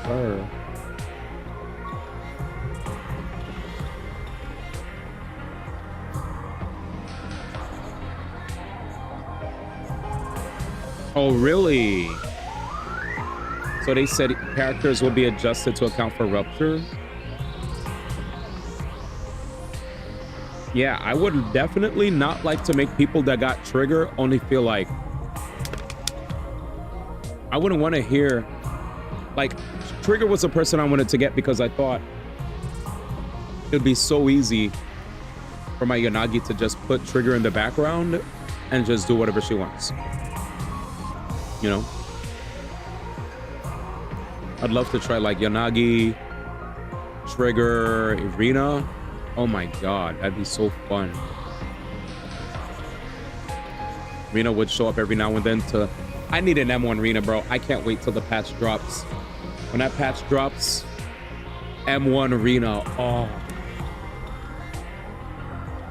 sir. Oh, really? So they said characters will be adjusted to account for rupture? Yeah, I would definitely not like to make people that got trigger only feel like... I wouldn't want to hear... Like, Trigger was a person I wanted to get because I thought it'd be so easy for my Yanagi to just put Trigger in the background and just do whatever she wants. You know? I'd love to try like Yanagi, Trigger, Irina. Oh my god, that'd be so fun. Rena would show up every now and then to... I need an M1 Rena, bro. I can't wait till the patch drops. When that patch drops, M1 Rena, oh.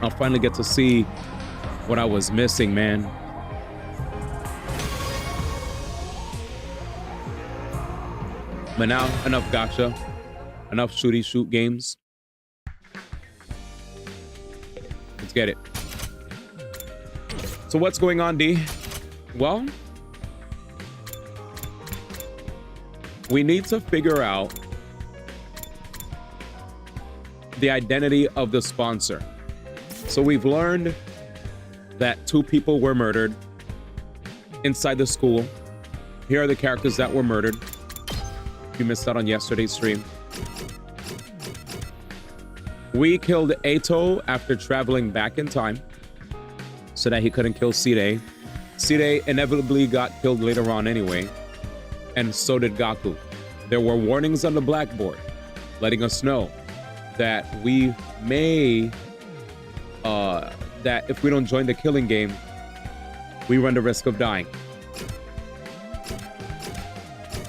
I'll finally get to see what I was missing, man. But now, enough gacha. Enough shooty shoot games. Let's get it. So what's going on, D? Well, we need to figure out the identity of the sponsor. So we've learned that 2 people were murdered inside the school. Here are the characters that were murdered. You missed out on yesterday's stream. We killed Eito after traveling back in time so that he couldn't kill Side. Side inevitably got killed later on anyway, and so did Gaku. There were warnings on the blackboard letting us know that we may, that if we don't join the killing game, we run the risk of dying.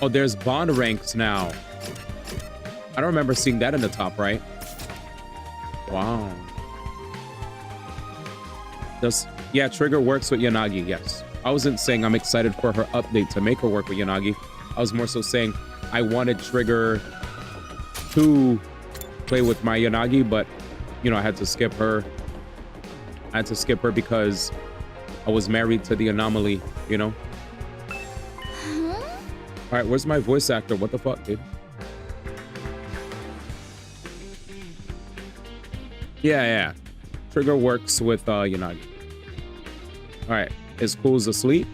Oh, there's bond ranks now. I don't remember seeing that in the top right. Wow. Yeah, Trigger works with Yanagi, yes. I wasn't saying I'm excited for her update to make her work with Yanagi. I was more so saying I wanted Trigger to play with my Yanagi, but, you know, I had to skip her. I had to skip her because I was married to the anomaly, you know? All right, where's my voice actor? What the fuck, dude? Yeah. Trigger works with Yanagi. All right, is Cools asleep?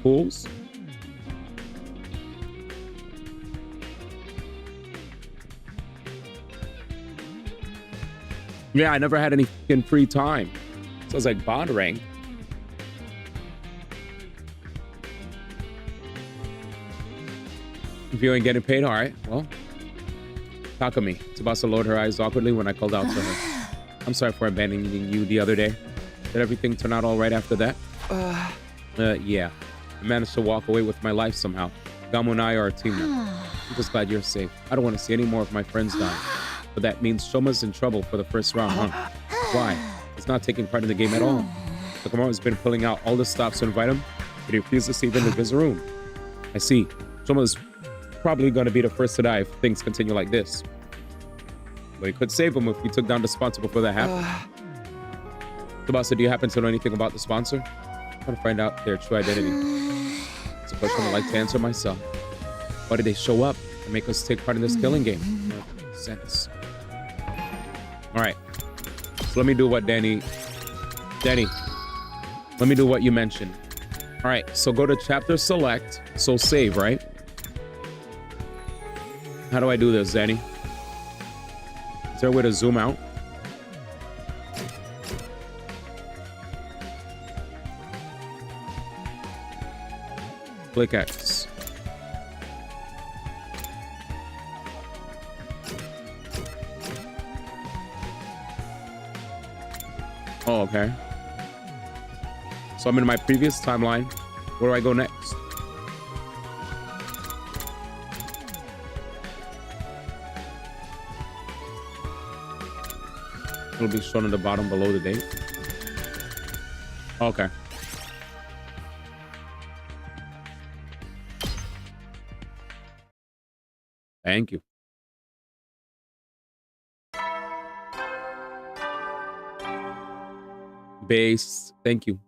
Cools? Yeah, I never had any fucking free time. So I was like, bond rank. If you ain't getting paid, all right, well, Takumi. Tsubasa lowered her eyes awkwardly when I called out to her. I'm sorry for abandoning you the other day. Did everything turn out all right after that? Yeah. I managed to walk away with my life somehow. Gamu and I are a team now. I'm just glad you're safe. I don't want to see any more of my friends die. But that means Shoma's in trouble for the first round, huh? Why? He's not taking part in the game at all. Takamaru's been pulling out all the stops to invite him, but he refuses to even leave his room. I see. Shoma's probably going to be the first to die if things continue like this. But he could save him if we took down the sponsor before that happened. Tsubasa, do you happen to know anything about the sponsor? I'm trying to find out their true identity. It's a question I'd like to answer myself. Why did they show up and make us take part in this killing game? No sense. All right. So let me do what Danny, let me do what you mentioned. All right. So go to chapter select. So save, right? How do I do this, Danny? Is there a way to zoom out? Click X. Oh, okay. So I'm in my previous timeline. Where do I go next? It'll be shown in the bottom below the date. Okay. Thank you. Base. Thank you.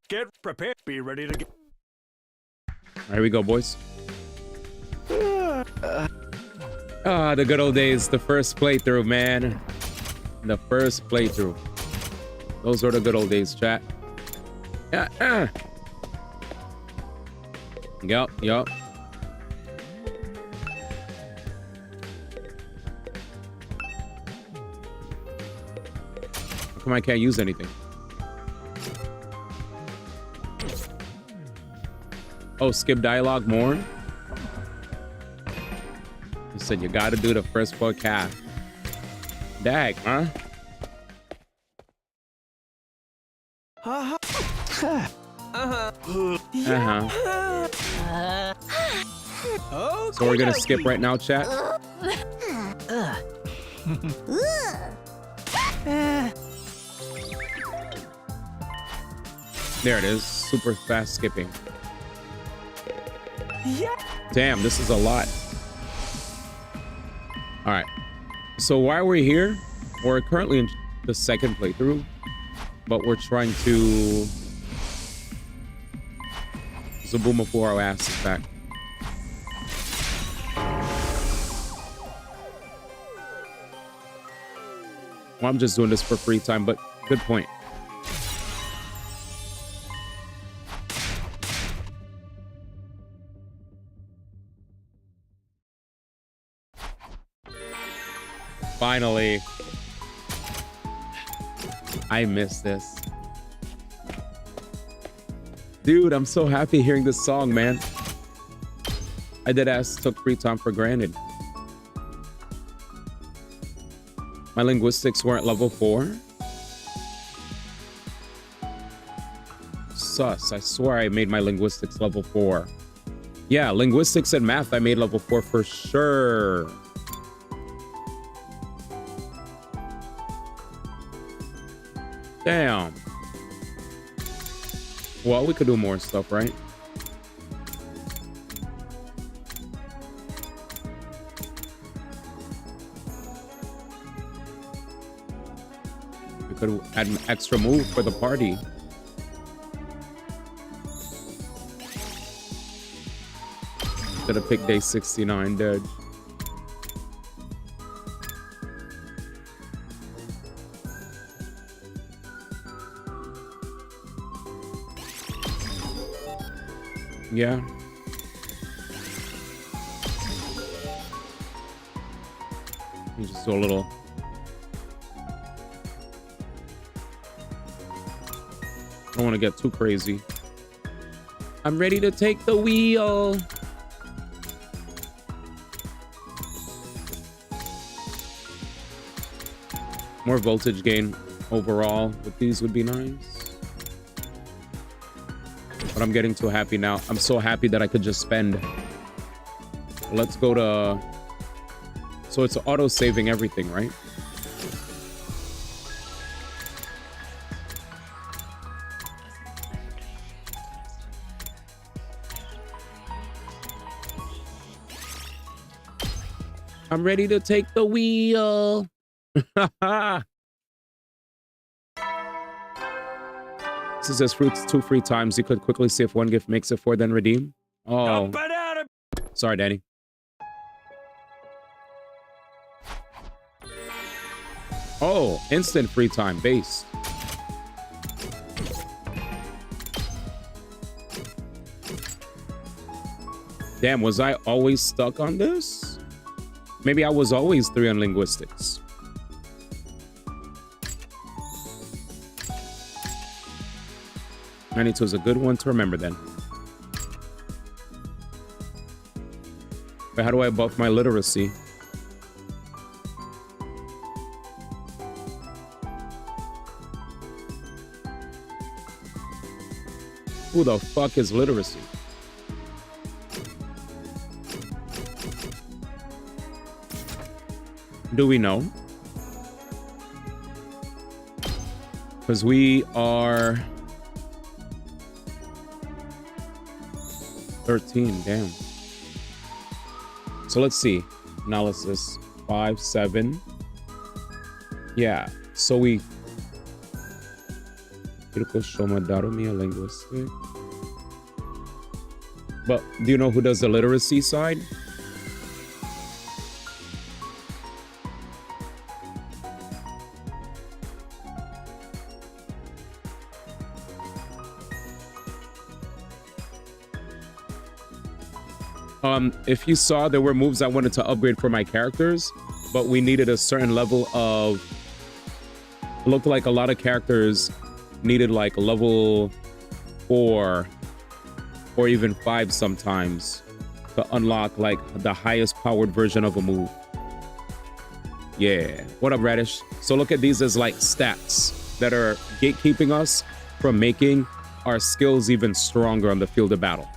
Get prepared. Be ready to get. Here we go, boys. The good old days. The first playthrough, man. The first playthrough. Those were the good old days, chat. Yup. How come I can't use anything? Oh, skip dialogue more? You said you gotta do the first foot calf. Dag, huh? So we're gonna skip right now, chat. There it is. Super fast skipping. Damn, this is a lot. All right. So while we're here, we're currently in the second playthrough, but we're trying to Zabuma for our asses back. Well, I'm just doing this for free time, but good point. Finally. I miss this. Dude, I'm so happy hearing this song, man. I took free time for granted. My linguistics weren't level 4. Sus, I swear I made my linguistics level 4. Yeah, linguistics and math I made level 4 for sure. Damn. Well, we could do more stuff, right? We could add an extra move for the party. Should have picked day 69, dude. Yeah. You just do a little. I don't want to get too crazy. I'm ready to take the wheel. More voltage gain overall with these would be nice. But I'm getting too happy now. I'm so happy that I could just spend. Let's go to... So it's auto-saving everything, right? I'm ready to take the wheel. This says fruits 2 free times. You could quickly see if one gift makes it 4, then redeem. Oh, sorry, Danny. Oh, instant free time base. Damn, was I always stuck on this? Maybe I was always 3 on linguistics. 92 is a good one to remember then. But how do I buff my literacy? Who the fuck is literacy? Do we know? Because we are 13, damn. So let's see. Analysis 5, 7. Yeah. So we critical Shoma Darumia linguistic. But do you know who does the literacy side? If you saw, there were moves I wanted to upgrade for my characters, but we needed a certain level of, it looked like a lot of characters needed like level 4 or even 5 sometimes to unlock like the highest powered version of a move. Yeah. What up, Radish? So look at these as like stats that are gatekeeping us from making our skills even stronger on the field of battle.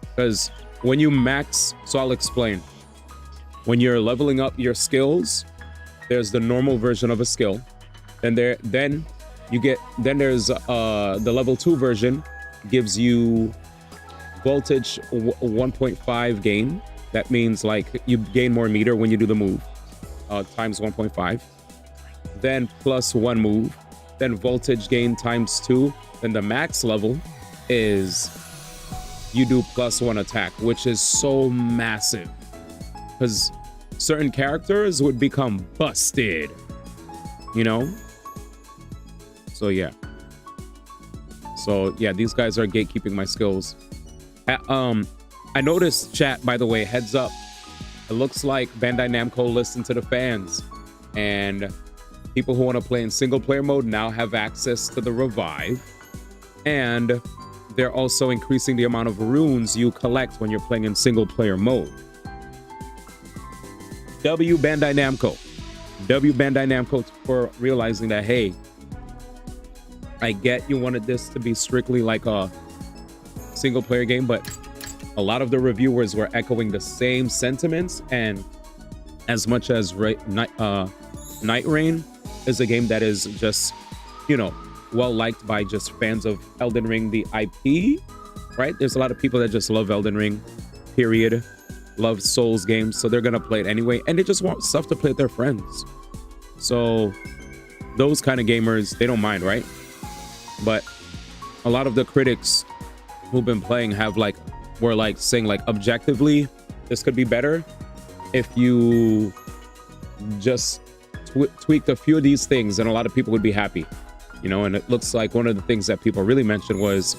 Because when you max, so I'll explain. When you're leveling up your skills, there's the normal version of a skill. And then there's the level 2 version gives you voltage 1.5 gain. That means like you gain more meter when you do the move, times 1.5. Then plus 1 move, then voltage gain times 2. Then the max level is you do plus 1 attack, which is so massive because certain characters would become busted, you know? So yeah. So yeah, these guys are gatekeeping my skills. I noticed, chat, by the way, heads up. It looks like Bandai Namco listened to the fans, and people who want to play in single player mode now have access to the revive, and they're also increasing the amount of runes you collect when you're playing in single player mode. W Bandai Namco. W Bandai Namco for realizing that, hey, I get you wanted this to be strictly like a single player game, but a lot of the reviewers were echoing the same sentiments. And as much as Night Rain is a game that is just, you know, well liked by just fans of Elden Ring, the IP, right? There's a lot of people that just love Elden Ring, period. Love Souls games, so they're gonna play it anyway, and they just want stuff to play with their friends. So those kind of gamers, they don't mind, right? But a lot of the critics who've been playing were saying like objectively this could be better if you just tweaked a few of these things, and a lot of people would be happy, you know. And it looks like one of the things that people really mentioned was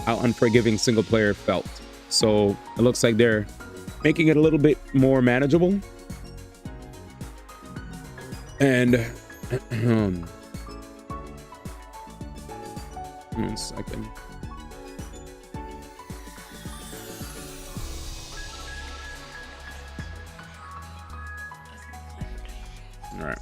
how unforgiving single player felt. So it looks like they're making it a little bit more manageable. And 1 second. All right.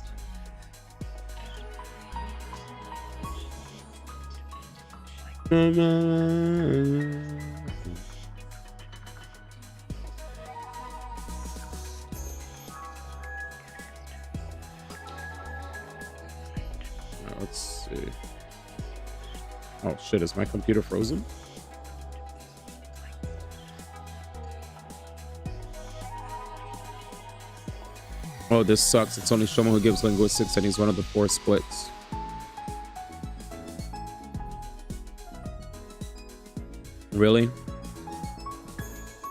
Let's see. Oh shit, is my computer frozen? Oh, this sucks. It's only Shoma who gives linguistics, and he's one of the 4 splits. Really?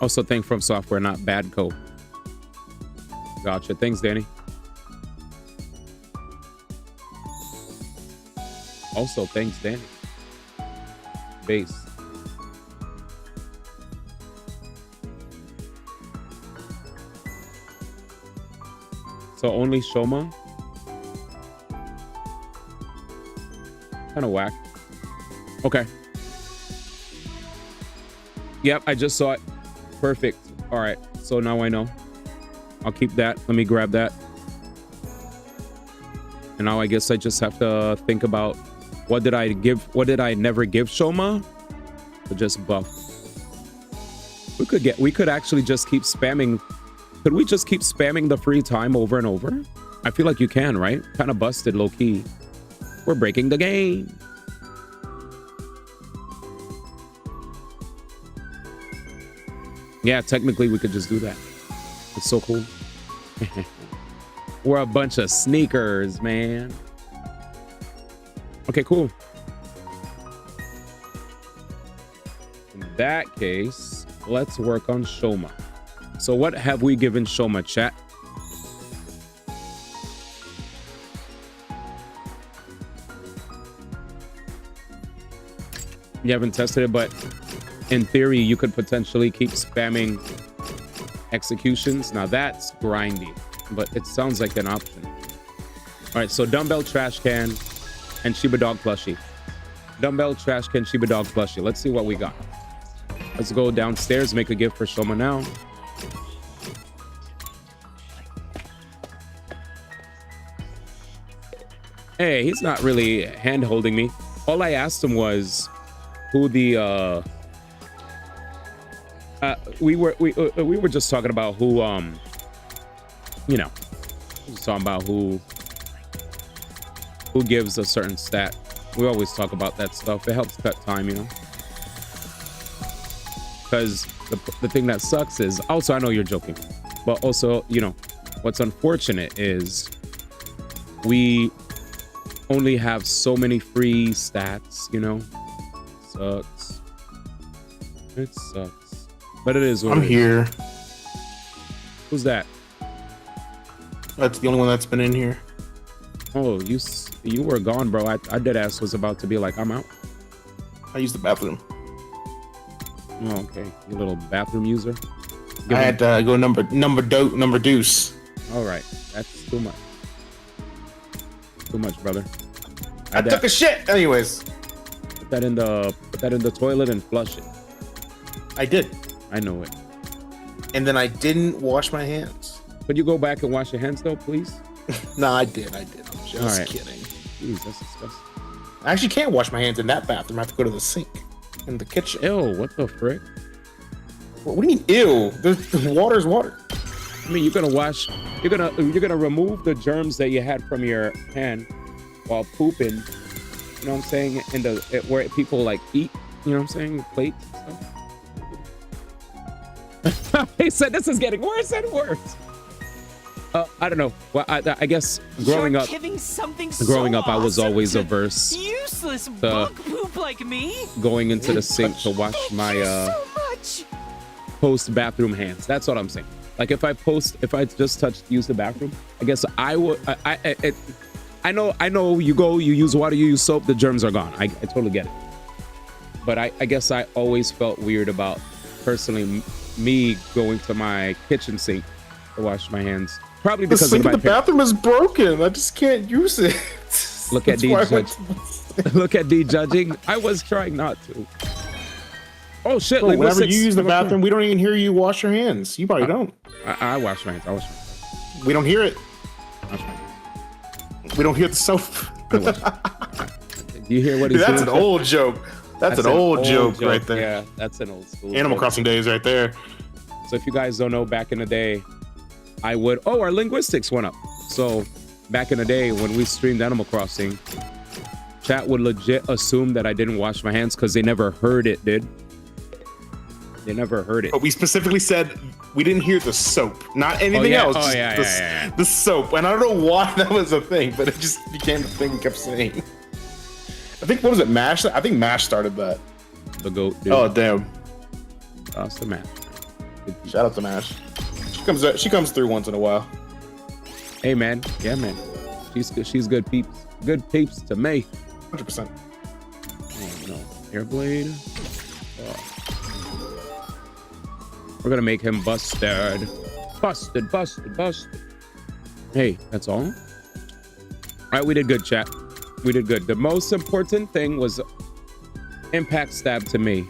Also, Think From Software, not Badco. Gotcha. Thanks, Danny. Also, thanks, Danny. Base. So only Shoma? Kind of whack. Okay. Yep, I just saw it. Perfect. All right. So now I know. I'll keep that. Let me grab that. And now I guess I just have to think about what did I never give Shoma? To just buff. We could actually just keep spamming. Could we just keep spamming the free time over and over? I feel like you can, right? Kind of busted low key. We're breaking the game. Yeah, technically we could just do that. It's so cool. We're a bunch of sneakers, man. Okay, cool. In that case, let's work on Shoma. So what have we given Shoma, chat? You haven't tested it, but in theory, you could potentially keep spamming executions. Now that's grindy, but it sounds like an option. All right, so dumbbell, trash can, and Shiba Dog plushie. Dumbbell, trash can, Shiba Dog plushie. Let's see what we got. Let's go downstairs, make a gift for Shoma now. Hey, he's not really hand holding me. All I asked him was who the we were just talking about who you know, just talking about who gives a certain stat. We always talk about that stuff. It helps cut time, you know. Because the thing that sucks is, also I know you're joking, but also, you know, what's unfortunate is we only have so many free stats, you know. Sucks. It sucks. But it is what I'm it is. here. Who's that? That's the only one that's been in here. Oh, you were gone, bro. I dead ass was about to be like, I'm out. I used the bathroom. Oh, okay. You little bathroom user. I had to go number deuce. All right. That's too much. Too much, brother. I took a shit. Anyways. Put that in the toilet and flush it. I did. I know it. And then I didn't wash my hands. Could you go back and wash your hands though, please? No, I did. I'm just kidding. Jeez, that's disgusting. I actually can't wash my hands in that bathroom. I have to go to the sink in the kitchen. Ew, what the frick? What do you mean, ew? The water's water. I mean, you're gonna remove the germs that you had from your hand while pooping. You know what I'm saying? Where people like eat. You know what I'm saying? Plates and stuff. He said this is getting worse and worse. I don't know. Well, I guess growing up, I was always averse useless to bug poop like me. going into the sink to wash my post bathroom hands. That's what I'm saying. Like if I just use the bathroom, I guess I would. I know. You use water, you use soap, the germs are gone. I totally get it. But I guess I always felt weird about personally me going to my kitchen sink to wash my hands. Probably because the sink in the bathroom is broken. I just can't use it. Look at D Look at D judging. I was trying not to. Oh shit! Bro, whenever you use the bathroom, we don't even hear you wash your hands. You probably don't. I wash my hands. We don't hear it. We don't hear the soap. Do you hear what he's doing? That's an old joke. That's an old joke right there. Yeah, that's an old school. Animal Crossing days right there. So if you guys don't know, back in the day, I would. Oh, our linguistics went up. So back in the day when we streamed Animal Crossing, chat would legit assume that I didn't wash my hands because they never heard it, dude. They never heard it. But we specifically said we didn't hear the soap, not anything else. Oh, yeah. The soap. And I don't know why that was a thing, but it just became the thing we kept saying. I think, what was it, MASH? I think MASH started that. The GOAT, dude. Oh, damn. That's the MASH. Shout out to MASH. She comes through once in a while. Hey, man. Yeah, man. She's good peeps. Good peeps to me. 100%. Oh, no. Airblade. Oh. We're gonna make him busted. Busted. Hey, that's all? All right, we did good, chat. We did good. The most important thing was impact stab to me.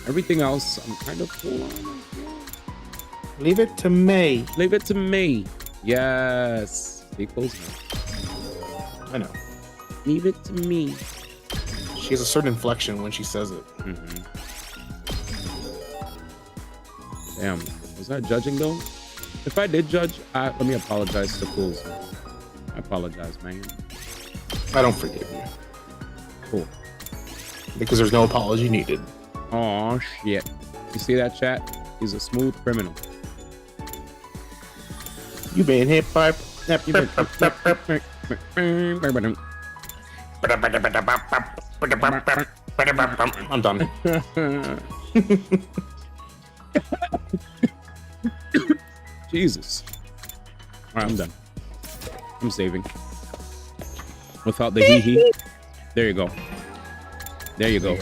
Everything else, I'm kind of cool on. Leave it to me. Leave it to me. Yes. Stay close now. I know. Leave it to me. She has a certain inflection when she says it. Mm-hmm. Damn, was that judging though? If I did judge, let me apologize to Fools. I apologize, man. I don't forgive you. Cool. Because there's no apology needed. Oh shit. You see that, chat? He's a smooth criminal. You been hit by. I'm done. Jesus. All right, I'm done. I'm saving. Without the hee. There you go. There you go.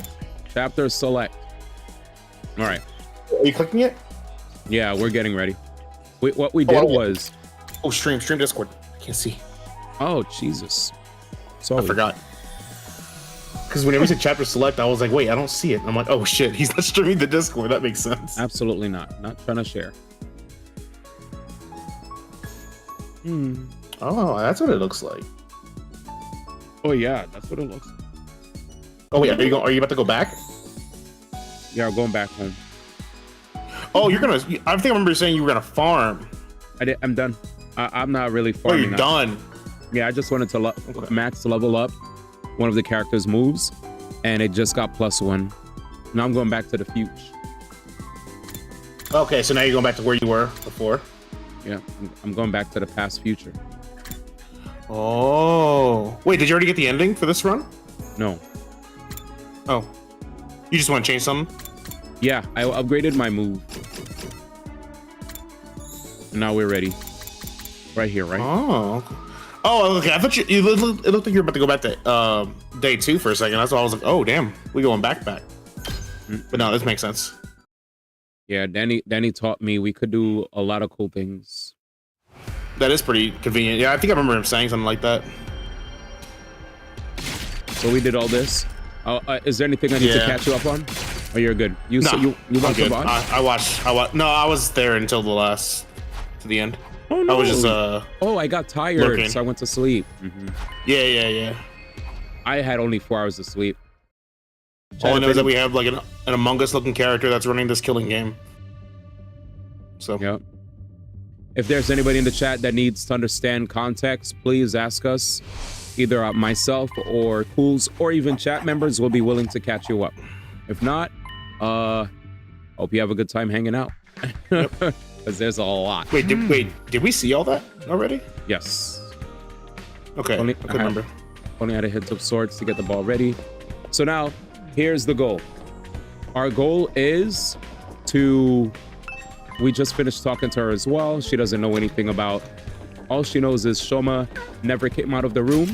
Chapter select. All right. Are you clicking it? Yeah, we're getting ready. What we did was... Oh, stream Discord. I can't see. Oh, Jesus. Sorry. I forgot. Because whenever you said chapter select, I was like, wait, I don't see it. I'm like, oh shit, he's not streaming the Discord. That makes sense. Absolutely not. Not trying to share. Oh, that's what it looks like. Oh, yeah, that's what it looks like. Oh, wait, are you about to go back? Yeah, I'm going back home. Oh, you're gonna... I think I remember saying you were gonna farm. I'm done. I'm not really Oh, farming. you're done. Yeah, I just wanted to max level up one of the characters' moves, and it just got +1. Now I'm going back to the future. Okay, so now you're going back to where you were before? Yeah, I'm going back to the past future. Oh. Wait, did you already get the ending for this run? No. Oh. You just want to change something? Yeah, I upgraded my move. Now we're ready. Right here, right? Oh. Oh, okay. I thought it looked like you were about to go back to day 2 for a second. That's why I was like, oh, damn. We going back. But no, this makes sense. Yeah, Danny taught me we could do a lot of cool things. That is pretty convenient. Yeah, I think I remember him saying something like that. So we did all this. Is there anything I need to catch you up on? Oh, you're good. You watched the boss? I watched. No, I was there until to the end. Oh no! I was just Oh, I got tired, lurking. so I went to sleep. Yeah. I had only 4 hours of sleep. All I know is that we have like an Among Us looking character that's running this killing game. So. Yep. If there's anybody in the chat that needs to understand context, please ask us. Either myself or Cools or even chat members will be willing to catch you up. If not, hope you have a good time hanging out. Because there's a lot. Wait, did we see all that already? Yes. Okay, I couldn't remember. Only had a hit of swords to get the ball ready. So now, here's the goal. Our goal is to... We just finished talking to her as well. She doesn't know anything about... All she knows is Shoma never came out of the room.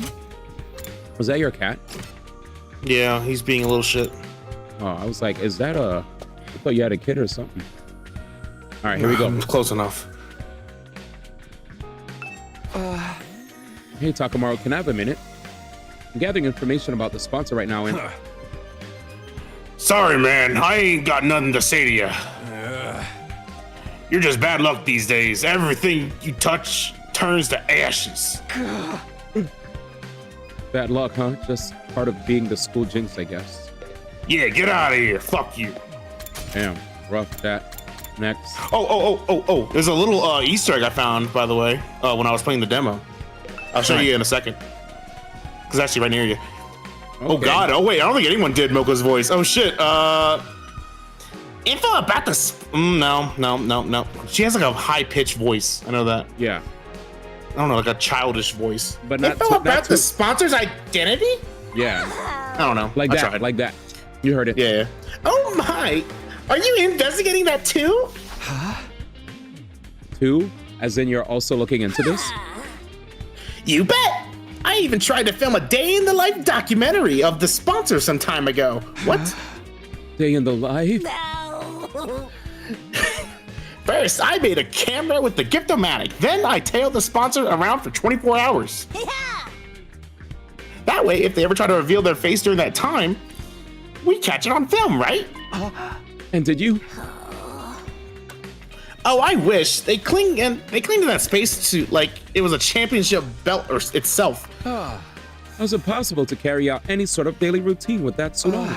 Was that your cat? Yeah, he's being a little shit. Oh, I was like, is that I thought you had a kid or something. All right, here we go. Close enough. Hey, Takamaru, can I have a minute? I'm gathering information about the sponsor right now, and... Sorry, man. I ain't got nothing to say to you. You're just bad luck these days. Everything you touch turns to ashes. Bad luck, huh? Just part of being the school jinx, I guess. Yeah, get out of here. Fuck you. Damn, rough that. Next. Oh. There's a little Easter egg I found, by the way, when I was playing the demo. I'll show you in a second. It's actually right near you. Okay. Oh, God. Oh, wait. I don't think anyone did Mocha's voice. Oh, shit. Info about the... No. She has like a high-pitched voice. I know that. Yeah. I don't know, like a childish voice. But not Info about the sponsor's identity? Yeah. I don't know. Like that. Like that. You heard it. Yeah. Oh, my. Are you investigating that, too? Huh? 2? As in you're also looking into this? You bet. I even tried to film a day-in-the-life documentary of the sponsor some time ago. What? Day in the life? No. First, I made a camera with the Gift-O-Matic. Then I tailed the sponsor around for 24 hours. Yeah. That way, if they ever try to reveal their face during that time, we catch it on film, right? And did you? Oh, I wish. They cling to that spacesuit like it was a championship belt or itself. How's it possible to carry out any sort of daily routine with that suit on?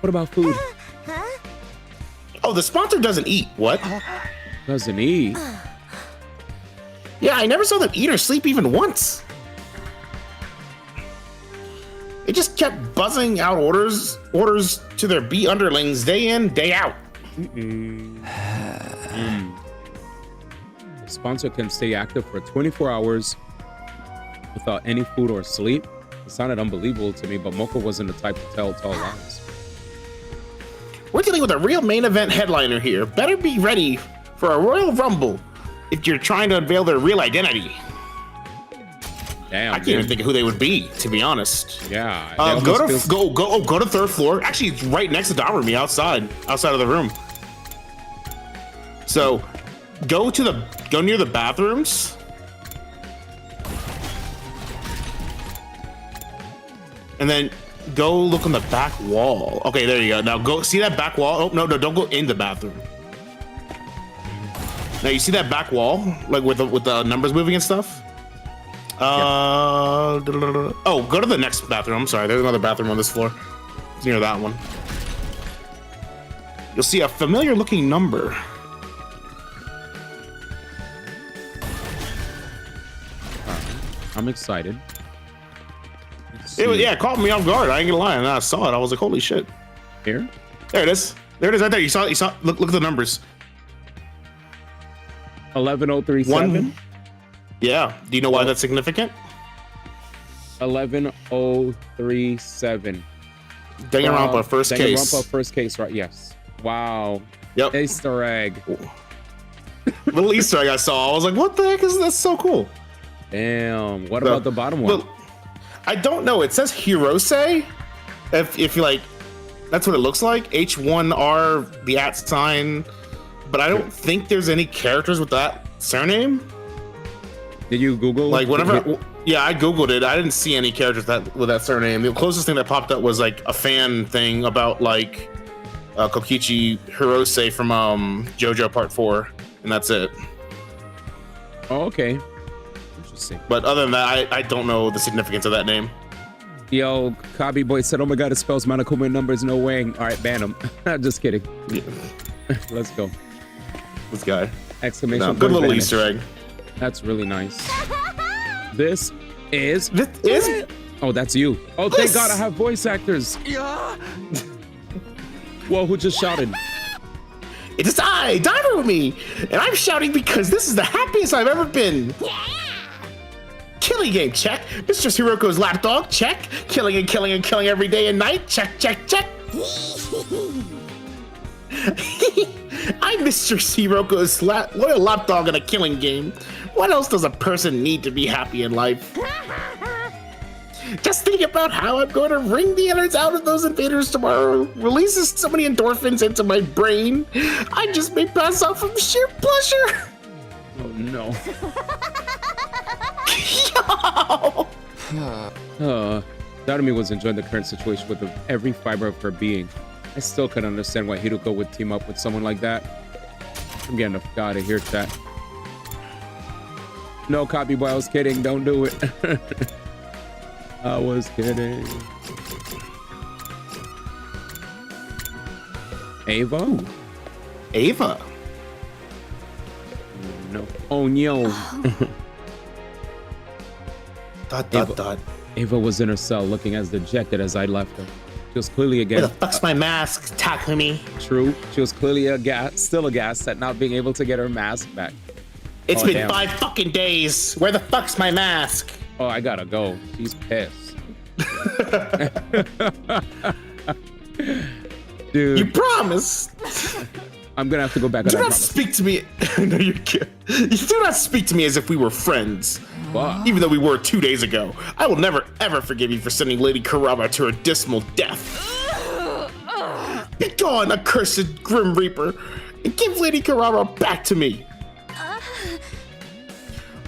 What about food? Huh? Oh, the sponsor doesn't eat. What? Doesn't eat? Yeah, I never saw them eat or sleep even once. They just kept buzzing out orders to their bee underlings day in, day out. sponsor can stay active for 24 hours without any food or sleep. It sounded unbelievable to me, but Mocha wasn't the type to tell tall lies. We're dealing with a real main event headliner here. Better be ready for a Royal Rumble if you're trying to unveil their real identity. Damn, I can't even think of who they would be, to be honest. Yeah. Go to third floor. Actually, it's right next to Dharma outside of the room. So, go near the bathrooms. And then go look on the back wall. Okay, there you go. Now go see that back wall. Oh, no, don't go in the bathroom. Now you see that back wall, like with the numbers moving and stuff? Oh, go to the next bathroom. I'm sorry, there's another bathroom on this floor. It's near that one. You'll see a familiar looking number. I'm excited. It caught me off guard. I ain't gonna lie. And I saw it. I was like, holy shit. Here? There it is. There it is right there. You saw. Look at the numbers. 11037. Yeah. Do you know why that's significant? 11037. Danganronpa first case. Danganronpa first case, right? Yes. Wow. Yep. Easter egg. Little Easter egg I saw. I was like, what the heck is that? So cool. Damn. What about the bottom one? I don't know. It says Hirose. If you like, that's what it looks like. H1R, the @ sign. But I don't think there's any characters with that surname. Did you Google? Like whenever, yeah, I Googled it. I didn't see any characters with that surname. The closest thing that popped up was like a fan thing about like Kokichi Hirose from JoJo Part 4, and that's it. Oh, okay. Interesting. But other than that, I don't know the significance of that name. Yo, Kabi Boy said, oh my god, it spells Monokuma numbers, no way. All right, ban him. Just kidding. Yeah. Let's go. This guy. Exclamation point. Good little vanish. Easter egg. That's really nice. This is... This Oh, that's you. Oh, thank God I have voice actors. Yeah. Whoa, who just shouted? It is I, Dynamo, and I'm shouting because this is the happiest I've ever been. Killing game, check. Mr. Hiroko's lapdog, check. Killing and killing and killing every day and night, check, check, check. I'm Mr. Hiroko's loyal lapdog in a killing game. What else does a person need to be happy in life? Just think about how I'm going to wring the innards out of those invaders tomorrow. Releases so many endorphins into my brain. I just may pass out from sheer pleasure. Oh, no. Yo! Darumi was enjoying the current situation with every fiber of her being. I still couldn't understand why Hiruko would team up with someone like that. I'm getting the fuck out of here, chat. No, copy boy, I was kidding. Don't do it. I was kidding. Ava? Ooh. Ava? No. Oh, no. Dot. Ava was in her cell looking as dejected as I left her. She was clearly Where again. the fuck's my mask, Takumi? True. She was clearly still aghast at not being able to get her mask back. It's Oh, been damn. 5 fucking days. Where the fuck's my mask? Oh, I gotta go. She's pissed. Dude, You promised. I'm gonna have to go back. Do on not that speak to me. No, you can't. You do not speak to me as if we were friends. promise. Even though we were 2 days ago. I will never ever forgive you for sending Lady Kurama to her dismal death. Be gone, accursed Grim Reaper, and give Lady Kurama back to me.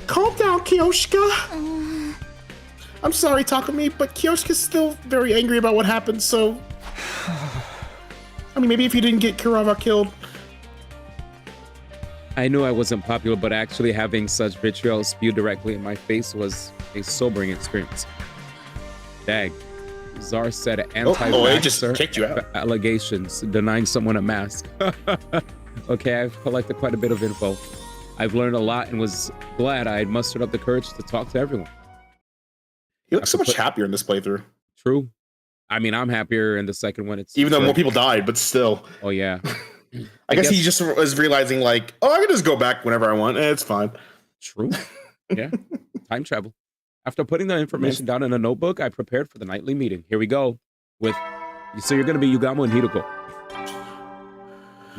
Calm down, Kiyoshika. I'm sorry, Takumi, but Kiyoshika's still very angry about what happened, so... I mean, maybe if you didn't get Kurama killed. I knew I wasn't popular, but actually having such vitriol spewed directly in my face was a sobering experience. Dag. Czar said it just kicked you out. allegations, denying someone a mask. Okay, I've collected quite a bit of info. I've learned a lot and was glad I had mustered up the courage to talk to everyone. He looks so much happier in this playthrough. True. I mean, I'm happier in the second one. It's Even though more people died, but still. Oh, yeah. I guess he just was realizing like, oh, I can just go back whenever I want. It's fine. True. Yeah. Time travel. After putting the information down in a notebook, I prepared for the nightly meeting. Here we go. So you're going to be Yugamo and Hiroko.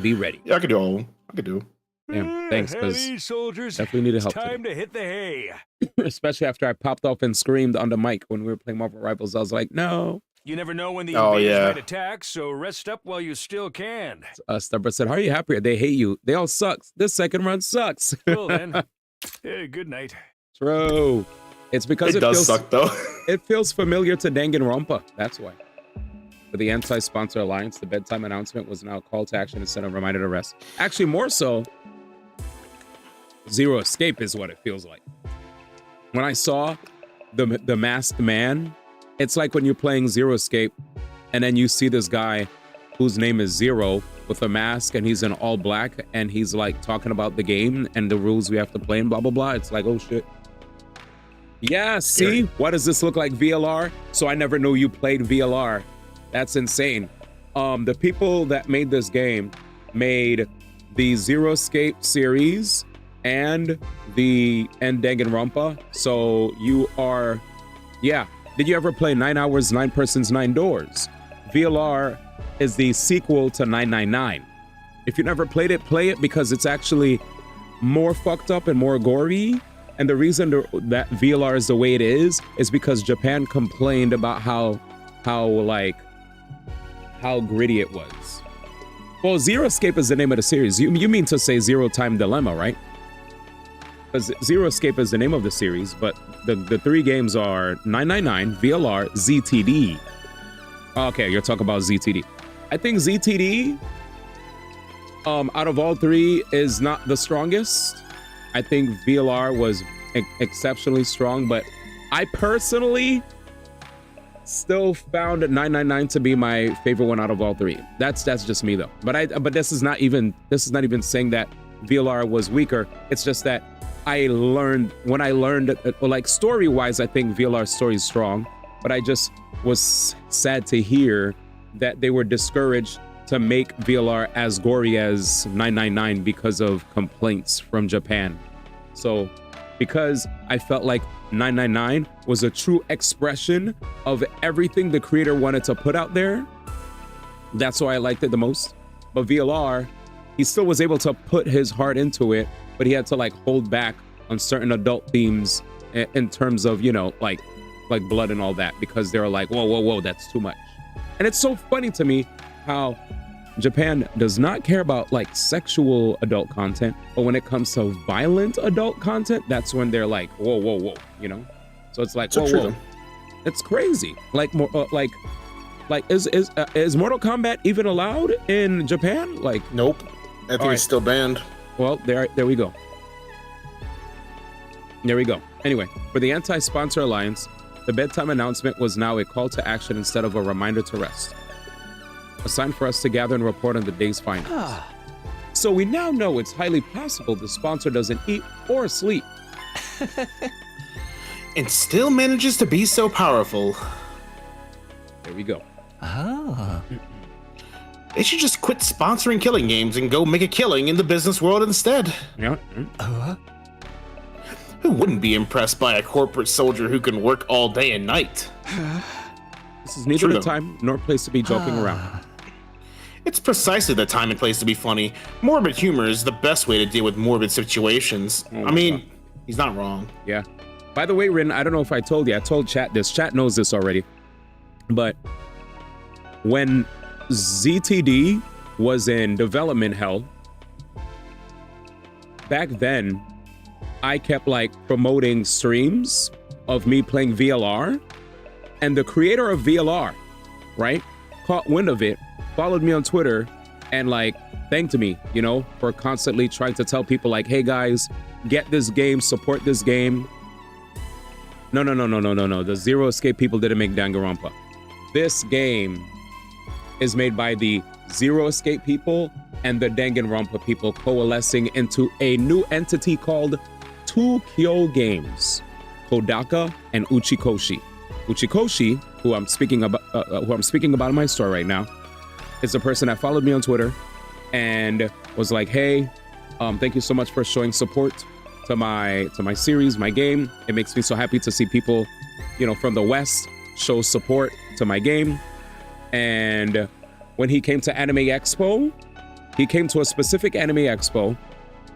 Be ready. Yeah, I could do all of them. I could do them. Damn, thanks, because soldiers, definitely needed help time today. to hit the hay. Especially after I popped off and screamed on the mic when we were playing Marvel Rivals. I was like, no. You never know when the Oh, invaders yeah. might attack, so rest up while you still can. Stubber said, how are you happy? They hate you. They all suck. This second run sucks. Well then, hey, good night. True. It's because It does suck though. It feels familiar to Danganronpa. That's why. For the anti-sponsor alliance, the bedtime announcement was now a call to action instead of a reminder to rest. Actually, more so, Zero Escape is what it feels like. When I saw the masked man, it's like when you're playing Zero Escape and then you see this guy whose name is Zero with a mask and he's in all black and he's like talking about the game and the rules we have to play and blah, blah, blah. It's like, oh shit. Yeah, see? What does this look like, VLR? So I never knew you played VLR. That's insane. The people that made this game made the Zero Escape series and Danganronpa. So you are, yeah. Did you ever play 9 Hours, 9 Persons, 9 Doors? VLR is the sequel to 999. If you never played it, play it because it's actually more fucked up and more gory. And the reason that VLR is the way it is because Japan complained about how gritty it was. Well, Zero Escape is the name of the series. You mean to say Zero Time Dilemma, right? Because Zero Escape is the name of the series, but the 3 games are 999, VLR, ZTD. Okay, you're talking about ZTD. I think ZTD, out of all 3, is not the strongest. I think VLR was exceptionally strong, but I personally still found 999 to be my favorite one out of all 3. That's just me though. But this is not even saying that VLR was weaker. It's just that when I learned like story-wise, I think VLR's story is strong, but I just was sad to hear that they were discouraged to make VLR as gory as 999 because of complaints from Japan. So because I felt like 999 was a true expression of everything the creator wanted to put out there, that's why I liked it the most. But VLR, he still was able to put his heart into it, but he had to like hold back on certain adult themes in terms of, you know, like blood and all that, because they're like, whoa, that's too much. And it's so funny to me how Japan does not care about like sexual adult content, but when it comes to violent adult content, that's when they're like, whoa, you know? So it's like, whoa. It's crazy. Like more is Mortal Kombat even allowed in Japan? Like, nope. I think it's still banned. Well, there we go. There we go. Anyway, for the anti-sponsor alliance, the bedtime announcement was now a call to action instead of a reminder to rest. A sign for us to gather and report on the day's findings. So we now know it's highly possible the sponsor doesn't eat or sleep. And still manages to be so powerful. There we go. They should just quit sponsoring killing games and go make a killing in the business world instead. Yeah. Who wouldn't be impressed by a corporate soldier who can work all day and night? This is neither the time nor place to be joking around. It's precisely the time and place to be funny. Morbid humor is the best way to deal with morbid situations. I mean, he's not wrong. Yeah. By the way, Rin, I don't know if I told you. I told chat this. Chat knows this already. But when ZTD was in development hell, back then, I kept like promoting streams of me playing VLR, and the creator of VLR, right, caught wind of it, followed me on Twitter, and like thanked me, you know, for constantly trying to tell people like, hey guys, get this game, support this game. No. The Zero Escape people didn't make Danganronpa. This game is made by the Zero Escape people and the Danganronpa people coalescing into a new entity called Tukyo Games, Kodaka and Uchikoshi. Uchikoshi, who I'm speaking about in my story right now, is the person that followed me on Twitter and was like, hey, thank you so much for showing support to my series, my game. It makes me so happy to see people, you know, from the West show support to my game. And when he came to Anime Expo, he came to a specific Anime Expo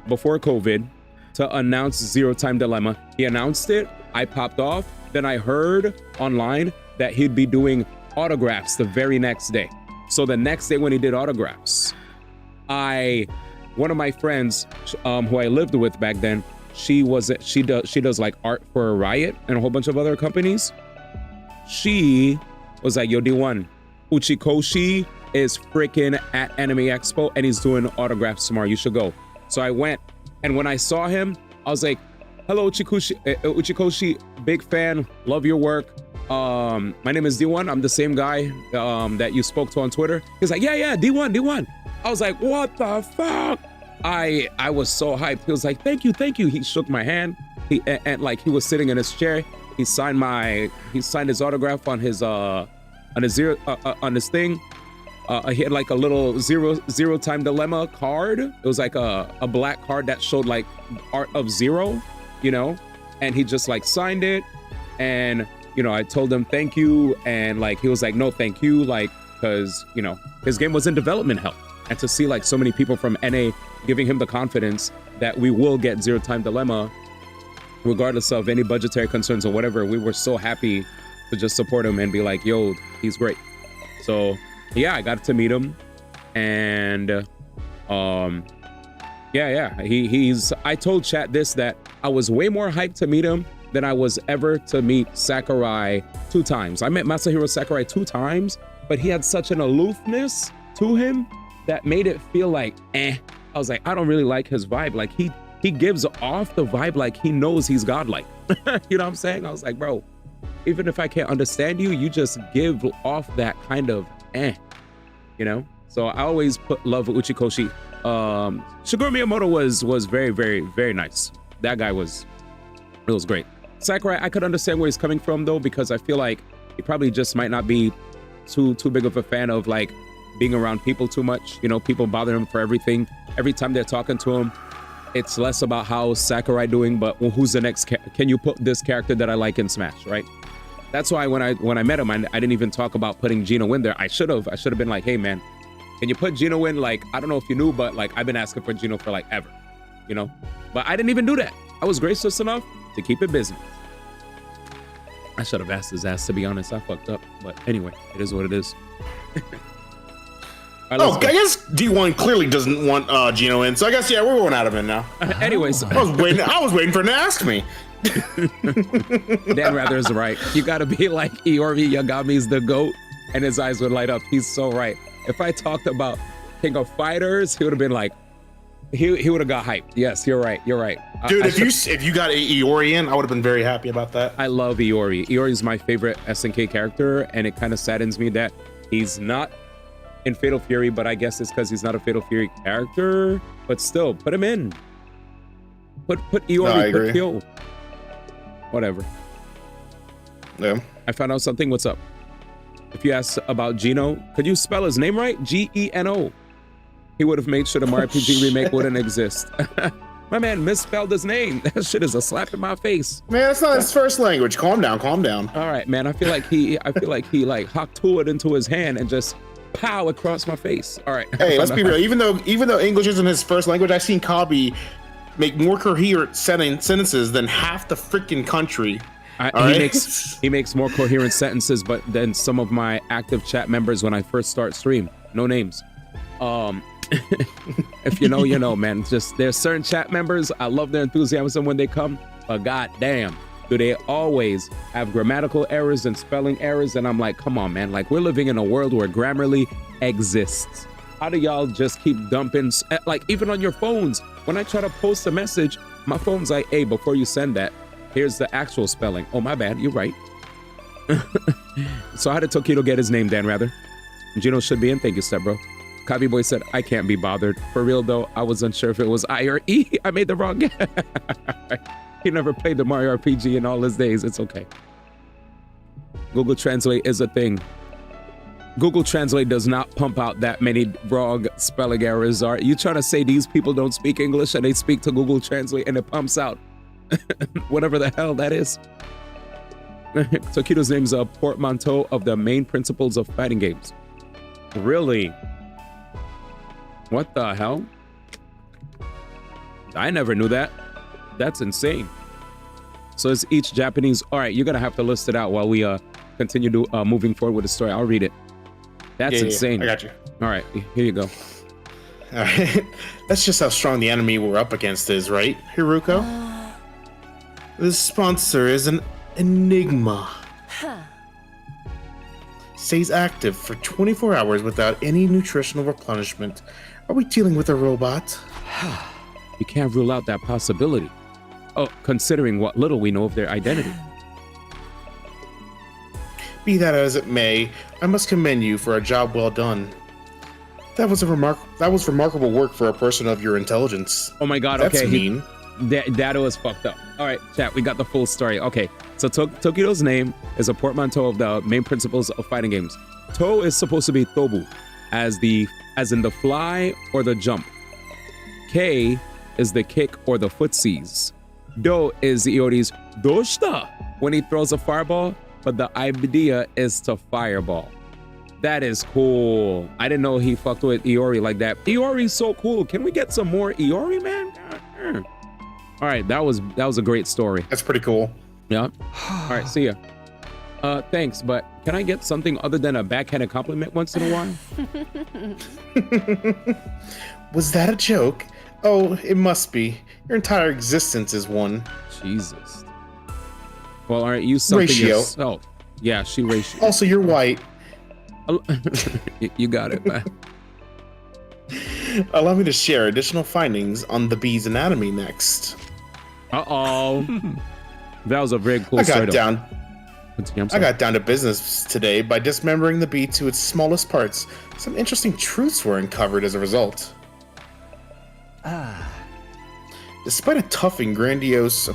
before COVID to announce Zero Time Dilemma. He announced it, I popped off, then I heard online that he'd be doing autographs the very next day. So the next day when he did autographs, one of my friends who I lived with back then, she does like art for Riot and a whole bunch of other companies. She was like, yo, D1, Uchikoshi is freaking at Anime Expo and he's doing autographs tomorrow. You should go. So I went, and when I saw him, I was like, hello, Uchikoshi, big fan, love your work. My name is D1. I'm the same guy that you spoke to on Twitter. He's like, yeah, D1. I was like, what the fuck? I was so hyped. He was like, thank you. He shook my hand. He was sitting in his chair. He signed his autograph on his thing. He had like a little zero time dilemma card. It was like a black card that showed like art of zero, you know, and he just like signed it. And, you know, I told him thank you. And like, he was like, no, thank you. Like, cause you know, his game was in development hell. And to see like so many people from NA giving him the confidence that we will get Zero Time Dilemma, regardless of any budgetary concerns or whatever, we were so happy to just support him and be like, yo, he's great. So yeah, I got to meet him, and he's I told chat that I was way more hyped to meet him than I was ever to meet Sakurai 2 times. I met Masahiro Sakurai 2 times, but he had such an aloofness to him that made it feel like I was like, I don't really like his vibe. Like he gives off the vibe like he knows he's godlike. You know what I'm saying? I was like, bro, even if I can't understand you, you just give off that kind of you know? So I always put love with Uchikoshi. Shigeru Miyamoto was very, very, very nice. That guy was great. Sakurai, I could understand where he's coming from though, because I feel like he probably just might not be too big of a fan of like being around people too much. You know, people bother him for everything. Every time they're talking to him, it's less about how Sakurai doing, but well, who's the next can you put this character that I like in Smash, right? That's why when I met him, I didn't even talk about putting Gino in there. I should have been like, hey man, can you put Gino in? Like, I don't know if you knew, but like I've been asking for Gino for like ever, you know? But I didn't even do that. I was gracious enough to keep it business. I should have asked his ass, to be honest. I fucked up, but anyway, it is what it is. Right, I guess D1 clearly doesn't want Gino in, so I guess, yeah, we're going out of it now. Anyways. I was waiting for him to ask me. Dan Rather is right. You gotta be like Iori Yagami's the GOAT, and his eyes would light up. He's so right. If I talked about King of Fighters, he would have been like, he would have got hyped. Yes, you're right. Dude, if you got Iori in, I would have been very happy about that. I love Iori. Iori is my favorite SNK character, and it kind of saddens me that he's not in Fatal Fury, but I guess it's because he's not a Fatal Fury character. But still, put him in. Put Iori, put Kyo. Whatever. Yeah. I found out something. What's up? If you ask about Gino, could you spell his name right? Geno. He would have made sure the Mario RPG remake wouldn't exist. My man misspelled his name. That shit is a slap in my face. Man, it's not his first language. Calm down. All right, man. I feel like he like Haktua it into his hand and just pow across my face. All right. Hey, let's be real. Even though English isn't his first language, I've seen Kabi make more coherent sentences than half the freaking country. He makes more coherent sentences, but than some of my active chat members when I first start stream. No names. If you know, you know, man. Just there's certain chat members, I love their enthusiasm when they come, but goddamn, do they always have grammatical errors and spelling errors? And I'm like, come on, man. Like, we're living in a world where Grammarly exists. How do y'all just keep dumping, like, even on your phones? When I try to post a message, my phone's like, hey, before you send that, here's the actual spelling. Oh, my bad. You're right. So how did Tokido get his name, Dan, rather? Gino should be in. Thank you, step bro. Kabi Boy said, I can't be bothered. For real, though, I was unsure if it was I or E. I made the wrong guess. He never played the Mario RPG in all his days. It's okay. Google Translate is a thing. Google Translate does not pump out that many wrong spelling errors. Are you trying to say these people don't speak English and they speak to Google Translate and it pumps out whatever the hell that is? Tokido's name is a portmanteau of the main principles of fighting games. Really? What the hell? I never knew that. That's insane. So it's each Japanese. All right, you're gonna have to list it out while we continue to moving forward with the story. I'll read it. That's insane. I got you. All right, here you go. All right. That's just how strong the enemy we're up against is, right, Hiruko? This sponsor is an enigma. Stays active for 24 hours without any nutritional replenishment. Are we dealing with a robot? You can't rule out that possibility. Oh, considering what little we know of their identity. Be that as it may, I must commend you for a job well done. That was remarkable work for a person of your intelligence. Oh my God! That's Okay, mean. That was fucked up. All right, chat. We got the full story. Okay, so Tokido's name is a portmanteau of the main principles of fighting games. To is supposed to be tobu, as in the fly or the jump. K is the kick or the footsies. Do is Iori's doshita when he throws a fireball, but the idea is to fireball. That is cool. I didn't know he fucked with Iori like that. Iori's so cool. Can we get some more Iori, man? All right, that was a great story. That's pretty cool. Yeah. All right, see ya. Thanks, but can I get something other than a backhanded compliment once in a while? Was that a joke? Oh, it must be. Your entire existence is one. Jesus. Well, all right, use something Ratio. yourself. Yeah, she ratio. Also, you're white. You got it, man. Allow me to share additional findings on the bee's anatomy next. Uh-oh. That was a very cool I story. got down to business today by dismembering the bee to its smallest parts. Some interesting truths were uncovered as a result. Despite a tough and grandiose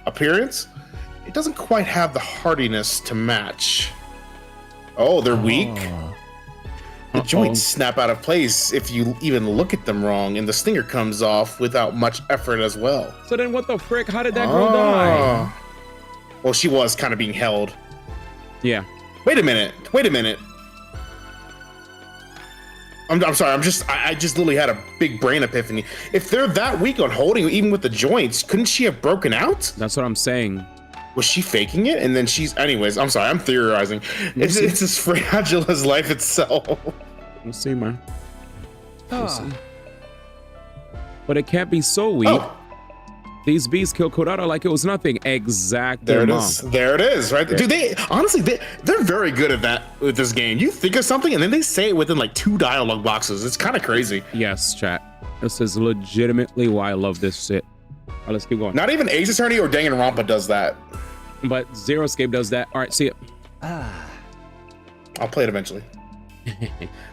appearance, it doesn't quite have the hardiness to match. Oh, they're weak? The joints snap out of place if you even look at them wrong, and the stinger comes off without much effort as well. So then what the frick? How did that girl die? Well, she was kind of being held. Yeah. Wait a minute. I'm sorry. I just literally had a big brain epiphany. If they're that weak on holding, even with the joints, couldn't she have broken out? That's what I'm saying. Was she faking it? And then anyways, I'm sorry. I'm theorizing. It's as fragile as life itself. We'll see, man. We'll see. But it can't be so weak. Oh. These bees kill Kodara like it was nothing. Exactly. There it is. There it is, right? Dude, they're very good at that with this game. You think of something and then they say it within like 2 dialogue boxes. It's kind of crazy. Yes, chat. This is legitimately why I love this shit. All right, let's keep going. Not even Ace Attorney or Danganronpa does that. But Zero Escape does that. All right, see it. I'll play it eventually.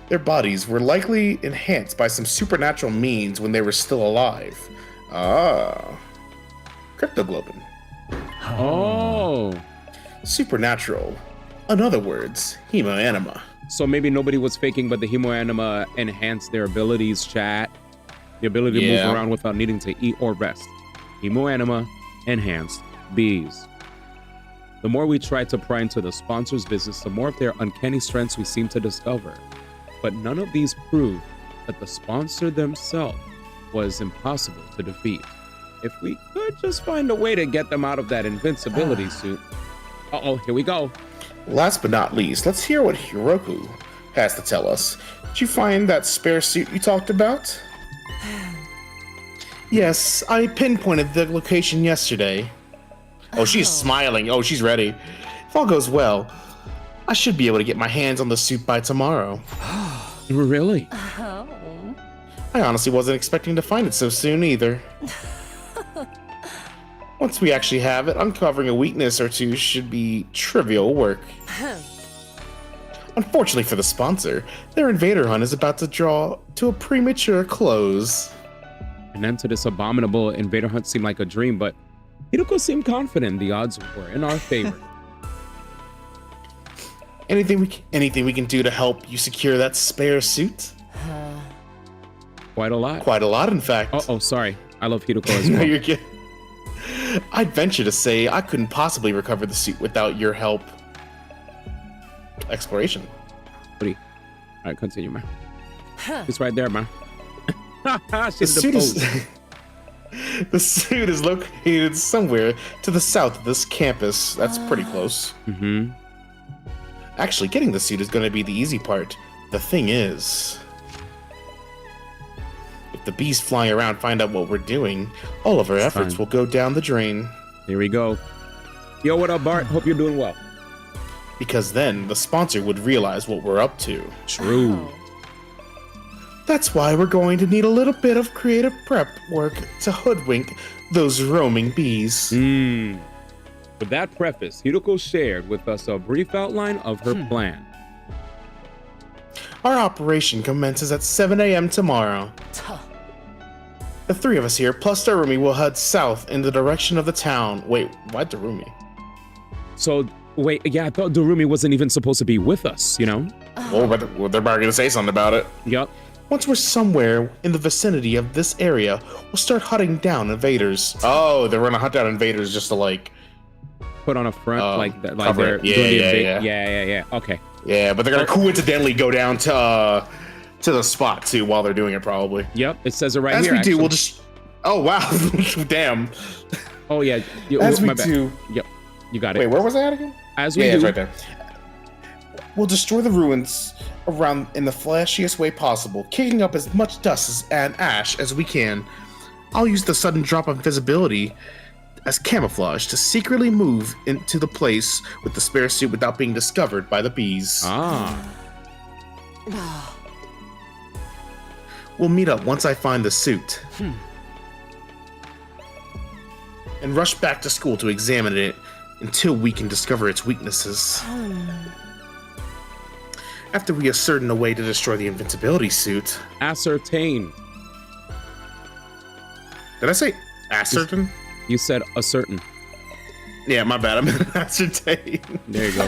Their bodies were likely enhanced by some supernatural means when they were still alive. Cryptoglobin. Oh. Supernatural. In other words, hemoanima. So maybe nobody was faking, but the hemoanima enhanced their abilities, chat. The ability to move around without needing to eat or rest. Hemoanima enhanced bees. The more we try to pry into the sponsor's business, the more of their uncanny strengths we seem to discover. But none of these prove that the sponsor themselves was impossible to defeat. If we could just find a way to get them out of that invincibility suit. Uh-oh, here we go. Last but not least, let's hear what Hiroku has to tell us. Did you find that spare suit you talked about? Yes, I pinpointed the location yesterday. Oh, she's smiling. Oh, she's ready. If all goes well, I should be able to get my hands on the suit by tomorrow. Really? Oh. I honestly wasn't expecting to find it so soon either. Once we actually have it, uncovering a weakness or two should be trivial work. Unfortunately for the sponsor, their invader hunt is about to draw to a premature close. An end to this abominable invader hunt seemed like a dream, but Hiroko seemed confident the odds were in our favor. Anything we can do to help you secure that spare suit? Quite a lot. Quite a lot, in fact. Oh, sorry. I love Hideko as No, well. you're good. I'd venture to say I couldn't possibly recover the suit without your help. Exploration. All right, continue, man. It's right there, man. The She's suit deposed. is the suit is located somewhere to the south of this campus. That's pretty close. Mm-hmm. Actually, getting the suit is going to be the easy part. The thing is, if the bees flying around find out what we're doing, all of our efforts fine. will go down the drain. Here we go. Yo, what up, Bart? Hope you're doing well. Because then the sponsor would realize what we're up to. True. That's why we're going to need a little bit of creative prep work to hoodwink those roaming bees. With that preface, Hideko shared with us a brief outline of her plan. Our operation commences at 7 a.m. tomorrow. The three of us here, plus Darumi, will head south in the direction of the town. Wait, why Darumi? So, wait, yeah, I thought Darumi wasn't even supposed to be with us, you know? Oh, but they're probably going to say something about it. Yup. Once we're somewhere in the vicinity of this area, we'll start hunting down invaders. Oh, they're gonna hunt down invaders just to like Put on a front like that, like cover they're it. doing the Yeah. yeah. Okay. Yeah, but they're gonna coincidentally go down to the spot too while they're doing it probably. Yep, it says it right As here. we do, actually. we'll just. Oh wow, damn. Oh yeah. As we my bad. do. Yep, you got it. Wait, where was I at again? As we Yeah, do. it's right there. We'll destroy the ruins around in the flashiest way possible, kicking up as much dust and ash as we can. I'll use the sudden drop of invisibility as camouflage to secretly move into the place with the spare suit without being discovered by the bees. We'll meet up once I find the suit. And rush back to school to examine it until we can discover its weaknesses. After we ascertain a way to destroy the invincibility suit. Ascertain. Did I say ascertain? You said ascertain. Yeah, my bad. I meant ascertain. There you go.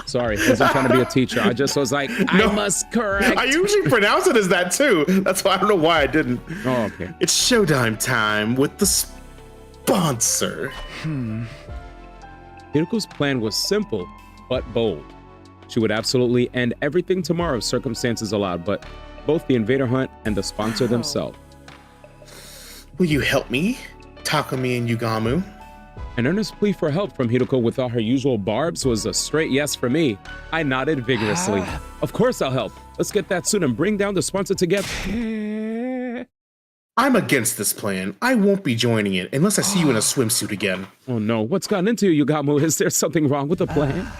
Sorry, I wasn't trying to be a teacher. I just was like, I must correct. I usually pronounce it as that too. That's why I don't know why I didn't. Oh, okay. It's showtime time with the sponsor. Hideko's plan was simple, but bold. She would absolutely end everything tomorrow if circumstances allowed, but both the invader hunt and the sponsor themselves. Will you help me, Takumi and Yugamu? An earnest plea for help from Hideko without her usual barbs was a straight yes for me. I nodded vigorously. Of course I'll help. Let's get that suit and bring down the sponsor together. I'm against this plan. I won't be joining it unless I see you in a swimsuit again. Oh no, what's gotten into you, Yugamu? Is there something wrong with the plan?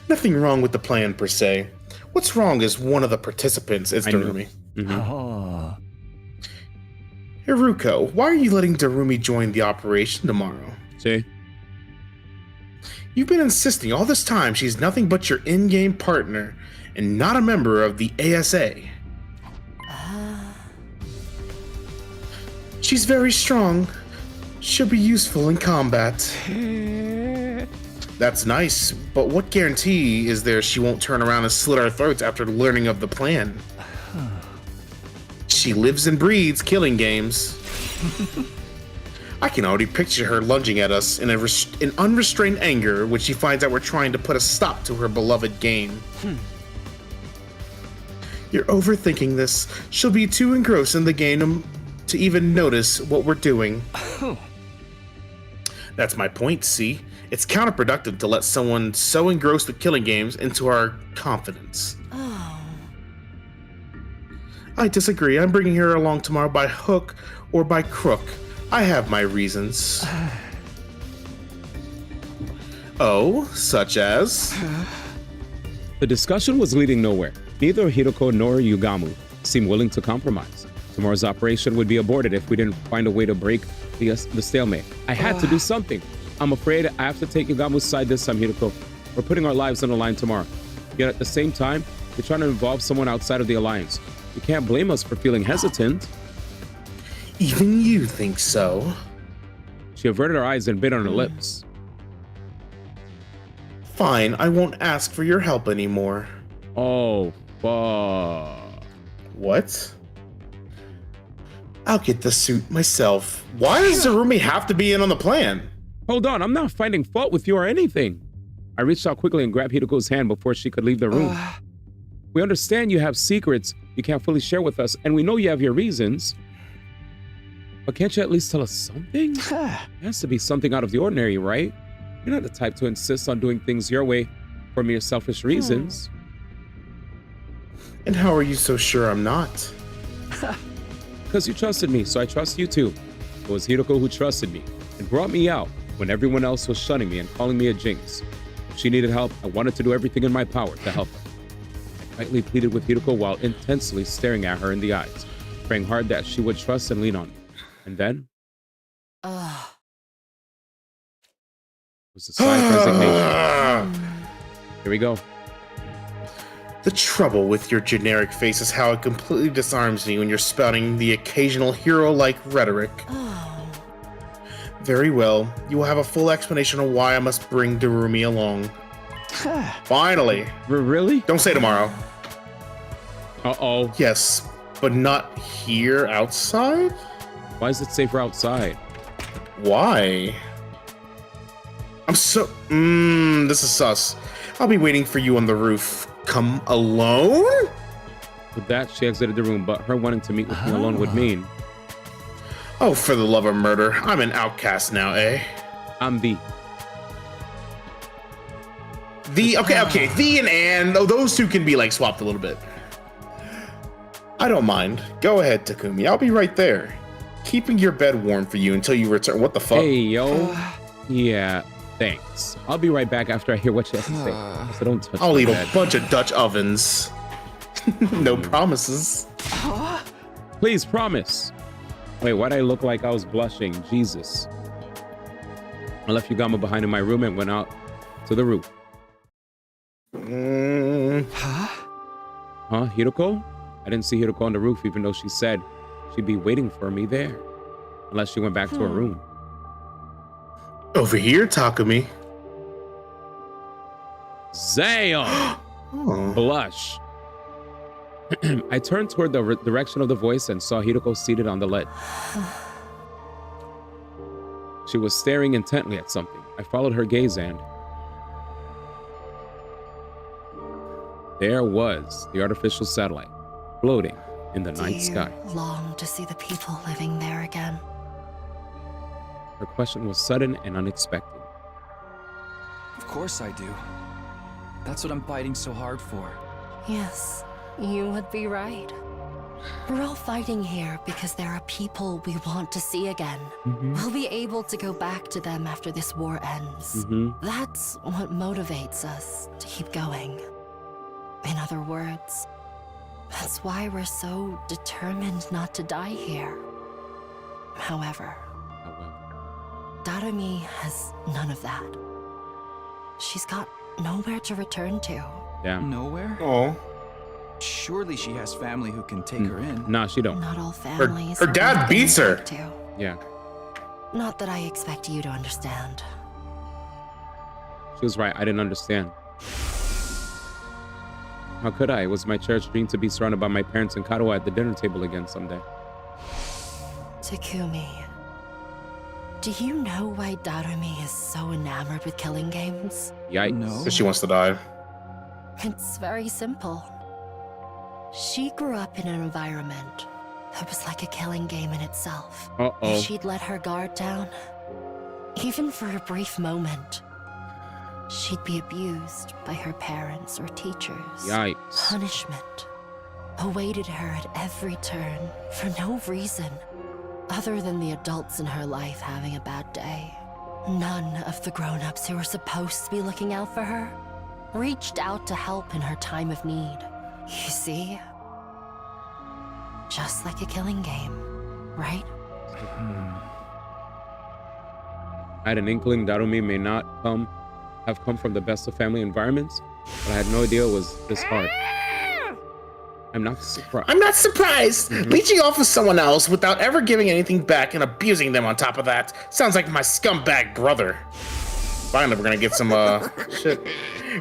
Nothing wrong with the plan per se. What's wrong is one of the participants. It's I know. Darumi. Mhm. Haruko, why are you letting Darumi join the operation tomorrow? See? You've been insisting all this time she's nothing but your in-game partner and not a member of the ASA. She's very strong. She'll be useful in combat. That's nice, but what guarantee is there she won't turn around and slit our throats after learning of the plan? She lives and breathes killing games. I can already picture her lunging at us in unrestrained anger when she finds out we're trying to put a stop to her beloved game. You're overthinking this. She'll be too engrossed in the game to even notice what we're doing. That's my point, see? It's counterproductive to let someone so engrossed with killing games into our confidence. I disagree. I'm bringing her along tomorrow by hook or by crook. I have my reasons. Oh, such as? The discussion was leading nowhere. Neither Hideko nor Yugamu seemed willing to compromise. Tomorrow's operation would be aborted if we didn't find a way to break the stalemate. I had to do something. I'm afraid I have to take Yugamu's side this time, Hideko. We're putting our lives on the line tomorrow. Yet at the same time, we're trying to involve someone outside of the alliance. You can't blame us for feeling hesitant. Even you think so? She averted her eyes and bit on her lips. Fine, I won't ask for your help anymore. Oh, fuck. What? I'll get the suit myself. Why does Zarumi have to be in on the plan? Hold on, I'm not finding fault with you or anything. I reached out quickly and grabbed Hideko's hand before she could leave the room. We understand you have secrets you can't fully share with us, and we know you have your reasons. But can't you at least tell us something? It has to be something out of the ordinary, right? You're not the type to insist on doing things your way for mere selfish reasons. And how are you so sure I'm not? Because you trusted me, so I trust you too. It was Hideko who trusted me and brought me out when everyone else was shunning me and calling me a jinx. If she needed help, I wanted to do everything in my power to help her. I tightly pleaded with Hideko while intensely staring at her in the eyes, praying hard that she would trust and lean on me. And then was a sigh of resignation. Here we go. The trouble with your generic face is how it completely disarms me when you're spouting the occasional hero-like rhetoric. Very well, you will have a full explanation of why I must bring Darumi along. Finally. Really? Don't say tomorrow. Uh-oh. Yes, but not here outside? Why is it safer outside? Why? I'm so... this is sus. I'll be waiting for you on the roof. Come alone? With that, she exited the room, but her wanting to meet with me alone would mean... Oh, for the love of murder. I'm an outcast now, eh? I'm the... Okay, the and oh, those two can be like swapped a little bit. I don't mind. Go ahead, Takumi. I'll be right there. Keeping your bed warm for you until you return. What the fuck? Hey, yo. Yeah, thanks. I'll be right back after I hear what you have to say. So don't touch I'll my eat bed. a bunch of Dutch ovens. No promises. Please, promise. Wait, why'd I look like I was blushing? Jesus. I left Yugama behind in my room and went out to the roof. Huh? Hideko? I didn't see Hideko on the roof, even though she said she'd be waiting for me there. Unless she went back to her room. Over here, Takumi. Zayo! Blush. I turned toward the direction of the voice and saw Hideko seated on the ledge. She was staring intently at something. I followed her gaze and... there was the artificial satellite, floating in the night sky. Long to see the people living there again. Her question was sudden and unexpected. Of course I do. That's what I'm fighting so hard for. Yes, you would be right. We're all fighting here because there are people we want to see again. We'll be able to go back to them after this war ends. That's what motivates us to keep going. In other words, that's why we're so determined not to die here. However, Darumi has none of that. She's got nowhere to return to. Damn. Nowhere? Oh. Surely she has family who can take her in. Nah, she don't. Not all families. Her dad have beats her. anything to. Yeah. Not that I expect you to understand. She was right. I didn't understand. How could I? It was my cherished dream to be surrounded by my parents and Kadoa at the dinner table again someday. Takumi, do you know why Darumi is so enamored with killing games? Yikes. No. So she wants to die. It's very simple. She grew up in an environment that was like a killing game in itself. Uh-oh. If she'd let her guard down, even for a brief moment, she'd be abused by her parents or teachers. Yikes. Punishment awaited her at every turn for no reason other than the adults in her life having a bad day. None of the grown-ups who were supposed to be looking out for her reached out to help in her time of need. You see? Just like a killing game, right? I had an inkling Darumi may not have come from the best of family environments, but I had no idea it was this hard. I'm not surprised. I'm not surprised. Leeching off of someone else without ever giving anything back and abusing them on top of that sounds like my scumbag brother. Finally, we're gonna get some shit.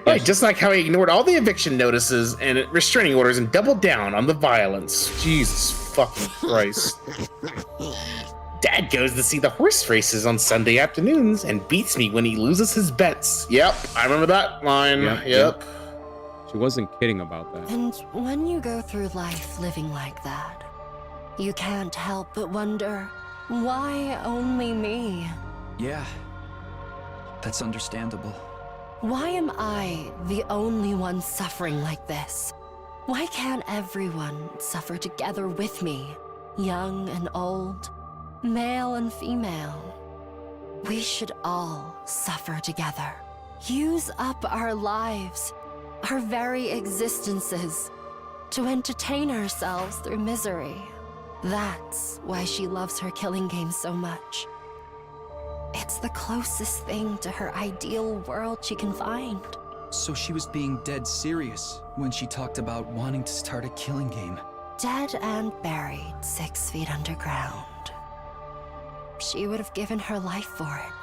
Right, just like how he ignored all the eviction notices and restraining orders and doubled down on the violence. Jesus fucking Christ. Dad goes to see the horse races on Sunday afternoons and beats me when he loses his bets. Yep, I remember that line. Yep. She wasn't kidding about that. And when you go through life living like that, you can't help but wonder, why only me? Yeah, that's understandable. Why am I the only one suffering like this? Why can't everyone suffer together with me? Young and old, male and female. We should all suffer together. Use up our lives, our very existences, to entertain ourselves through misery. That's why she loves her killing game so much. It's the closest thing to her ideal world she can find. So she was being dead serious when she talked about wanting to start a killing game. Dead and buried 6 feet underground. She would have given her life for it.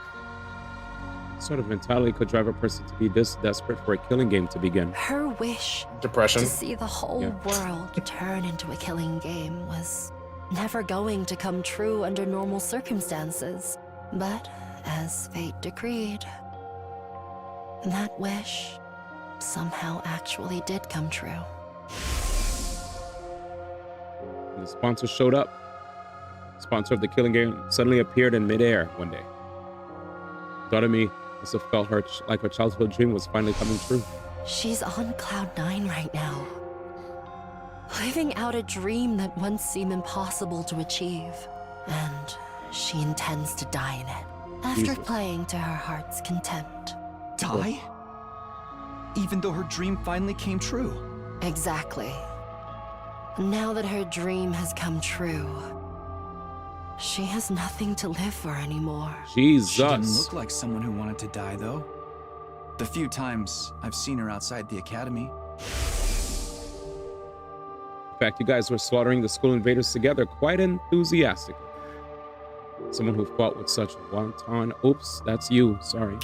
What sort of mentality could drive a person to be this desperate for a killing game to begin? Her wish Depression. to see the whole world turn into a killing game was never going to come true under normal circumstances. But as fate decreed, that wish somehow actually did come true. When the sponsor showed up, the sponsor of the killing game suddenly appeared in midair one day. Thought of me must have felt like her childhood dream was finally coming true. She's on cloud 9 right now, living out a dream that once seemed impossible to achieve, and she intends to die in it after Jesus. playing to her heart's content. Die? Even though her dream finally came true. Exactly. Now that her dream has come true, she has nothing to live for anymore. Jesus. She didn't look like someone who wanted to die, though. The few times I've seen her outside the academy. In fact, you guys were slaughtering the school invaders together quite enthusiastically. Someone who fought with such wanton... Oops, that's you. Sorry.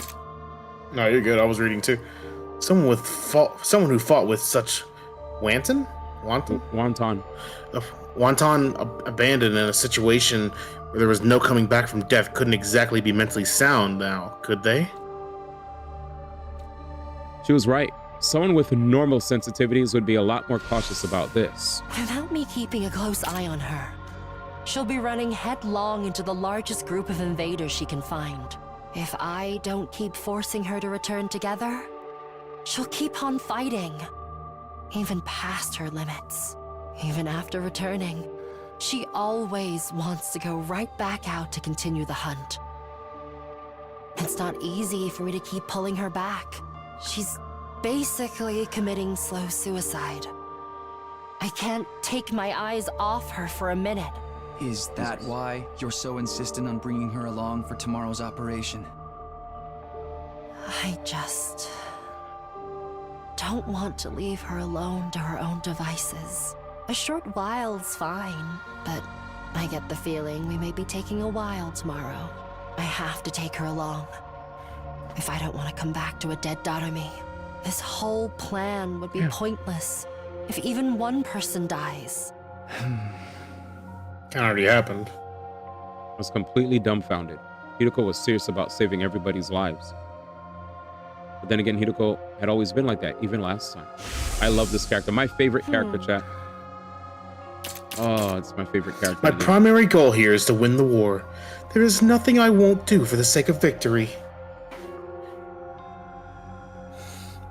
No, you're good. I was reading too. Someone who fought with such wanton? Wonton. Wanton abandoned in a situation where there was no coming back from death couldn't exactly be mentally sound now, could they? She was right. Someone with normal sensitivities would be a lot more cautious about this. Without me keeping a close eye on her, she'll be running headlong into the largest group of invaders she can find. If I don't keep forcing her to return together, she'll keep on fighting, even past her limits. Even after returning, she always wants to go right back out to continue the hunt. It's not easy for me to keep pulling her back. She's basically committing slow suicide. I can't take my eyes off her for a minute. Is that why you're so insistent on bringing her along for tomorrow's operation? I just don't want to leave her alone to her own devices. A short while's fine, but I get the feeling we may be taking a while tomorrow. I have to take her along. If I don't want to come back to a dead Darumi, this whole plan would be pointless if even one person dies. Kind of already happened. I was completely dumbfounded. Hideko was serious about saving everybody's lives. But then again, Hideko had always been like that, even last time. I love this character. My favorite character, chat. Oh, it's my favorite character. My primary goal here is to win the war. There is nothing I won't do for the sake of victory.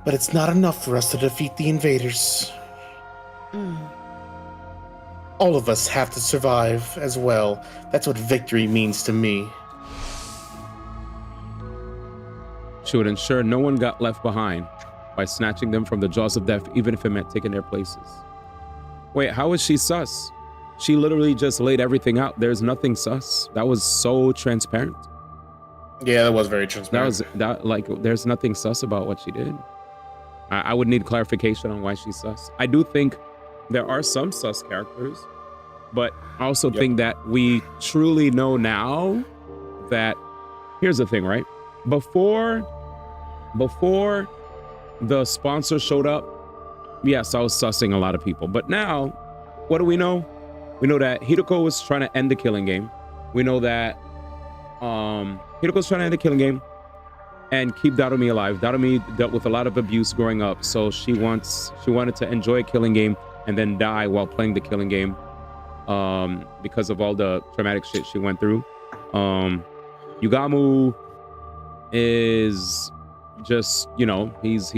But it's not enough for us to defeat the invaders. All of us have to survive as well. That's what victory means to me. She would ensure no one got left behind by snatching them from the jaws of death, even if it meant taking their places. Wait, how is she sus? She literally just laid everything out. There's nothing sus. That was so transparent. Yeah, that was very transparent. There's nothing sus about what she did. I would need clarification on why she's sus. I do think there are some sus characters, but I also think that we truly know now that, here's the thing, right? Before before the sponsor showed up, yes, I was sussing a lot of people. But now, what do we know? We know that Hideko was trying to end the killing game. We know that Hideko's trying to end the killing game and keep Darumi alive. Darumi dealt with a lot of abuse growing up, so she wanted to enjoy a killing game and then die while playing the killing game because of all the traumatic shit she went through. Yugamu is just, you know, he's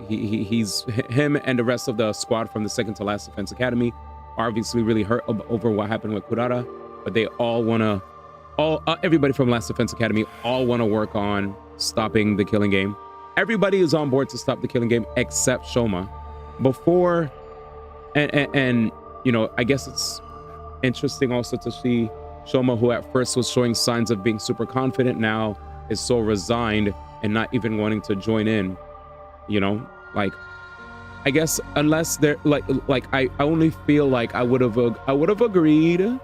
him and the rest of the squad from the second to last Defense Academy are obviously really hurt over what happened with Kurara, but they all want to, everybody from Last Defense Academy all want to work on stopping the killing game. Everybody is on board to stop the killing game except Shoma. Before, and you know, I guess it's interesting also to see Shoma, who at first was showing signs of being super confident, now is so resigned and not even wanting to join in. You know, like, I guess unless they're like I only feel like I would have agreed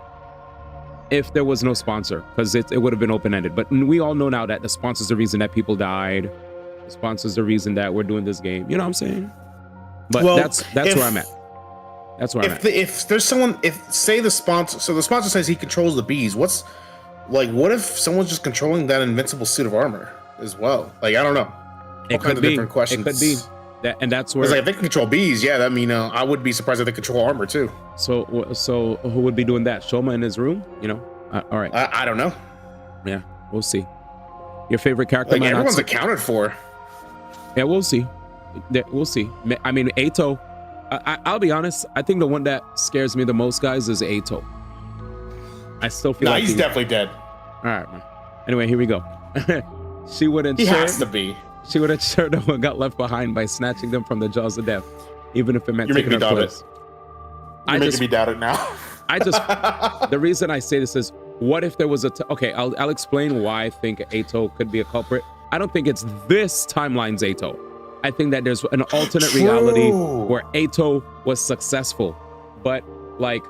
if there was no sponsor, because it would have been open-ended. But we all know now that the sponsor's the reason that people died. The sponsor's the reason that we're doing this game. You know what I'm saying? But well, that's where I'm at. That's where I'm at. If there's someone, say the sponsor, so the sponsor says he controls the bees. What if someone's just controlling that invincible suit of armor as well? Like, I don't know. It could be different questions. It could be. And that's where, like, if they control bees, yeah, I mean, I would be surprised if they control armor too. So who would be doing that? Shoma in his room, you know? All right. I don't know. Yeah, we'll see. Your favorite character? Like, everyone's accounted for. Yeah, we'll see. We'll see. I mean, Eito. I'll be honest. I think the one that scares me the most, guys, is Eito. I still feel like he's definitely dead. All right, man. Anyway, here we go. She wouldn't. He has to be. She would ensure no one got left behind by snatching them from the jaws of death, even if it meant taking her place. You're making me doubt it now. The reason I say this is, what if there was okay, I'll explain why I think Eito could be a culprit. I don't think it's this timeline's Eito. I think that there's an alternate reality where Eito was successful, but like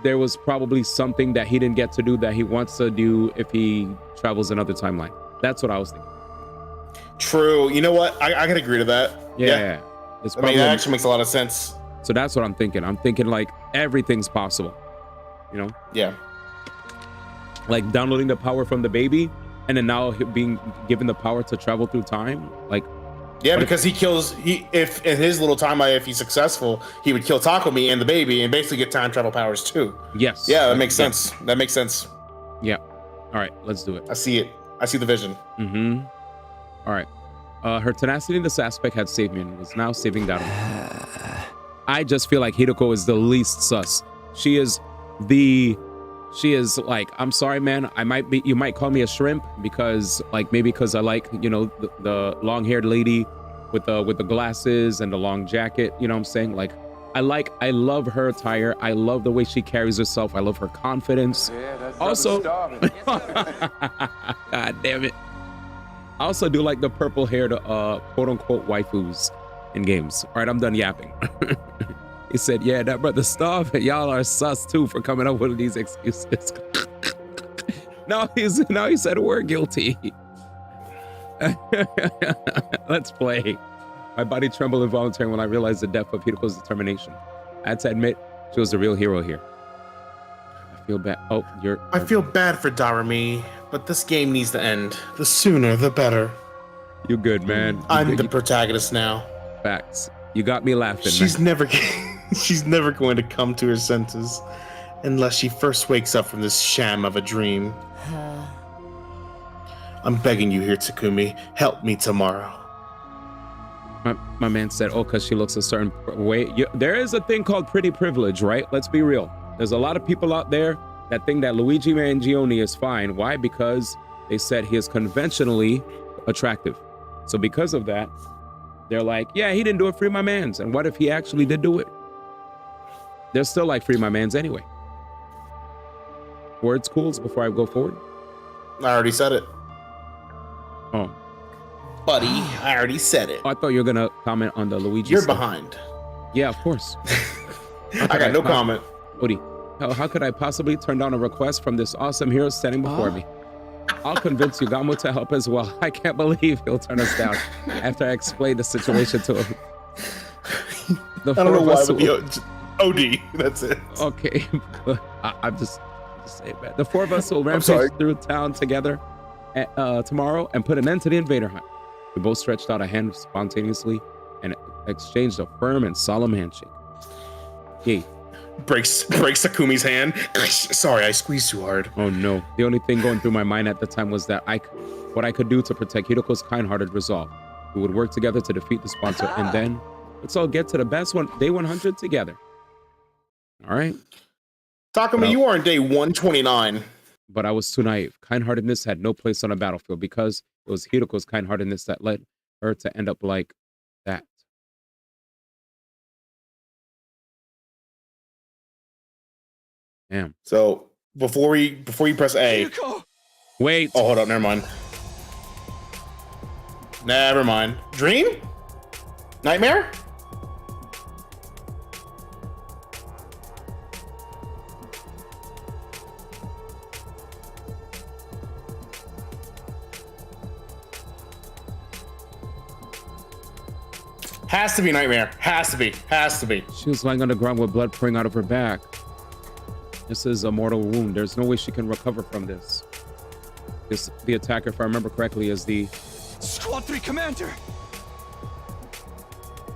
there was probably something that he didn't get to do that he wants to do if he travels another timeline. That's what I was thinking. True. You know what? I can agree to that. Yeah. I mean, that actually makes a lot of sense. So that's what I'm thinking. I'm thinking like everything's possible, you know? Yeah. Like downloading the power from the baby and then now being given the power to travel through time. Like, yeah, because if in his little timeline, if he's successful, he would kill Takumi and the baby and basically get time travel powers too. Yes. Yeah, that makes sense. That makes sense. Yeah. All right, let's do it. I see it. I see the vision. Mm-hmm. All right. Her tenacity in this aspect had saved me and was now saving Daru. I just feel like Hideko is the least sus. She is like, I'm sorry, man. You might call me a shrimp because maybe because I like, you know, the long-haired lady with the glasses and the long jacket. You know what I'm saying? Like, I love her attire. I love the way she carries herself. I love her confidence. Yeah, that's also, God damn it. I also do like the purple-haired, quote-unquote, waifus in games. All right, I'm done yapping. He said, yeah, that brother starved. Y'all are sus, too, for coming up with these excuses. Now he said we're guilty. Let's play. My body trembled involuntarily when I realized the depth of Hideko's determination. I had to admit, she was the real hero here. I feel bad. I feel bad for Darumi, but this game needs to end. The sooner, the better. You good, man. I'm the protagonist now. Facts. You got me laughing. She's never going to come to her senses unless she first wakes up from this sham of a dream. I'm begging you here, Takumi. Help me tomorrow. My man said, oh, because she looks a certain way. There is a thing called pretty privilege, right? Let's be real. There's a lot of people out there that think that Luigi Mangione is fine. Why? Because they said he is conventionally attractive. So because of that, they're like, yeah, he didn't do it, free my mans. And what if he actually did do it? They're still like, free my mans anyway. Words, cools, before I go forward? I already said it. Oh. Buddy, I already said it. Oh, I thought you were going to comment on the Luigi You're stuff. behind. Yeah, of course. I got no comment. Odie, how could I possibly turn down a request from this awesome hero standing before me? I'll convince Yugamo to help as well. I can't believe he'll turn us down after I explain the situation to him. The I don't know why, but will... OD. That's it. Okay, I'm just saying, man. The 4 of us will rampage through town together tomorrow and put an end to the invader hunt. We both stretched out a hand spontaneously and exchanged a firm and solemn handshake. Yay. Breaks Takumi's hand. Sorry, I squeezed too hard. Oh no. The only thing going through my mind at the time was that what I could do to protect Hiroko's kind-hearted resolve. We would work together to defeat the sponsor, and then let's all get to the best day 100 together. All right? Takumi, you are on day 129. But I was too naive. Kind-heartedness had no place on a battlefield because it was Hiroko's kind-heartedness that led her to end up like that. Damn. So before you press A. Wait. Oh, hold up. Never mind. Never mind. Dream? Nightmare? Has to be nightmare. Has to be. Has to be. She was lying on the ground with blood pouring out of her back. This is a mortal wound. There's no way she can recover from this. The attacker, if I remember correctly, is the Squad 3 commander.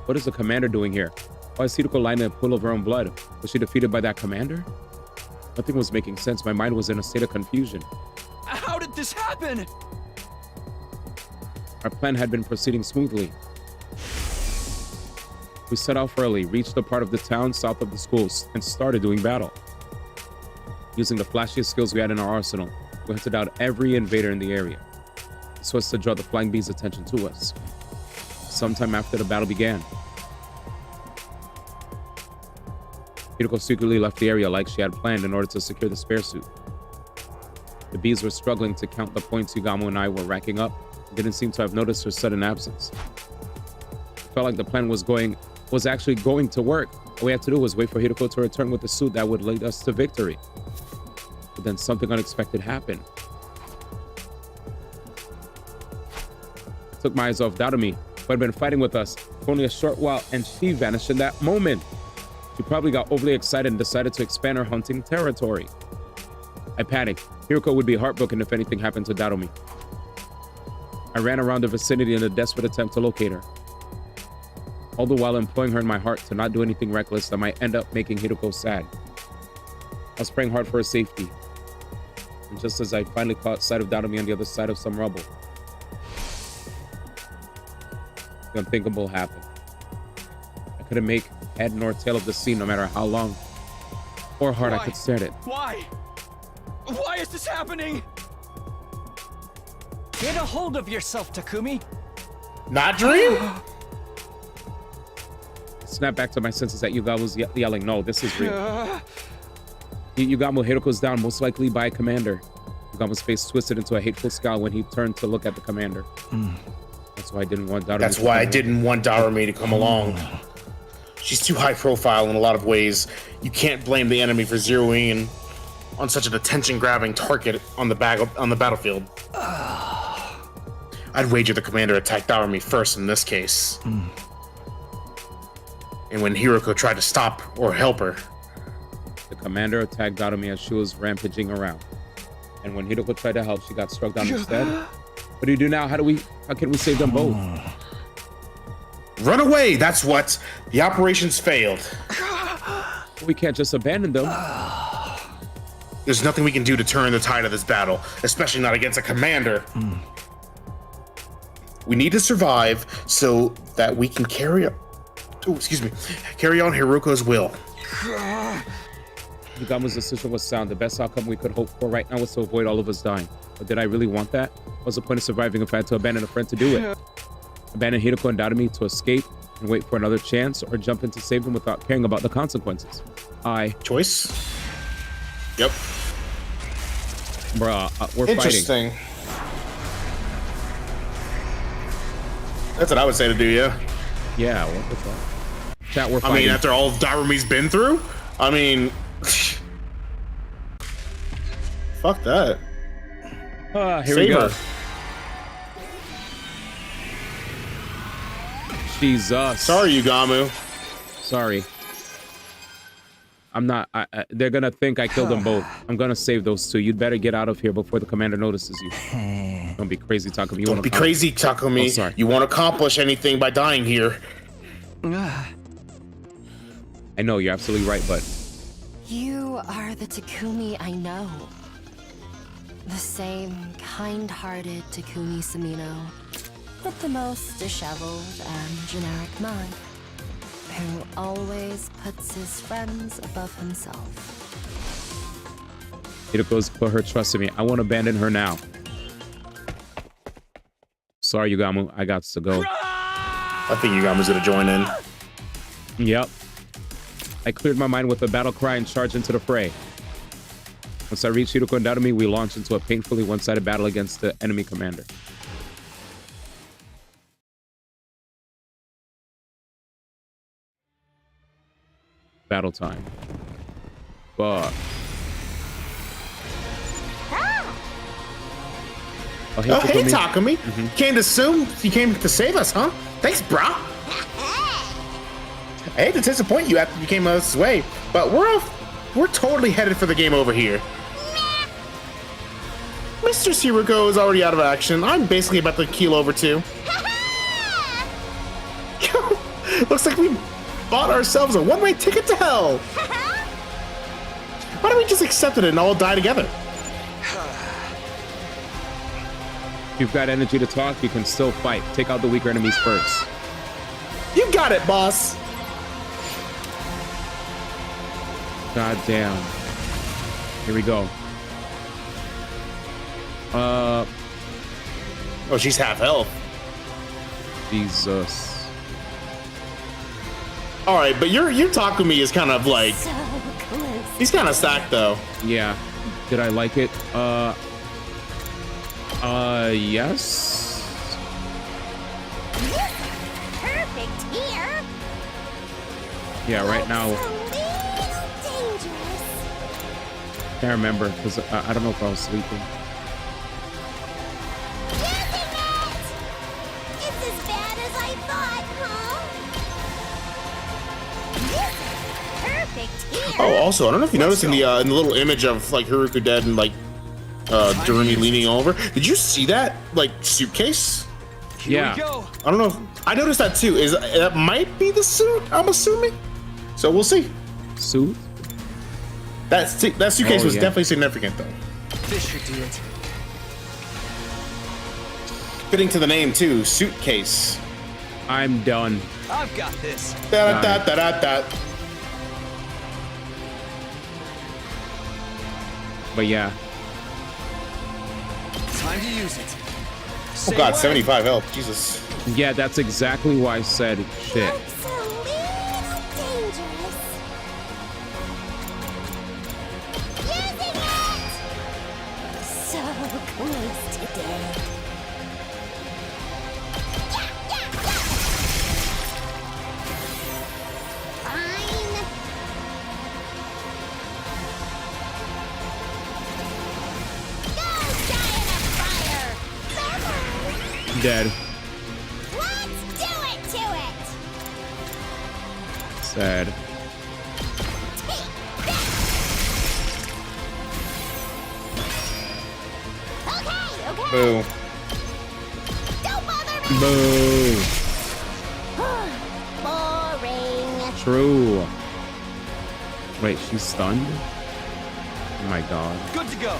What is the commander doing here? Why is Hiroko lying in a pool of her own blood? Was she defeated by that commander? Nothing was making sense. My mind was in a state of confusion. How did this happen? Our plan had been proceeding smoothly. We set off early, reached the part of the town south of the schools, and started doing battle. Using the flashiest skills we had in our arsenal, we hunted out every invader in the area. This was to draw the Flying Bee's attention to us. Sometime after the battle began, Hiroko secretly left the area like she had planned in order to secure the spare suit. The bees were struggling to count the points Yugamo and I were racking up and didn't seem to have noticed her sudden absence. It felt like the plan was actually going to work. All we had to do was wait for Hiroko to return with the suit that would lead us to victory. But then something unexpected happened. I took my eyes off Darumi, who had been fighting with us for only a short while, and she vanished in that moment. She probably got overly excited and decided to expand her hunting territory. I panicked. Hiroko would be heartbroken if anything happened to Darumi. I ran around the vicinity in a desperate attempt to locate her, all the while imploring her in my heart to not do anything reckless that might end up making Hiroko sad. I was praying hard for her safety. And just as I finally caught sight of Darumi on the other side of some rubble, the unthinkable happened. I couldn't make head nor tail of the scene no matter how long or hard I could stare at it. Why? Why is this happening? Get a hold of yourself, Takumi. Not Dream? I snapped back to my senses at Yugamo was yelling, "No, this is real." Yugamo Hiroko's down, most likely by a commander. Yugamo's face twisted into a hateful scowl when he turned to look at the commander. That's why I didn't want Darumi. That's why I didn't want Darumi to come along. She's too high profile in a lot of ways. You can't blame the enemy for zeroing in on such an attention-grabbing target on the battlefield. I'd wager the commander attacked Darumi first in this case. And when Hiroko tried to stop or help her, the commander attacked Darumi as she was rampaging around. And when Hiroko tried to help, she got struck down instead. What do you do now? How can we save them both? run away, that's what. The operations failed. We can't just abandon them. There's nothing we can do to turn the tide of this battle, especially not against a commander. We need to survive so that we can carry on Hiroko's will. Yugamo's decision was sound. The best outcome we could hope for right now was to avoid all of us dying. But did I really want that? What was the point of surviving if I had to abandon a friend to do it? Abandon Hiroko and Darumi to escape and wait for another chance, or jump in to save them without caring about the consequences? Choice? Yep. Bruh, we're Interesting. Fighting. That's what I would say to do, yeah. Yeah, what the fuck? Chat, we're fighting. I mean, after all Darumi's been through? I mean... fuck that. Here Save we go. her. Jesus. Sorry, Yugamu. Sorry. I'm not. They're gonna think I killed them both. I'm gonna save those two. You'd better get out of here before the commander notices you. Don't be crazy, Takumi. Don't be crazy, Takumi. Oh, sorry. You won't accomplish anything by dying here. I know you're absolutely right, but You are the Takumi I know. The same kind-hearted Takumi Samino, with the most disheveled and generic mind, who always puts his friends above himself. Hirako's put her trust in me. I won't abandon her now. Sorry, Yugamu. I got to go. I think Yugamu's gonna join in. Yep. I cleared my mind with a battle cry and charged into the fray. Once I reached Hiroko and Darumi, we launched into a painfully one-sided battle against the enemy commander. Battle time. Fuck. Oh, Hey, Takumi. Takumi. You came to save us, huh? Thanks, brah. I hate to disappoint you after you came this way, but we're totally headed for the game over here. Mr. Hiroko is already out of action. I'm basically about to keel over too. Looks like we bought ourselves a one-way ticket to hell. Why don't we just accept it and all die together? If you've got energy to talk, you can still fight. Take out the weaker enemies first. You got it, boss. God damn. Here we go. Oh, she's half health. Jesus. All right, but your Takumi is kind of like So close. he's kind of stacked though. Yeah. Did I like it? Yes. Perfect here. Yeah, right now, A little dangerous. can't remember because I don't know if I was sleeping. Using it. It's as bad as I thought, huh? Perfect here. Oh, also, I don't know if you noticed in the little image of like Haruka dead and like Durumi leaning over. Did you see that like suitcase? Yeah. We go. I don't know. I noticed that too. That might be the suit? I'm assuming. So we'll see. Suit? That suitcase Oh, was yeah. definitely significant though. This should do it. Fitting to the name too, suitcase. I'm done. I've got this. Da da da da da. But yeah. Time to use it. Oh god, 75 health. Jesus. Yeah, that's exactly why I said shit. Looks a little dangerous. Using it. So close to death. Fine. Go die in a fire. Dead. Let's do it to it. Sad. Take that. Okay. Boo. Don't bother me. Boo. Boring. True. Wait, she's stunned? Oh my god. Good to go.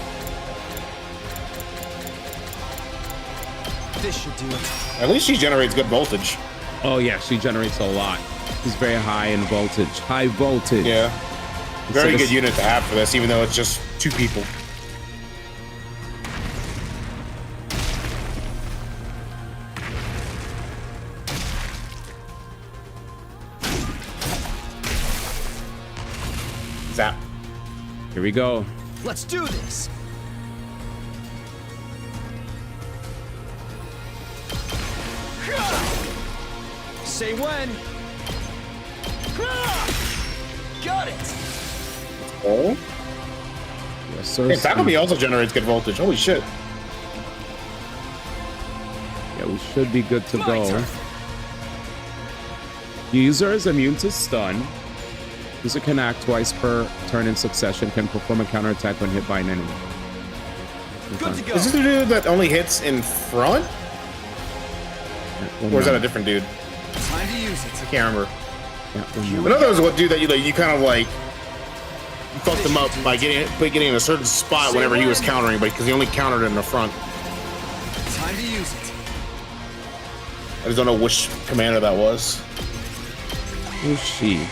This should do it. At least she generates good voltage. Oh yeah, she generates a lot. She's very high in voltage. High voltage. Yeah. Very So good this- unit to have for this, even though it's just 2 people. Zap. Here we go. Let's do this. Say when. Got it. Oh. Yes, sir. Hey, Takumi also generates good voltage. Holy shit. We should be good to My go. turn. User is immune to stun. User can act twice per turn in succession, can perform a counterattack when hit by an enemy. Good to go. Is this the dude that only hits in front? Or is that a different dude? Time to use it. I can't remember. Yeah, But other was what dude that you kind of like you fucked him up by getting in a certain spot whenever he was countering, but because he only countered in the front. Time to use it. I just don't know which commander that was. Who's she?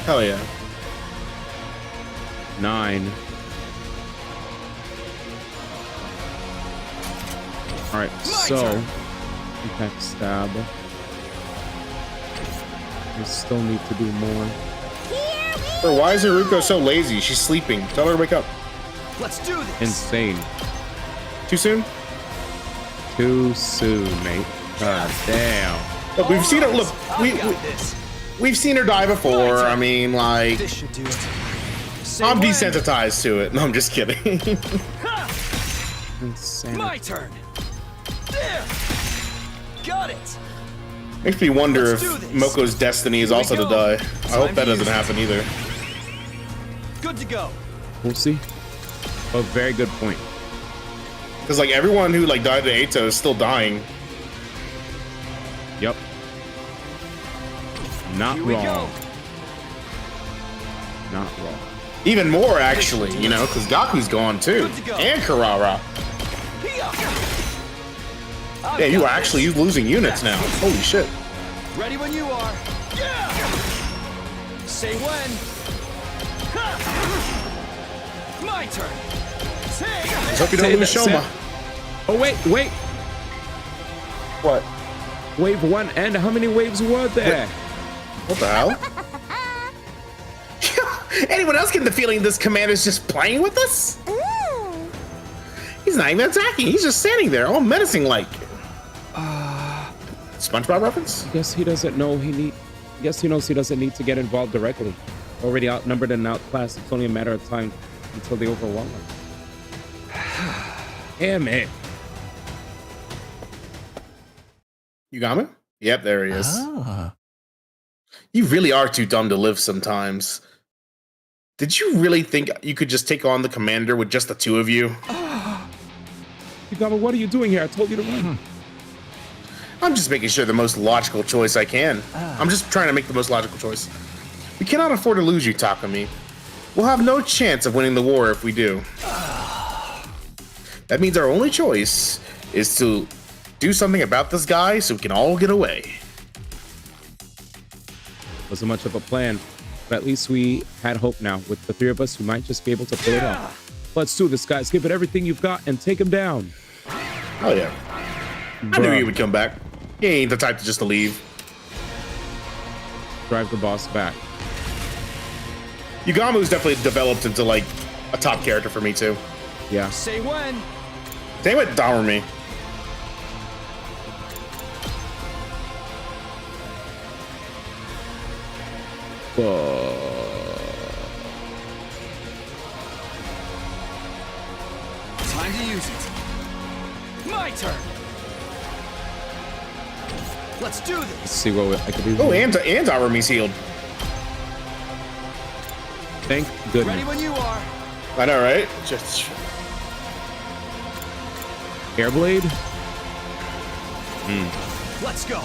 Hell yeah. 9. All right, so impact stab. We still need to do more. Bro, why is Haruko so lazy? She's sleeping. Tell her to wake up. Let's do this. Insane. Too soon? Too soon, mate. God damn. Look, we've seen her. Look, I've got this. we've seen her die before. I mean, like, This should do it. Say I'm when. desensitized to it. No, I'm just kidding. Insane. My turn. There. Got it. Makes me wonder Let's if do this. Moko's destiny is Here we also to go. die. I hope Time that to doesn't use it. happen either. Good to go. We'll see. Oh, very good point. Because like everyone who like died to Eito is still dying. Yep. Not Here we wrong. go. Not wrong. Even more actually, you know, because Gaku's gone too, Good to go. and Karara. I've Yeah, you got are actually losing units now. Holy shit! this. Ready when you are. Yeah. Say when. Ha. My turn. Say. Let's hope you don't lose Shoma. Oh, wait. What? Wave 1 and how many waves were there? What the hell? Anyone else getting the feeling this commander's just playing with us? He's not even attacking. He's just standing there, all menacing like. SpongeBob reference? I guess he doesn't know Guess he knows he doesn't need to get involved directly. Already outnumbered and outclassed. It's only a matter of time until they overwhelm him. Damn it. You got me? Yep, there he is. You really are too dumb to live sometimes. Did you really think you could just take on the commander with just the two of you? Yugama, what are you doing here? I told you to run. I'm just making sure the most logical choice I can. I'm just trying to make the most logical choice. We cannot afford to lose you, Takumi. We'll have no chance of winning the war if we do. That means our only choice is to do something about this guy so we can all get away. Wasn't much of a plan, but at least we had hope now. With the three of us, we might just be able to pull it off. Let's do this, guys. Give it everything you've got and take him down. Oh yeah. I knew he would come back. He ain't the type to just to leave. Drive the boss back. Yugamu's definitely developed into like a top character for me too. Yeah. Say when. Same with Darumi. Time to use it. My turn. Let's do Let's this. see what I can do. Oh, and Darumi's healed. Thank Ready goodness. when you are. I know, right? Just Airblade? Let's go.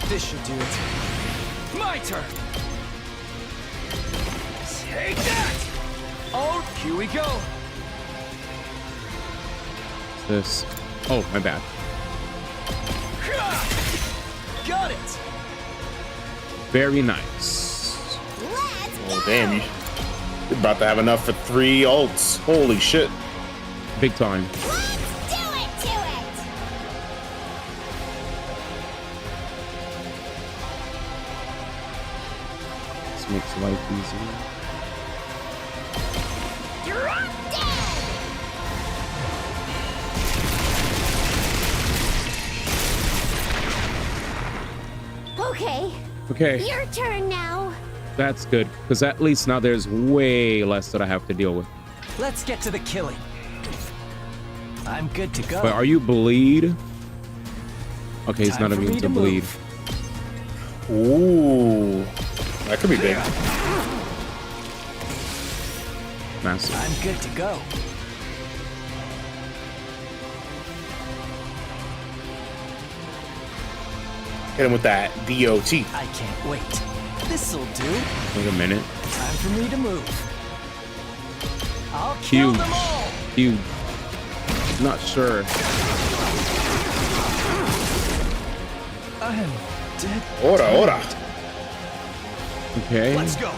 This should do it. My turn. Take that. Oh, here we go. This. Oh, my bad. Got it. Very nice. oh damn, you're about to have enough for 3 ults. Holy shit! Big time. Let's do it to it! This makes life easier. Drop dead! Okay, Okay. Your turn now. That's good, because at least now there's way less that I have to deal with. Let's get to the killing. I'm good to go. But are you bleed? Okay, he's Time not for immune me to to bleed. move. Ooh, that could be big. Massive. I'm good to go. Hit him with that DOT. I can't wait. This'll do. Wait a minute. Time for me to move. I'll kill Huge. them all. Huge. Not sure. I'm dead. Ora. Okay. Let's go.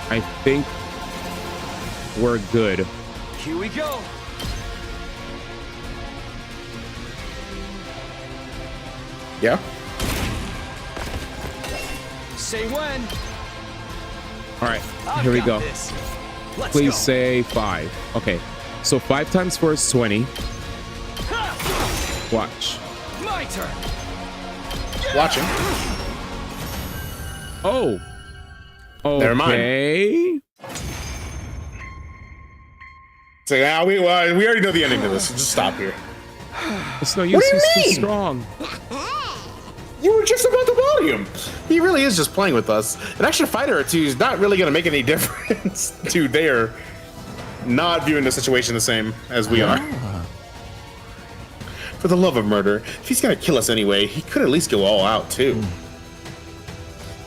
I think we're good. Here we go. Yeah. Say when. All right, I've here we got go. this. Let's Please go. say 5. Okay, so 5 times 4 is 20. Watch. My turn. Watching. Oh. Okay. Never mind. So now we already know the ending to this. So just stop here. It's no use. What do you He's too mean? strong. You were just about to body him. He really is just playing with us. An extra fighter or two is not really going to make any difference to their not viewing the situation the same as we are. For the love of murder, if he's going to kill us anyway, he could at least go all out too.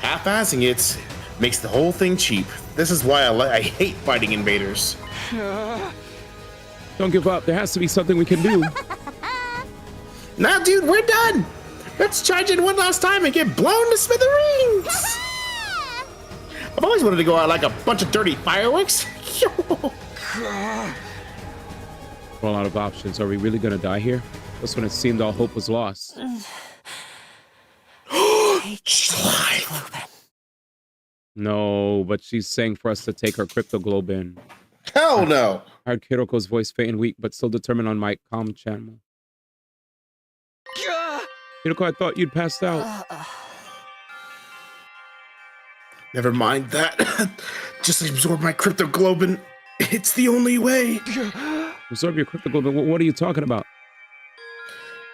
Half-assing it makes the whole thing cheap. This is why I hate fighting invaders. Don't give up. There has to be something we can do. Nah, dude, we're done. Let's charge it one last time and get blown to smithereens. I've always wanted to go out like a bunch of dirty fireworks. We're all out of options. Are we really gonna die here? That's when it seemed all hope was lost. She's alive. No, but she's saying for us to take her crypto globe in. Hell no. I heard Kiroko's voice faint and weak, but still determined on my calm channel. Kiroko, I thought you'd passed out. Never mind that. Just absorb my crypto globin. It's the only way. Absorb your crypto globe. What are you talking about?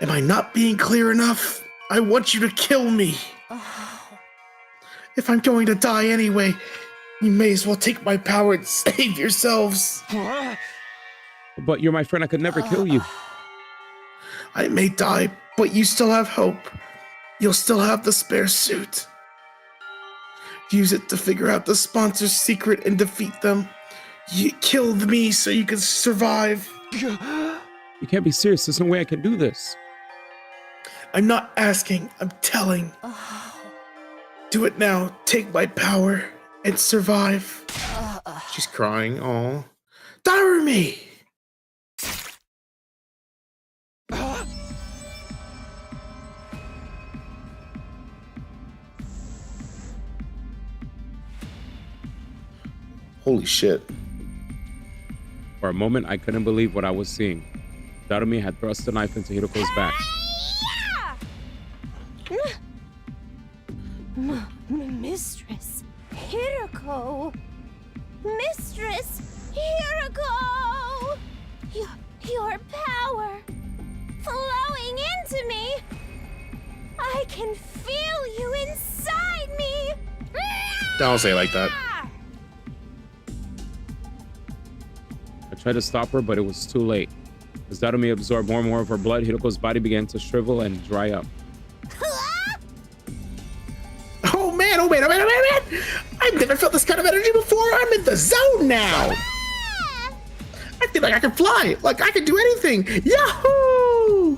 Am I not being clear enough? I want you to kill me. If I'm going to die anyway, you may as well take my power and save yourselves. But you're my friend. I could never kill you. I may die, but you still have hope. You'll still have the spare suit. Use it to figure out the sponsor's secret and defeat them. You killed me so you can survive. You can't be serious. There's no way I can do this. I'm not asking, I'm telling. Do it now. Take my power and survive. She's crying. Oh, Dare me. Holy shit. For a moment, I couldn't believe what I was seeing. Darumi had thrust the knife into Hiroko's back. Mistress Hiroko! Mistress Hiroko! Your power flowing into me! I can feel you inside me! Don't say it like that. I tried to stop her, but it was too late. As Darumi absorbed more and more of her blood, Hiroko's body began to shrivel and dry up. Oh man, oh man, oh man, oh man, oh man! I've never felt this kind of energy before. I'm in the zone now. I feel like I can fly, like I can do anything. Yahoo!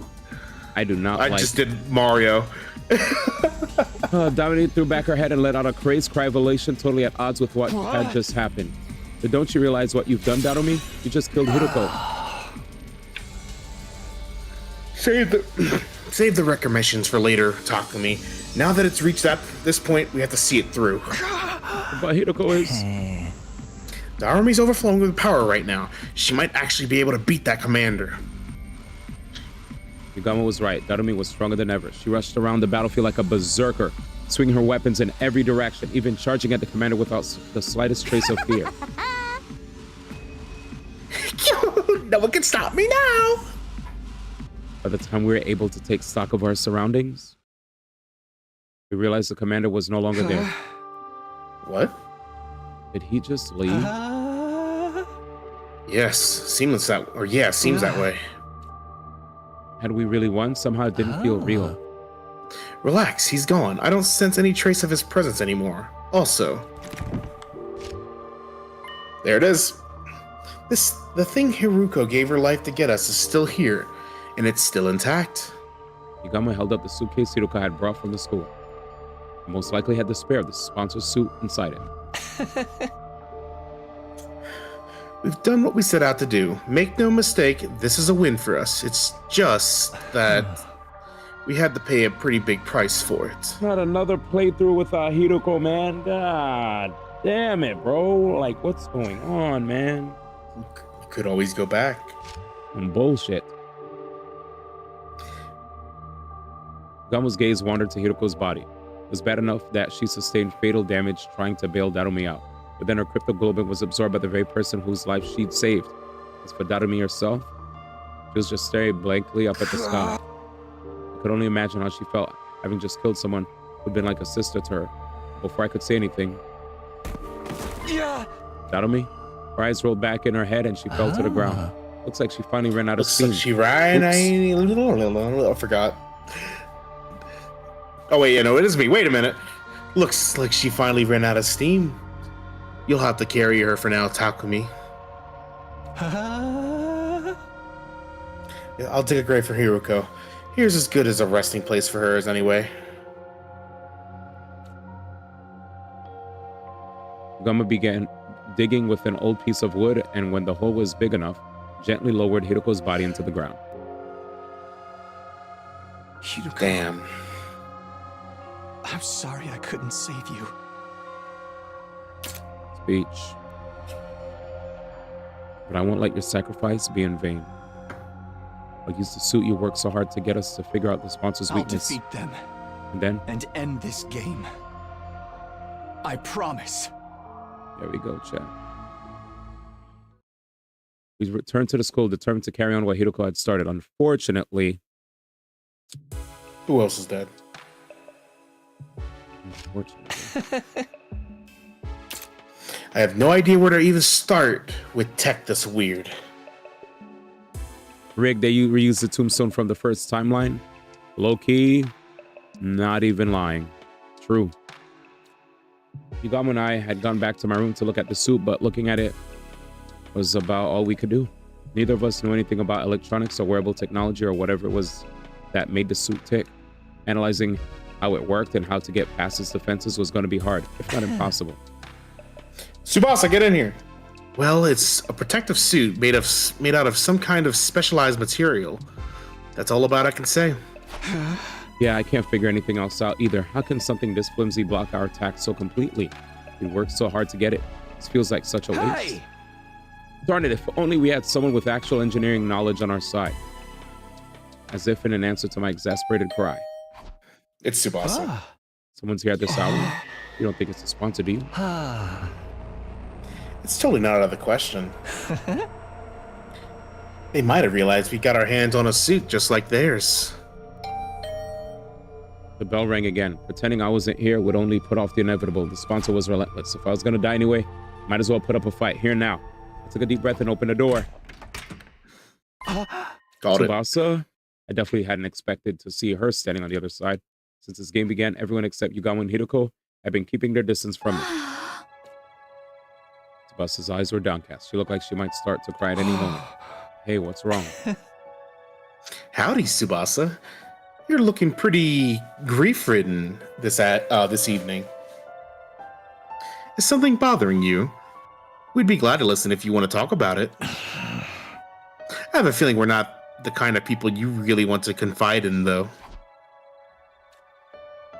I do not I like just did Mario. Darumi threw back her head and let out a crazed cry of elation, totally at odds with what had just happened. But don't you realize what you've done, Darumi? You just killed Hiroko. Save the recommendations for later. Talk to me. Now that it's reached this point, we have to see it through. But Hiroko is... The army's overflowing with power right now. She might actually be able to beat that commander. Yugama was right. Darumi was stronger than ever. She rushed around the battlefield like a berserker, swinging her weapons in every direction, even charging at the commander without the slightest trace of fear. No one can stop me now. By the time we were able to take stock of our surroundings, we realized the commander was no longer there. What? Did he just leave? Yes, seems that way. Had we really won? Somehow it didn't feel real. Relax, he's gone. I don't sense any trace of his presence anymore. Also, there it is. The thing Hiruko gave her life to get us is still here, and it's still intact. Yugama held up the suitcase Hiruko had brought from the school. It most likely had the spare of the sponsor's suit inside it. We've done what we set out to do. Make no mistake, this is a win for us. It's just that we had to pay a pretty big price for it. Not another playthrough with Hiruko, man. God damn it, bro. Like, what's going on, man? We could always go back. Bullshit. Gama's gaze wandered to Hiruko's body. It was bad enough that she sustained fatal damage trying to bail Darumi out. But then her cryptoglobin was absorbed by the very person whose life she'd saved. As for Darumi herself, she was just staring blankly up at the sky. I could only imagine how she felt, having just killed someone who'd been like a sister to her. Before I could say anything, Darumi, her eyes rolled back in her head and she fell to the ground. Looks like she finally ran out of steam. She ran. I forgot. Oh wait, it is me. Wait a minute. Looks like she finally ran out of steam. You'll have to carry her for now, Takumi. I'll dig a grave for Hiruko. Here's as good as a resting place for her as anyway. Gama began digging with an old piece of wood, and when the hole was big enough, gently lowered Hiruko's body into the ground. Hiruko, Damn. I'm sorry I couldn't save you. Speech. But I won't let your sacrifice be in vain. I'll use the suit you worked so hard to get us to figure out the sponsor's weakness. I'll defeat them. And then? And end this game. I promise. There we go, chat. We returned to the school determined to carry on what Hiruko had started. Unfortunately... Who else is dead? Unfortunately. I have no idea where to even start with tech this weird. Rig, they reused the tombstone from the first timeline. Low key, not even lying. True. Yugama and I had gone back to my room to look at the suit, but looking at it was about all we could do. Neither of us knew anything about electronics or wearable technology or whatever it was that made the suit tick. Analyzing how it worked and how to get past its defenses was going to be hard, if not impossible. Tsubasa, get in here. Well, it's a protective suit made out of some kind of specialized material. That's all about I can say. Yeah, I can't figure anything else out either. How can something this flimsy block our attack so completely? We worked so hard to get it. This feels like such a waste. Hey! Darn it, if only we had someone with actual engineering knowledge on our side. As if in an answer to my exasperated cry. It's Tsubasa. Someone's here at this hour. You don't think it's a sponsor, do you? It's totally not out of the question. They might have realized we got our hands on a suit just like theirs. The bell rang again. Pretending I wasn't here would only put off the inevitable. The sponsor was relentless. If I was gonna die anyway, might as well put up a fight here now. I took a deep breath and opened the door. Called it. Tsubasa? I definitely hadn't expected to see her standing on the other side. Since this game began, everyone except Yugama and Hiruko had been keeping their distance from me. Tsubasa's eyes were downcast. She looked like she might start to cry at any moment. Hey, what's wrong? Howdy, Tsubasa. You're looking pretty grief-ridden this evening. Is something bothering you? We'd be glad to listen if you want to talk about it. I have a feeling we're not the kind of people you really want to confide in, though.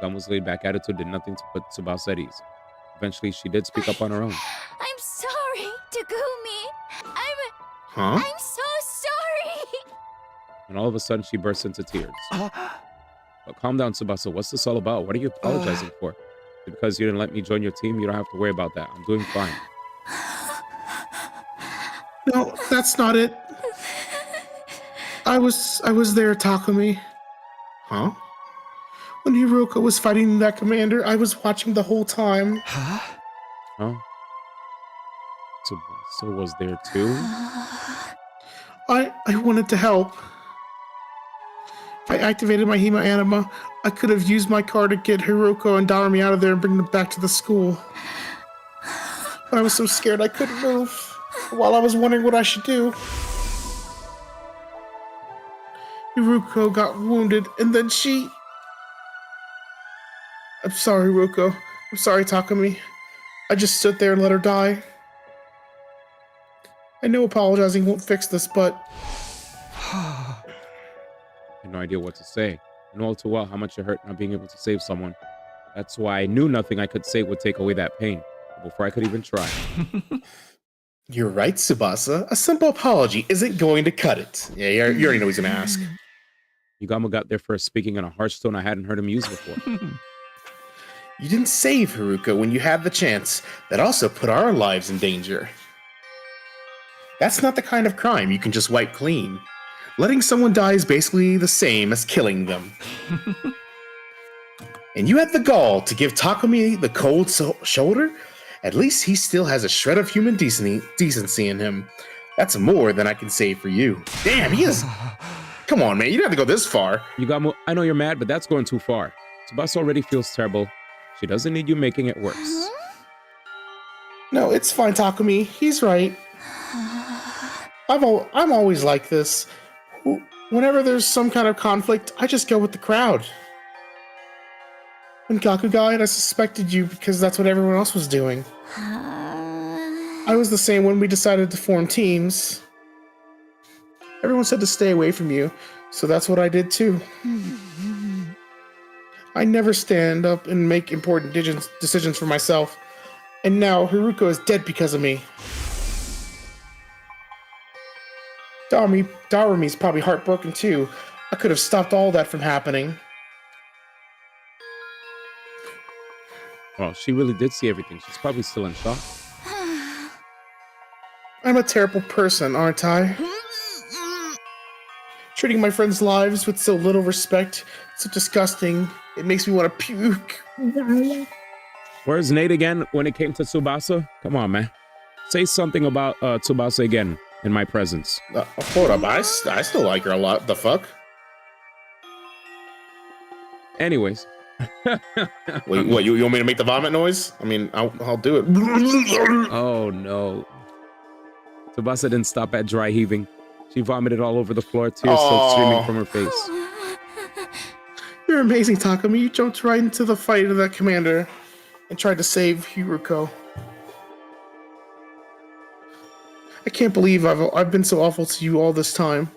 Gama's laid-back attitude did nothing to put Tsubasa at ease. Eventually, she did speak up on her own. I'm sorry, Takumi. Huh? I'm so sorry. And all of a sudden, she bursts into tears. But calm down, Tsubasa. What's this all about? What are you apologizing for? Because you didn't let me join your team, you don't have to worry about that. I'm doing fine. No, that's not it. I was there, Takumi. Huh? When Hiruko was fighting that commander, I was watching the whole time. Huh? Huh? Tsubasa was there too? I wanted to help. If I activated my Hema Anima, I could have used my card to get Hiruko and Darumi out of there and bring them back to the school. But I was so scared I couldn't move while I was wondering what I should do. Hiruko got wounded, and then she... I'm sorry, Hiruko. I'm sorry, Takumi. I just stood there and let her die. I know apologizing won't fix this, but... I had no idea what to say. I know all too well how much it hurt not being able to save someone. That's why I knew nothing I could say would take away that pain, before I could even try. You're right, Tsubasa. A simple apology isn't going to cut it. Yeah, you already know he's gonna ask. Yugamo got there first, speaking in a harsh tone I hadn't heard him use before. You didn't save Hiruko when you had the chance. That also put our lives in danger. That's not the kind of crime you can just wipe clean. Letting someone die is basically the same as killing them. And you had the gall to give Takumi the cold shoulder? At least he still has a shred of human decency in him. That's more than I can say for you. Damn, he is... Come on, man, you don't have to go this far. Yugamo, I know you're mad, but that's going too far. Tsubasa already feels terrible. She doesn't need you making it worse. No, it's fine, Takumi. He's right. I'm always like this. Whenever there's some kind of conflict, I just go with the crowd. When Gaku died, I suspected you because that's what everyone else was doing. I was the same when we decided to form teams. Everyone said to stay away from you, so that's what I did too. I never stand up and make important decisions for myself, and now Hiruko is dead because of me. Darumi's probably heartbroken too. I could have stopped all that from happening. Well, she really did see everything. She's probably still in shock. I'm a terrible person, aren't I? Treating my friends' lives with so little respect, so disgusting. It makes me want to puke. Where's Nate again when it came to Tsubasa? Come on, man. Say something about Tsubasa again in my presence. Hold up, I still like her a lot. The fuck? Anyways. Wait, what? You want me to make the vomit noise? I mean, I'll do it. Oh no. Tsubasa didn't stop at dry heaving. She vomited all over the floor, tears still streaming from her face. You're amazing, Takumi. You jumped right into the fight of that commander and tried to save Hiruko. I can't believe I've been so awful to you all this time.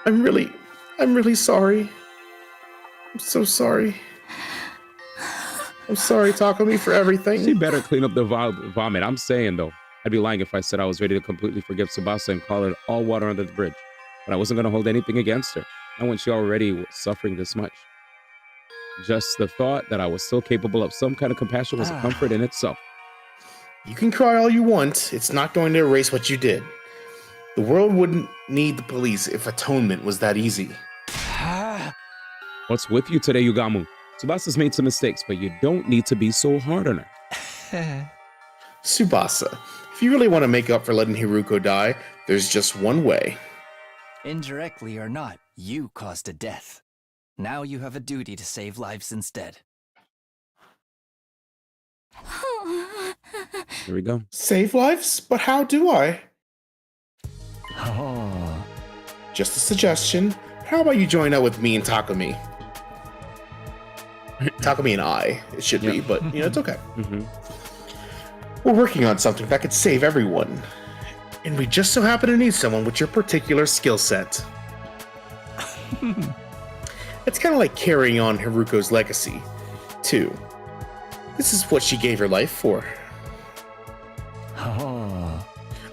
I'm really sorry. I'm so sorry. I'm sorry, Takumi, for everything. She better clean up the vomit. I'm saying, though, I'd be lying if I said I was ready to completely forgive Tsubasa and call it all water under the bridge. But I wasn't going to hold anything against her, not when she already was suffering this much. Just the thought that I was still capable of some kind of compassion was a comfort in itself. You can cry all you want. It's not going to erase what you did. The world wouldn't need the police if atonement was that easy. What's with you today, Yugamu? Tsubasa's made some mistakes, but you don't need to be so hard on her. Tsubasa, if you really want to make up for letting Hiruko die, there's just one way. Indirectly or not, you caused a death. Now you have a duty to save lives instead. Here we go. Save lives? But how do I? Oh. Just a suggestion. How about you join up with me and Takumi? Takumi and I, it should be, but it's okay. We're working on something that could save everyone. And we just so happen to need someone with your particular skill set. It's kind of like carrying on Haruko's legacy, too. This is what she gave her life for. Oh.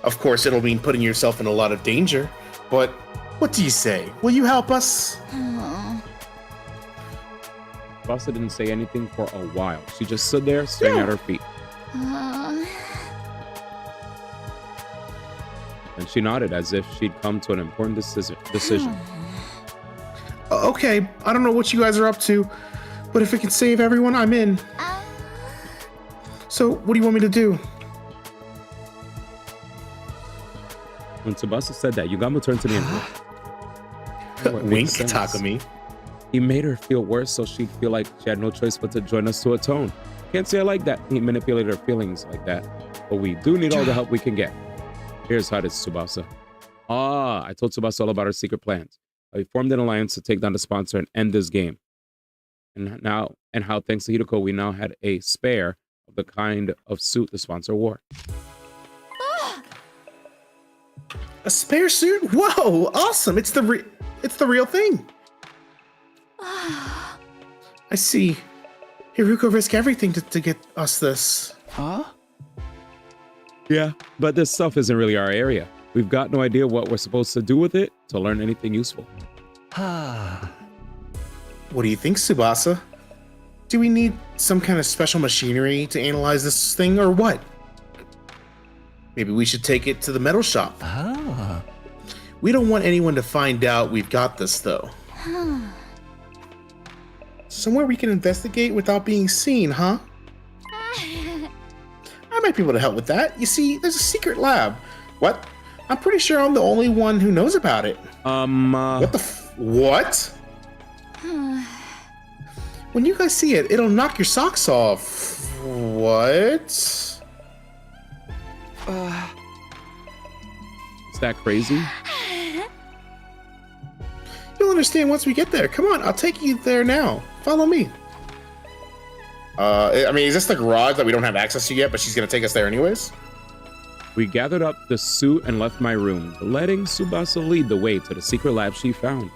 Of course, it'll mean putting yourself in a lot of danger, but what do you say? Will you help us? Tsubasa didn't say anything for a while. She just stood there staring at her feet. And she nodded as if she'd come to an important decision. Okay, I don't know what you guys are up to, but if it can save everyone, I'm in. So, what do you want me to do? When Tsubasa said that, Yugamo turned to me and Wink, Takumi. He made her feel worse so she'd feel like she had no choice but to join us to atone. Can't say I like that. He manipulated her feelings like that. But we do need all the help we can get. Here's how it is, Tsubasa. I told Tsubasa all about our secret plans. We formed an alliance to take down the sponsor and end this game. And how thanks to Hideko, we now had a spare of the kind of suit the sponsor wore. A spare suit? Whoa, awesome! It's the real thing. I see. Hiruko risked everything to get us this. Huh? Yeah, but this stuff isn't really our area. We've got no idea what we're supposed to do with it to learn anything useful. What do you think, Tsubasa? Do we need some kind of special machinery to analyze this thing, or what? Maybe we should take it to the metal shop. We don't want anyone to find out we've got this, though. Somewhere we can investigate without being seen, huh? I might be able to help with that. You see, there's a secret lab. What? I'm pretty sure I'm the only one who knows about it. What the what? When you guys see it, it'll knock your socks off. What? Is that crazy? You'll understand once we get there. Come on, I'll take you there now. Follow me. I mean, is this the garage that we don't have access to yet, but she's gonna take us there anyways? We gathered up the suit and left my room, letting Tsubasa lead the way to the secret lab she found.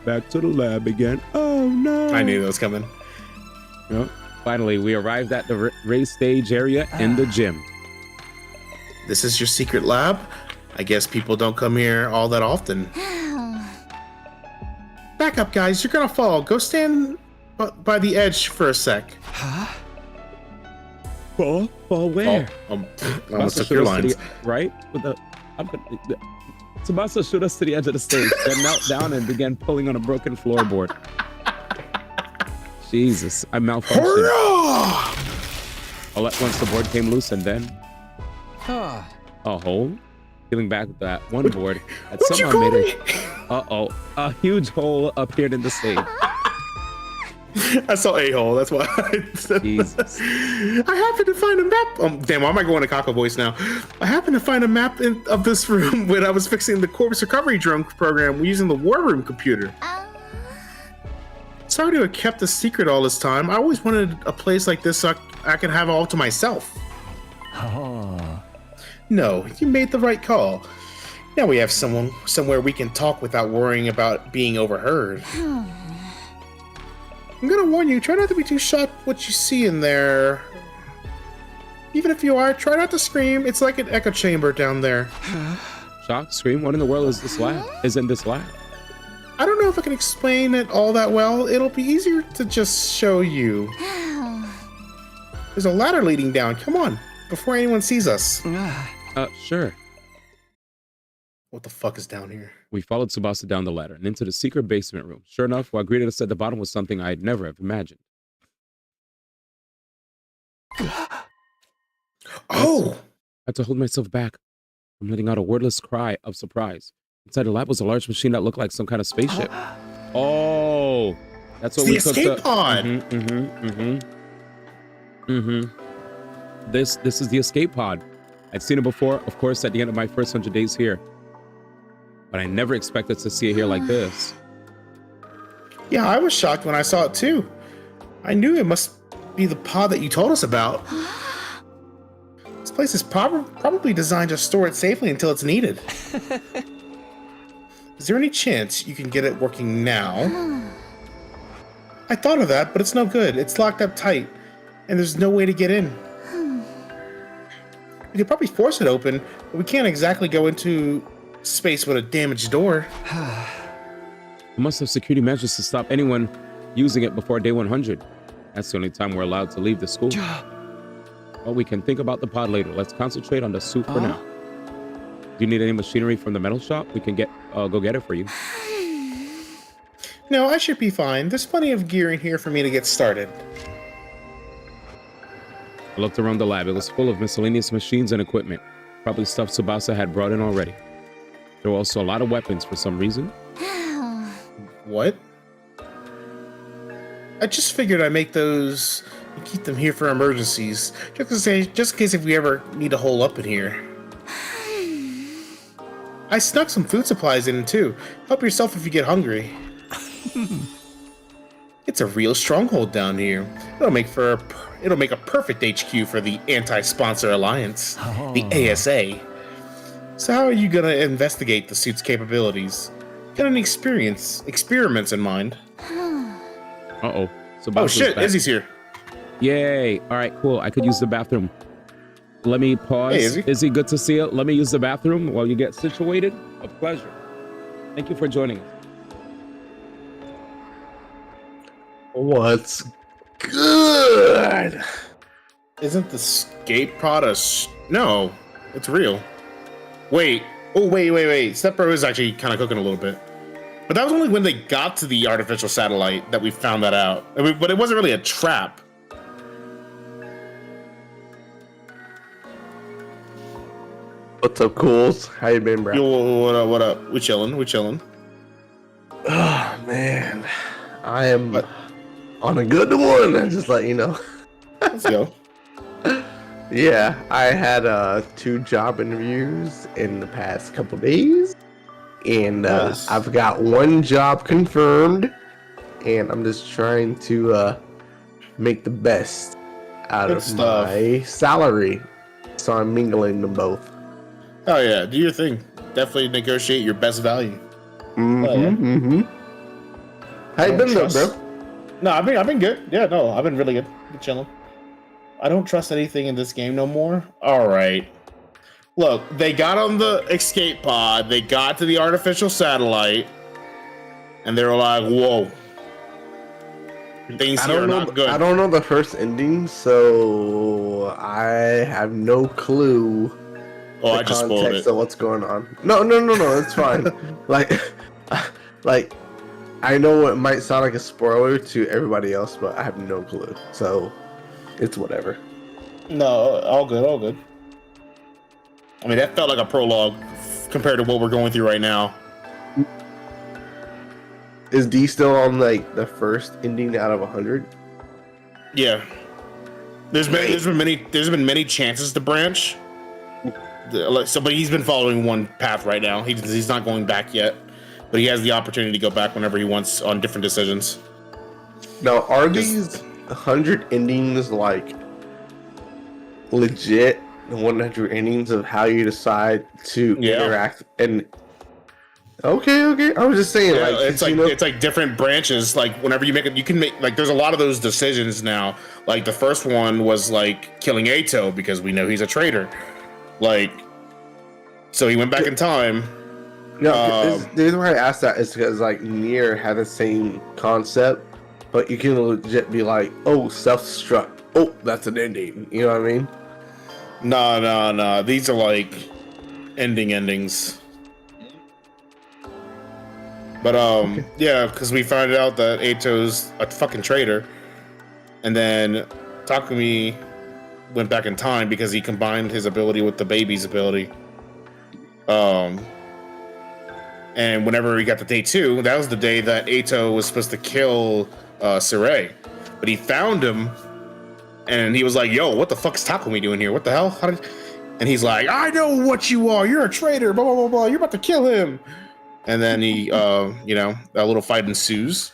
Back to the lab again. Oh no! I knew that was coming. Yep. Finally, we arrived at the race stage area in the gym. This is your secret lab? I guess people don't come here all that often. Back up, guys. You're gonna fall. Go stand by the edge for a sec. Fall where? I almost took your lines. Right? Tsubasa shot us to the edge of the stage, then knelt down and began pulling on a broken floorboard. Jesus, I malfunctioned. All at once the board came loose and then a hole. Peeling back that one board that somehow made it. A huge hole appeared in the stage. I saw a hole. That's why I said Jesus. I happened to find a map. Damn, why am I going to Kako voice now? I happened to find a map of this room when I was fixing the corpse recovery drone program using the war room computer. Sorry to have kept a secret all this time. I always wanted a place like this so I could have it all to myself. No, you made the right call. Now we have somewhere we can talk without worrying about being overheard. I'm gonna warn you, try not to be too shocked what you see in there. Even if you are, try not to scream. It's like an echo chamber down there. Shock, scream, what in the world is this lab? Isn't this lab? I don't know if I can explain it all that well. It'll be easier to just show you. There's a ladder leading down. Come on, before anyone sees us. Sure. What the fuck is down here? We followed Tsubasa down the ladder and into the secret basement room. Sure enough, what greeted us at the bottom was something I'd never have imagined. Oh! I had to hold myself back from letting out a wordless cry of surprise. Inside the lab was a large machine that looked like some kind of spaceship. Oh! That's what we took the escape pod! This is the escape pod. I'd seen it before, of course, at the end of my first 100 days here. But I never expected to see it here like this. Yeah, I was shocked when I saw it too. I knew it must be the pod that you told us about. This place is probably designed to store it safely until it's needed. Is there any chance you can get it working now? I thought of that, but it's no good. It's locked up tight. and there's no way to get in. We could probably force it open, but we can't exactly go into space with a damaged door. We must have security measures to stop anyone using it before day 100. That's the only time we're allowed to leave the school. Well, we can think about the pod later. Let's concentrate on the suit for now. Do you need any machinery from the metal shop? We can go get it for you. No, I should be fine. There's plenty of gear in here for me to get started. I looked around the lab. It was full of miscellaneous machines and equipment. Probably stuff Tsubasa had brought in already. There were also a lot of weapons for some reason. What? I just figured I'd make those and keep them here for emergencies. Just in case if we ever need to hole up in here. I snuck some food supplies in too. Help yourself if you get hungry. It's a real stronghold down here. It'll make a perfect HQ for the Anti-Sponsor Alliance, the ASA. So how are you gonna investigate the suit's capabilities? Got any experiments in mind? Uh-oh. Oh shit, Izzy's here. Yay. All right, cool. I could use the bathroom. Let me pause. Hey, Izzy, good to see you. Let me use the bathroom while you get situated. A pleasure. Thank you for joining us. What's good? Isn't the skate pod no, it's real. Wait. Oh, wait. Stepbro is actually kind of cooking a little bit. But that was only when they got to the artificial satellite that we found that out. I mean, but it wasn't really a trap. What's up, Cools? How you been, bro? Yo, what up? We chilling. Oh, man. I am on a good one. I just let you know. Let's go. Yeah, I had 2 job interviews in the past couple days. And Nice. I've got 1 job confirmed. And I'm just trying to make the best out Good of stuff. my salary. So I'm mingling them both. Oh yeah, do your thing. Definitely negotiate your best value. Mm-hmm, Oh, yeah. mm-hmm. How you I been, though, trust- bro? No, I've been good. Yeah, no, I've been really good. Been chilling. I don't trust anything in this game no more. All right. Look, they got on the escape pod. They got to the artificial satellite, and they were like, "Whoa, things here are not good." I don't know the first ending, so I have no clue. Oh, the I just spoiled context it. of what's going on. No, it's fine. like, I know it might sound like a spoiler to everybody else, but I have no clue. So, it's whatever. No, all good. I mean, that felt like a prologue compared to what we're going through right now. Is D still on like the first ending out of 100? Yeah. There's been many chances to branch. But he's been following one path right now. He's not going back yet, but he has the opportunity to go back whenever he wants on different decisions. Now, are these 100 endings like legit 100 endings of how you decide to interact? And okay, I was just saying, like, it's like different branches. Like whenever you make it, you can make like there's a lot of those decisions now. Like the first one was like killing Ato because we know he's a traitor. Like, so he went back in time. No, the reason why I asked that is because like Nier had the same concept, but you can legit be like, oh, self-destruct. Oh, that's an ending. You know what I mean? No. These are like endings. But yeah, because we found out that Ato's a fucking traitor, and then Takumi went back in time because he combined his ability with the baby's ability. And whenever we got to day 2, that was the day that Ato was supposed to kill Sarai. But he found him, and he was like, yo, what the fuck's Takumi doing here? What the hell? And he's like, I know what you are. You're a traitor, blah, blah, blah, blah. You're about to kill him. And then he, a little fight ensues.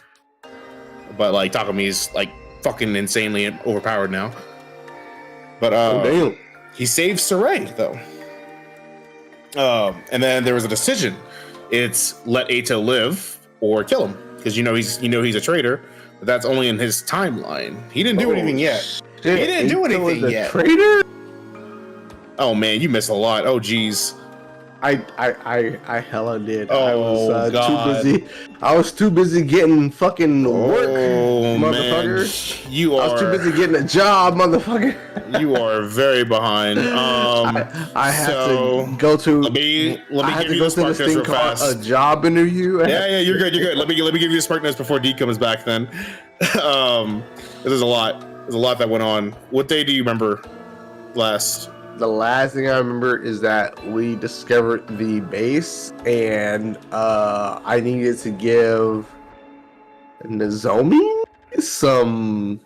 But, like, Takumi's, like, fucking insanely overpowered now. But he saved Sarai, though. And then there was a decision. It's let Ato live or kill him. Because he's a traitor. But that's only in his timeline. He didn't do anything yet. He didn't do anything yet. Traitor? Oh man, you missed a lot. Oh geez. I hella did. Oh, I was God. too busy. I was too busy getting fucking work, Oh motherfucker. man, you are. I was too busy getting a job, motherfucker. You are very behind. I had so to go to. Let me give you go the spark this notes real thing called fast. a job interview. Yeah, you're good. Let me give you the spark notes before D comes back. Then, there's a lot. There's a lot that went on. What day do you remember last? The last thing I remember is that we discovered the base, and I needed to give Nozomi some.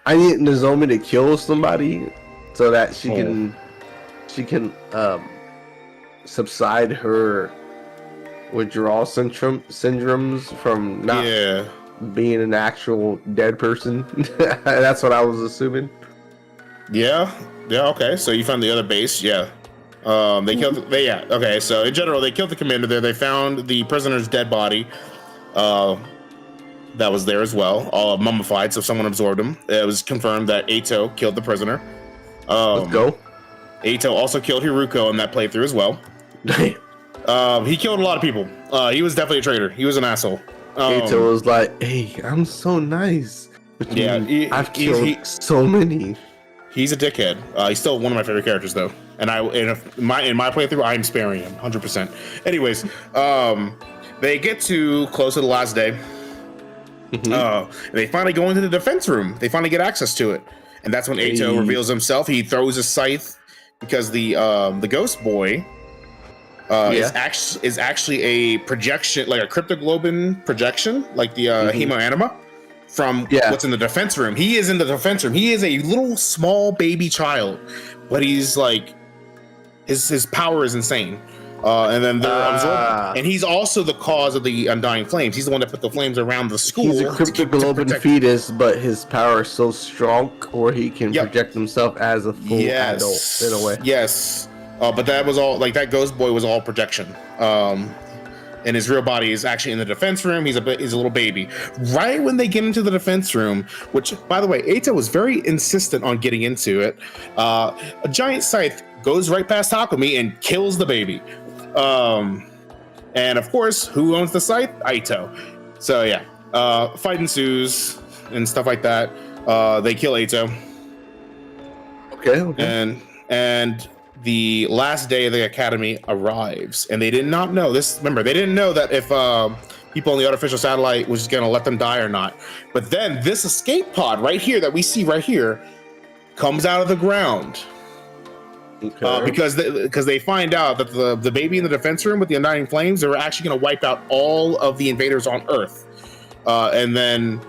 I need Nozomi to kill somebody so that she can subside her withdrawal syndromes from not being an actual dead person. That's what I was assuming. Yeah. Okay. So you found the other base. Yeah. They killed. Okay. So in general, they killed the commander there. They found the prisoner's dead body. That was there as well, all mummified. So someone absorbed him. It was confirmed that Eito killed the prisoner. Let's go. Eito also killed Hiruko in that playthrough as well. He killed a lot of people. He was definitely a traitor. He was an asshole. Eito was like, "Hey, I'm so nice." But I've killed so many. He's a dickhead. He's still one of my favorite characters, though. And in my playthrough, I'm sparing him 100%. Anyways, they get to close to the last day. And they finally go into the defense room. They finally get access to it, and that's when Eito reveals himself. He throws a scythe because the ghost boy is actually a projection, like a cryptoglobin projection, like the hemoanima from what's in the defense room. He is in the defense room. He is a little small baby child, but he's like his power is insane. And then they're absorbed, and he's also the cause of the undying flames. He's the one that put the flames around the school. He's a cryptoglobin fetus, but his power is so strong, or he can project himself as a full adult in a way. Yes, but that was all like that ghost boy was all projection. And his real body is actually in the defense room. He's a little baby. Right when they get into the defense room, which by the way, Eito was very insistent on getting into it. A giant scythe goes right past Takumi and kills the baby. And of course, who owns the scythe? Eito. So yeah, fight ensues and stuff like that. They kill Eito. Okay. And the last day of the academy arrives, and they did not know this. Remember, they didn't know that if people on the artificial satellite was just going to let them die or not. But then this escape pod right here that we see right here comes out of the ground. Okay. Because they find out that the baby in the defense room with the undying flames, they were actually going to wipe out all of the invaders on Earth. And then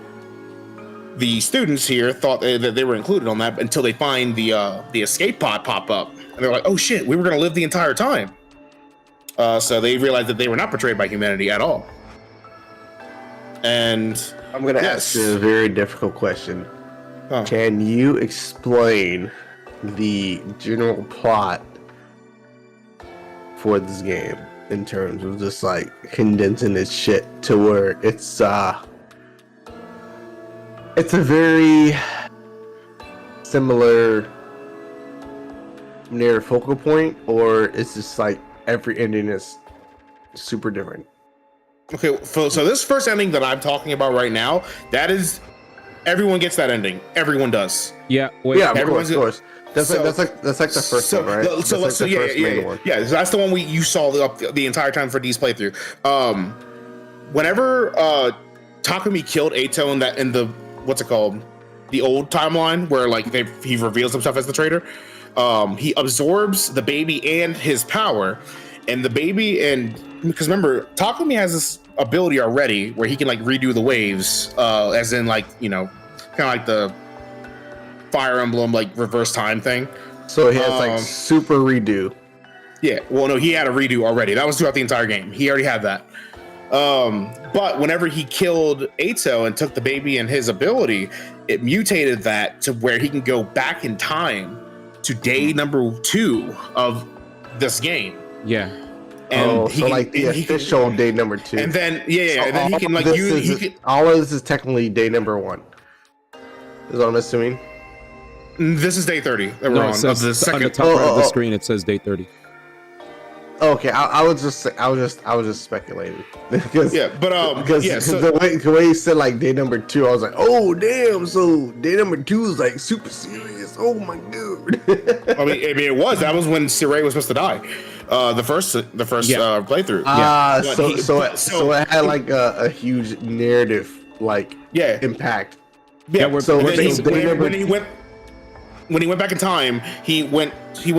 the students here thought that they were included on that until they find the escape pod pop up. And they're like, oh shit, we were going to live the entire time. So they realized that they were not betrayed by humanity at all. And I'm going to ask you a very difficult question. Can you explain the general plot for this game in terms of just like condensing this shit to where it's a very similar near focal point, or it's just like every ending is super different? Okay, so this first ending that I'm talking about right now, that is everyone gets that ending. Everyone does. Yeah. Of course. That's like the first one, right? So that's the one you saw the entire time for D's playthrough. Whenever Takumi killed Eito in the what's it called, the old timeline where like he reveals himself as the traitor, he absorbs the baby and his power, and the baby because remember Takumi has this ability already where he can like redo the waves, as in like kind of like the Fire Emblem like reverse time thing. So he has like super redo. Yeah, well no, he had a redo already. That was throughout the entire game. He already had that. But whenever he killed Eito and took the baby and his ability, it mutated that to where he can go back in time to day number 2 of this game. Yeah. And so like the official day number 2. And then and then he can like use all of this is technically day number 1. Is what I'm assuming. This is day 30 that we're No, on. it says Of the second. on the top part of the screen, it says day 30. Okay, I was just speculating because So the way he said like day number 2, I was like, oh damn, so day number 2 is like super serious. Oh my god. I mean, it was. That was when Siray was supposed to die. The first playthrough. So it had like a huge narrative like impact. Yeah. So when he went back in time, he went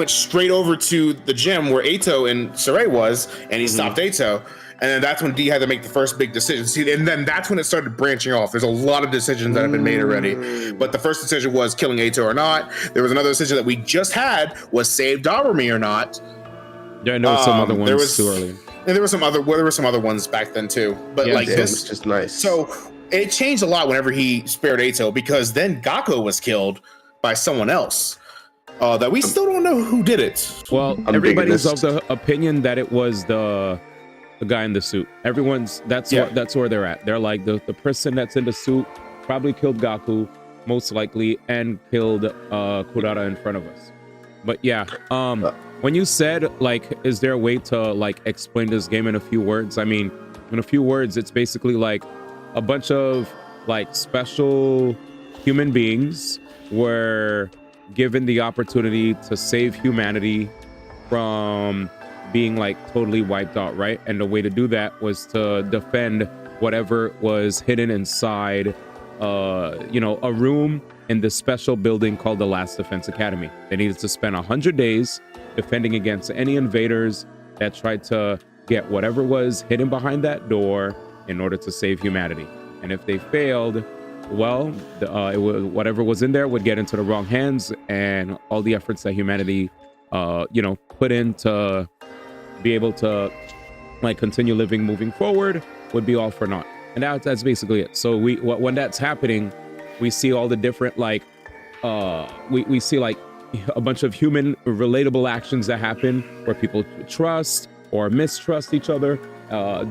straight over to the gym where Ato and Siray was, and he stopped Ato. And then that's when D had to make the first big decision. See, and then that's when it started branching off. There's a lot of decisions that have been made already. But the first decision was killing Ato or not. There was another decision that we just had, was save Darumi or not. Yeah, I know some other ones too early. And there were some other ones back then too. But this was just nice. So it changed a lot whenever he spared Ato, because then Gakko was killed by someone else that we still don't know who did it. Well, everybody's of the opinion that it was the guy in the suit. That's where they're at. They're like the person that's in the suit probably killed Gaku, most likely, and killed Kurara in front of us. But yeah, when you said like, is there a way to like explain this game in a few words? I mean, in a few words, it's basically like a bunch of like special human beings were given the opportunity to save humanity from being like totally wiped out, right? And the way to do that was to defend whatever was hidden inside a room in this special building called the Last Defense Academy. They needed to spend 100 days defending against any invaders that tried to get whatever was hidden behind that door in order to save humanity. And if they failed, well, whatever was in there would get into the wrong hands, and all the efforts that humanity, put in to be able to like continue living, moving forward, would be all for naught. And that's basically it. So when that's happening, we see all the different like, we see like a bunch of human relatable actions that happen where people trust or mistrust each other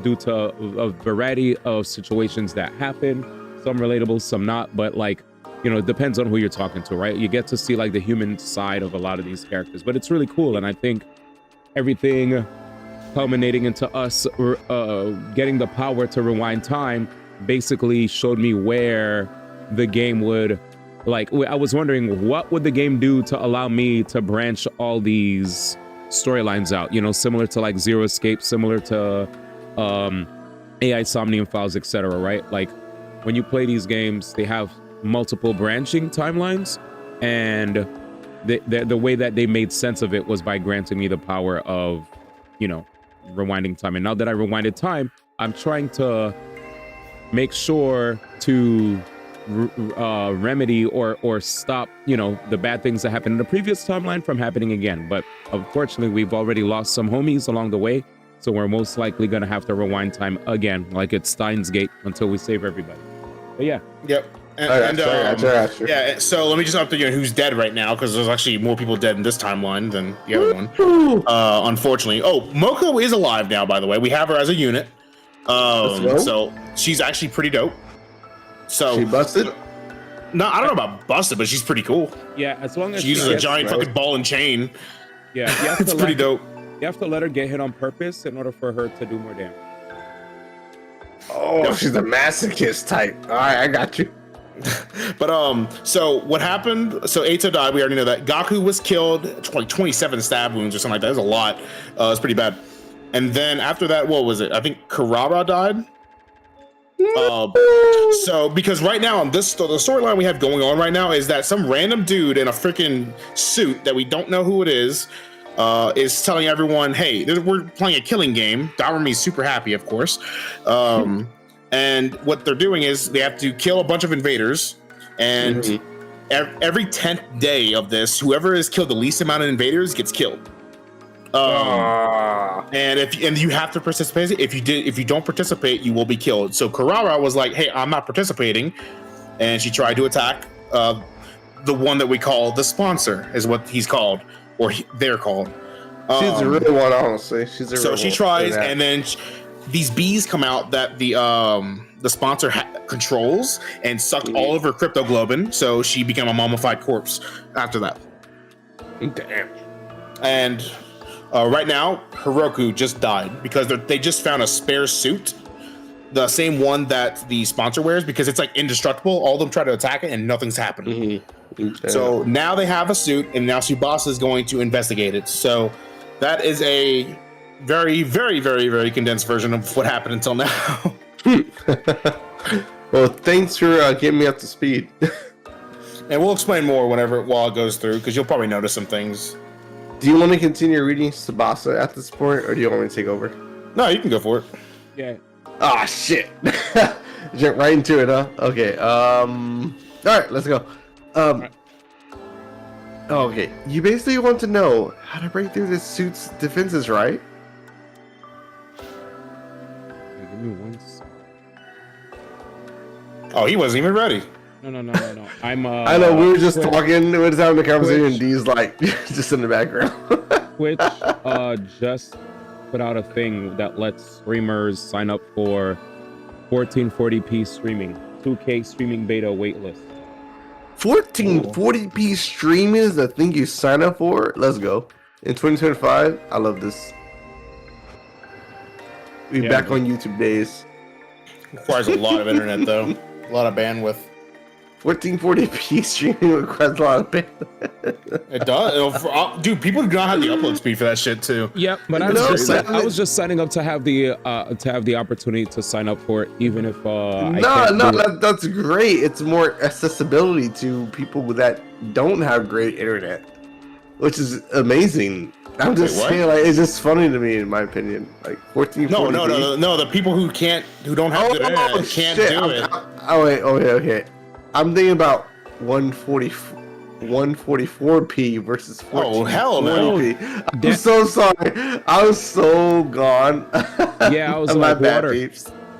due to a variety of situations that happen. Some relatable, some not, but like, it depends on who you're talking to, right? You get to see like the human side of a lot of these characters, but it's really cool. And I think everything culminating into us getting the power to rewind time basically showed me where the game would, like, I was wondering what would the game do to allow me to branch all these storylines out, similar to like Zero Escape, similar to AI Somnium Files, etc., right? Like, when you play these games, they have multiple branching timelines, and the way that they made sense of it was by granting me the power of, rewinding time. And now that I rewinded time, I'm trying to make sure to remedy or stop, the bad things that happened in the previous timeline from happening again. But unfortunately, we've already lost some homies along the way, so we're most likely gonna have to rewind time again, like it's Steins Gate, until we save everybody. But yeah. Yep. Yeah, so let me just update you on who's dead right now, because there's actually more people dead in this timeline than the other one. Unfortunately. Oh, Moko is alive now, by the way. We have her as a unit. So she's actually pretty dope. So she busted? No, I don't know about busted, but she's pretty cool. Yeah, as long as she uses a giant fucking ball and chain. Yeah, it's pretty dope. You have to let her get hit on purpose in order for her to do more damage. Oh, she's a masochist type. All right, I got you. But so what happened? So Ato died. We already know that. Gaku was killed, like 27 stab wounds or something like that. It was a lot. It's pretty bad. And then after that, what was it? I think Kurara died. So because right now on the storyline we have going on right now is that some random dude in a freaking suit that we don't know who it is telling everyone, hey, we're playing a killing game. Darumi's super happy, of course. And what they're doing is they have to kill a bunch of invaders, and every 10th day of this, whoever has killed the least amount of invaders gets killed. And you have to participate. If you don't participate, you will be killed. So Kurara was like, hey, I'm not participating, and she tried to attack the one that we call the sponsor, is what he's called, or they're called. She's a real one, honestly. She's a real so she tries, and then these bees come out that the sponsor controls and sucked all of her cryptoglobin, so she became a mummified corpse after that. Damn. And right now, Heroku just died because they just found a spare suit, the same one that the sponsor wears, because it's like indestructible. All of them try to attack it and nothing's happening. So now they have a suit, and now Tsubasa is going to investigate it. So that is a very, very, very, very condensed version of what happened until now. Well, thanks for getting me up to speed. And we'll explain more while it goes through, because you'll probably notice some things. Do you want to continue reading Tsubasa at this point, or do you want me to take over? No, you can go for it. Yeah. Ah, shit. Jump right into it, huh? Okay. All right, let's go. Okay. You basically want to know how to break through this suit's defenses, right? Give me one second. Oh, he wasn't even ready. No. I'm I know, we were just talking, we were just having a conversation, Twitch. and D's like, just in the background. Twitch just put out a thing that lets streamers sign up for 1440p streaming, 2K streaming beta waitlist. 1440p streaming is the thing you sign up for? Let's go. In 2025, I love this. We're back on YouTube days. Requires a lot of internet, though. A lot of bandwidth. 1440p streaming requires a lot of bandwidth. It does. Dude, people do not have the upload speed for that shit, too. Yep, but I was just signing up to have the opportunity to sign up for it, even if that's great. It's more accessibility to people that don't have great internet, which is amazing. I'm just saying, like, it's just funny to me, in my opinion. Like 1440p. No. The people who don't have good internet can't do it. Okay. I'm thinking about 144p versus 1440p. Oh, hell no. I'm so sorry. I was so gone. Yeah, I was like water.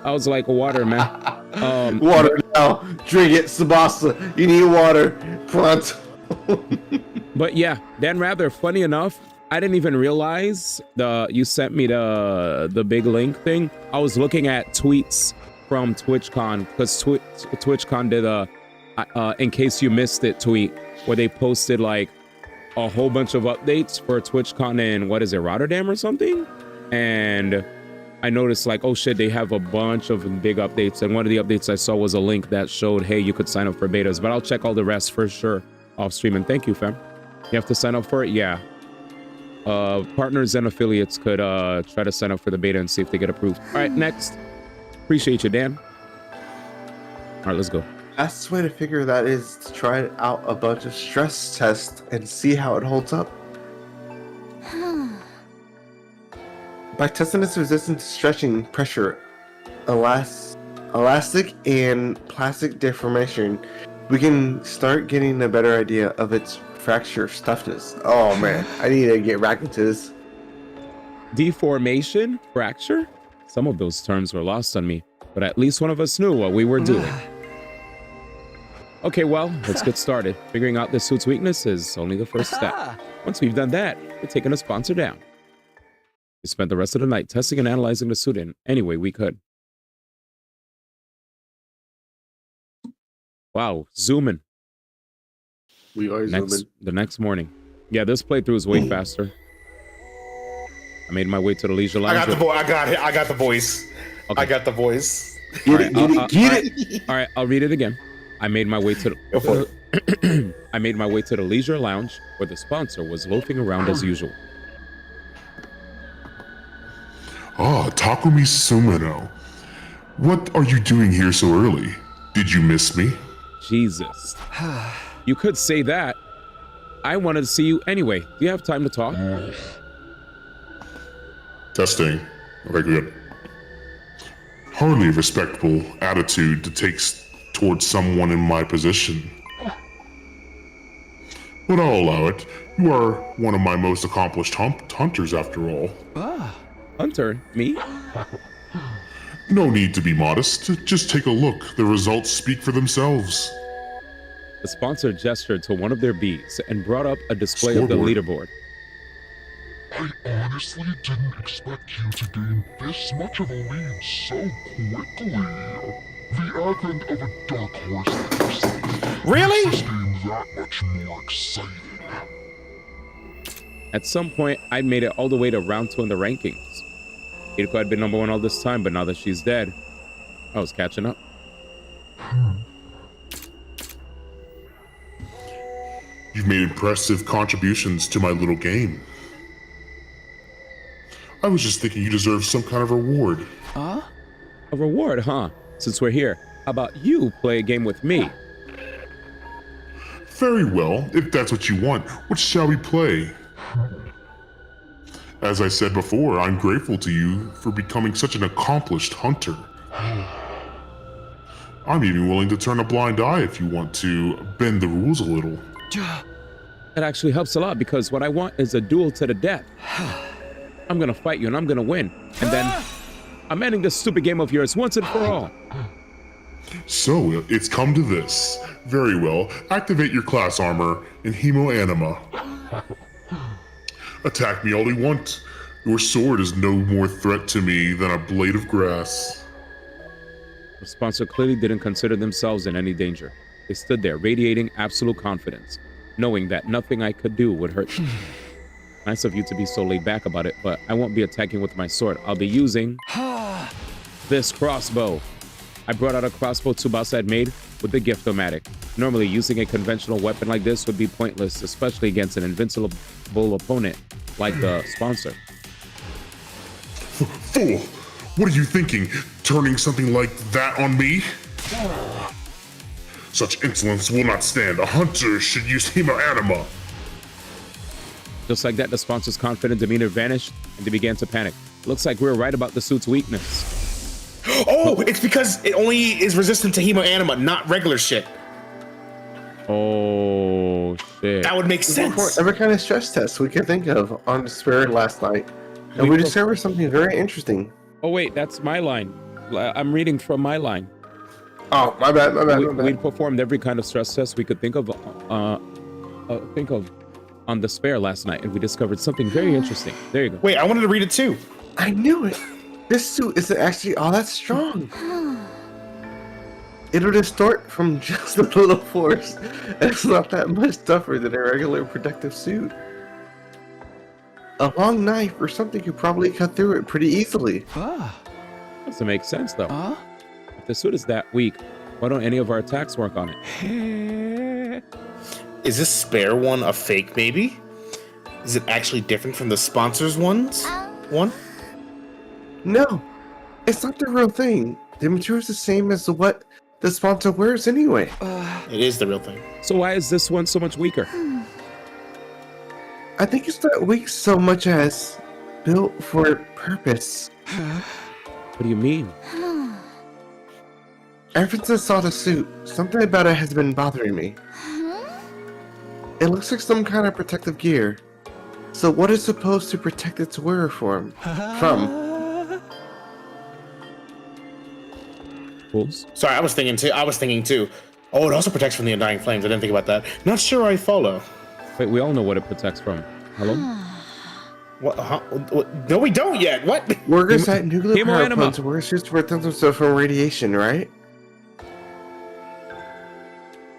I was like water, man. Water now. Drink it, Tsubasa. You need water. Pronto. But yeah, then rather funny enough, I didn't even realize you sent me the big link thing. I was looking at tweets from TwitchCon, because TwitchCon did a in case you missed it tweet where they posted like a whole bunch of updates for TwitchCon in, what is it, Rotterdam or something? And I noticed like, oh shit, they have a bunch of big updates, and one of the updates I saw was a link that showed, hey, you could sign up for betas, but I'll check all the rest for sure off stream. And thank you, fam. You have to sign up for it? Yeah. Partners and affiliates could try to sign up for the beta and see if they get approved. All right, next. Appreciate you, Dan. All right, let's go. Best way to figure that is to try out a bunch of stress tests and see how it holds up. By testing its resistance to stretching, pressure, elastic, and plastic deformation, we can start getting a better idea of its fracture toughness. Oh man, I need to get back into this. Deformation? Fracture? Some of those terms were lost on me, but at least one of us knew what we were doing. Okay, well, let's get started. Figuring out this suit's weakness is only the first step. Once we've done that, we're taking a sponsor down. We spent the rest of the night testing and analyzing the suit in any way we could. Wow, zooming. We are zooming. The next morning. Yeah, this playthrough is way faster. I made my way to the leisure lounge. I got the voice. Okay. I got the voice. Get it. All right, I'll read it again. I made my way to the I made my way to the leisure lounge where the sponsor was loafing around as usual. Ah, Takumi Sumino. What are you doing here so early? Did you miss me? Jesus. You could say that. I wanted to see you anyway. Do you have time to talk? Testing. Okay, good. Hardly a respectable attitude to take towards someone in my position. But I'll allow it. You are one of my most accomplished hunters after all. Hunter? Me? No need to be modest. Just take a look. The results speak for themselves. The sponsor gestured to one of their bees and brought up a display of the Scoreboard. leaderboard. I honestly didn't expect you to gain this much of a lead so quickly. The advent of a dark horse like yourself Really? makes this game that much more exciting. At some point, I'd made it all the way to round 2 in the rankings. Kiriko had been number 1 all this time, but now that she's dead, I was catching up. You've made impressive contributions to my little game. I was just thinking you deserve some kind of reward. A reward, huh? Since we're here, how about you play a game with me? Very well, if that's what you want. What shall we play? As I said before, I'm grateful to you for becoming such an accomplished hunter. I'm even willing to turn a blind eye if you want to bend the rules a little. That actually helps a lot because what I want is a duel to the death. I'm gonna fight you and I'm gonna win. And then I'm ending this stupid game of yours once and for all. So, it's come to this. Very well, activate your class armor in Hemo Anima. Attack me all you want. Your sword is no more threat to me than a blade of grass. The sponsor clearly didn't consider themselves in any danger. They stood there radiating absolute confidence, knowing that nothing I could do would hurt them. Nice of you to be so laid back about it, but I won't be attacking with my sword. I'll be using this crossbow. I brought out a crossbow Tsubasa had made with the Gift-O-Matic. Normally, using a conventional weapon like this would be pointless, especially against an invincible opponent like the sponsor. Fool! What are you thinking? Turning something like that on me? Such insolence will not stand. A hunter should use Hemo Anima. Just like that, the sponsor's confident demeanor vanished and they began to panic. Looks like we were right about the suit's weakness. Oh, it's because it only is resistant to Hemo Anima, not regular shit. Oh, shit. That would make sense. Every kind of stress test we could think of on Spirit last night. And we discovered something very interesting. Oh, wait, that's my line. I'm reading from my line. Oh, my bad. We performed every kind of stress test we could think of on the Spare last night, and we discovered something very interesting. There you go. Wait, I wanted to read it too. I knew it. This suit isn't actually all that strong. It'll distort from just a little force, and it's not that much tougher than a regular protective suit. A long knife or something could probably cut through it pretty easily. Doesn't make sense, though. If the suit is that weak, why don't any of our attacks work on it? Is this Spare one a fake, maybe? Is it actually different from the sponsor's one? No, it's not the real thing. The material's the same as what the sponsor wears anyway. It is the real thing. So why is this one so much weaker? I think it's not weak so much as built for a purpose. What do you mean? Ever since I saw the suit, something about it has been bothering me. It looks like some kind of protective gear. So what is supposed to protect its wearer from? Fools? Sorry, I was thinking too. Oh, it also protects from the undying flames. I didn't think about that. Not sure I follow. Wait, we all know what it protects from. Hello? What? What? No, we don't yet. What? Workers at nuclear Hemo power Anima. plants wear suits to protect themselves from radiation, right?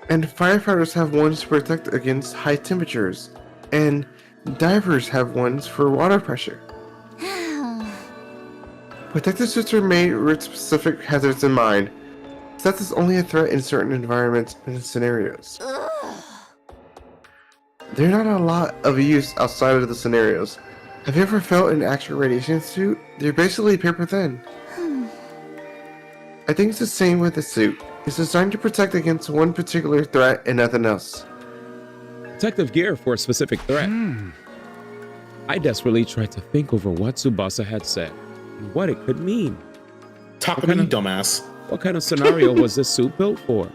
And firefighters have ones to protect against high temperatures. And divers have ones for water pressure. Protective suits are made with specific hazards in mind. Death is only a threat in certain environments and scenarios. They're not a lot of use outside of the scenarios. Have you ever felt an actual radiation suit? They're basically paper thin. I think it's the same with the suit. It's designed to protect against one particular threat and nothing else. Protective gear for a specific threat. I desperately tried to think over what Tsubasa had said and what it could mean. Talk to me, dumbass. What kind of scenario was this suit built for?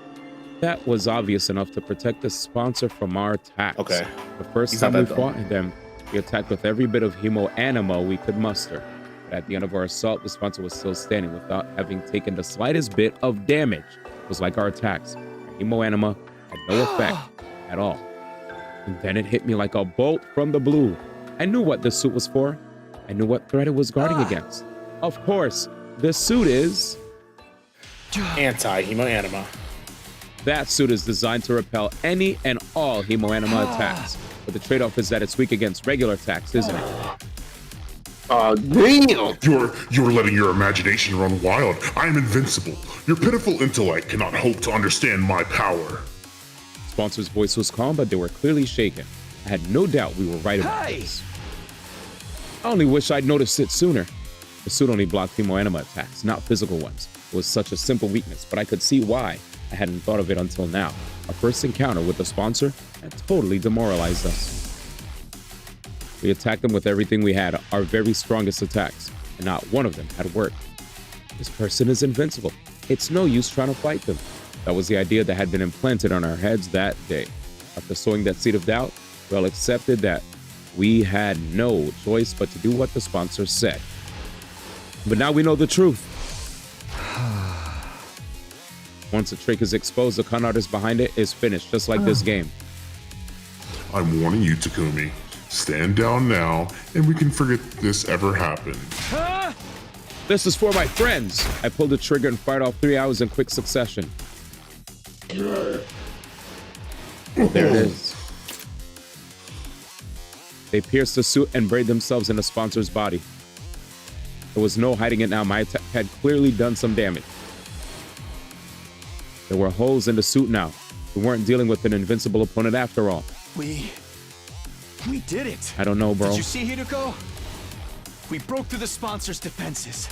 That was obvious enough to protect the sponsor from our attacks. Okay. The first time we fought them, we attacked with every bit of Hemo Anima we could muster. But at the end of our assault, the sponsor was still standing without having taken the slightest bit of damage. It was like our attacks. Hemo Anima had no effect at all. And then it hit me like a bolt from the blue. I knew what this suit was for. I knew what threat it was guarding against. Of course, this suit is... Anti-Hemoanima. That suit is designed to repel any and all Hemoanima attacks. But the trade-off is that it's weak against regular attacks, isn't it? Damn! You're letting your imagination run wild. I am invincible. Your pitiful intellect cannot hope to understand my power. Sponsor's voice was calm, but they were clearly shaken. I had no doubt we were right about this. I only wish I'd noticed it sooner. The suit only blocked Hemoanima attacks, not physical ones. It was such a simple weakness, but I could see why. I hadn't thought of it until now. Our first encounter with the sponsor had totally demoralized us. We attacked them with everything we had, our very strongest attacks, and not one of them had worked. This person is invincible. It's no use trying to fight them. That was the idea that had been implanted on our heads that day. After sowing that seed of doubt, we all accepted that we had no choice but to do what the sponsor said. But now we know the truth. Once the trick is exposed, the con artist behind it is finished, just like this game. I'm warning you, Takumi. Stand down now, and we can forget this ever happened. This is for my friends. I pulled the trigger and fired off 3 hours in quick succession. There it is. They pierced the suit and buried themselves in the sponsor's body. There was no hiding it now. My attack had clearly done some damage. There were holes in the suit now. We weren't dealing with an invincible opponent after all. We did it. I don't know, bro. Did you see Hideko? We broke through the sponsor's defenses.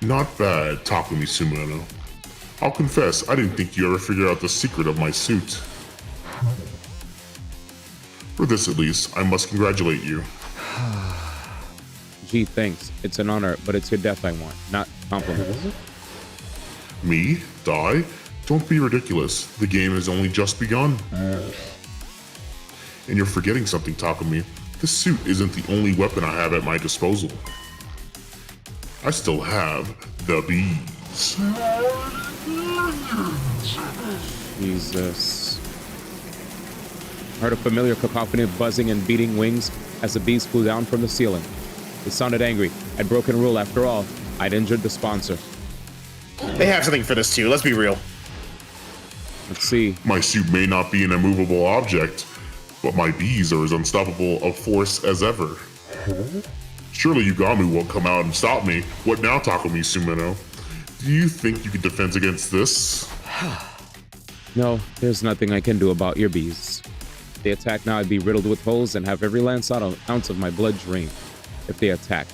Not bad, Takumi Sumano. I'll confess, I didn't think you ever figured out the secret of my suit. For this at least, I must congratulate you. Gee, thanks. It's an honor, but it's your death I want, not compliments. Me? Die? Don't be ridiculous. The game has only just begun. And you're forgetting something, Takumi. This suit isn't the only weapon I have at my disposal. I still have the bees. Jesus. I heard a familiar cacophony of buzzing and beating wings as the bees flew down from the ceiling. It sounded angry. I'd broken rule after all. I'd injured the sponsor. They have something for this too, let's be real. Let's see. My suit may not be an immovable object, but my bees are as unstoppable a force as ever. Surely Yugami won't come out and stop me. What now, Takumi Sumino? Do you think you can defend against this? No, there's nothing I can do about your bees. If they attack now, I'd be riddled with holes and have every ounce of my blood drained. If they attack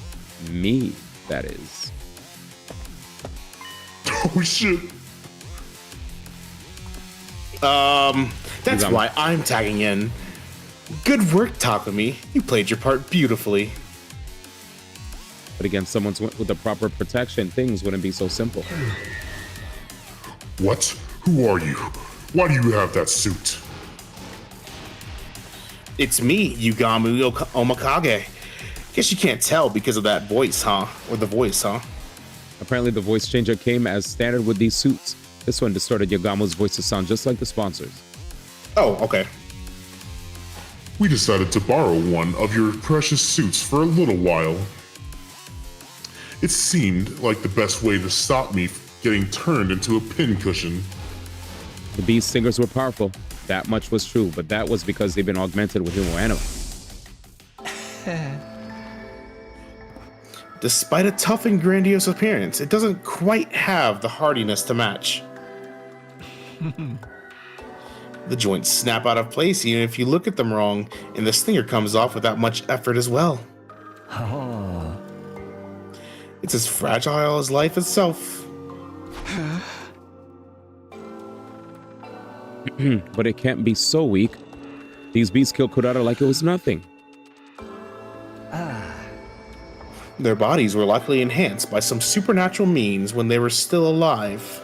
me, that is. Oh shit. That's why I'm tagging in. Good work, Takumi. You played your part beautifully. But against someone with the proper protection, things wouldn't be so simple. What? Who are you? Why do you have that suit? It's me, Yugami Omakage. Guess you can't tell because of that voice, huh? Or the voice, huh? Apparently the voice changer came as standard with these suits. This one distorted Yagamo's voice to sound just like the sponsors. Oh, okay. We decided to borrow one of your precious suits for a little while. It seemed like the best way to stop me getting turned into a pincushion. The bee's stingers were powerful. That much was true, but that was because they've been augmented with Hemoanima. Despite a tough and grandiose appearance, it doesn't quite have the hardiness to match. The joints snap out of place even if you look at them wrong, and the stinger comes off without much effort as well. Oh. It's as fragile as life itself. But it can't be so weak. These bees killed Kurata like it was nothing. Their bodies were likely enhanced by some supernatural means when they were still alive.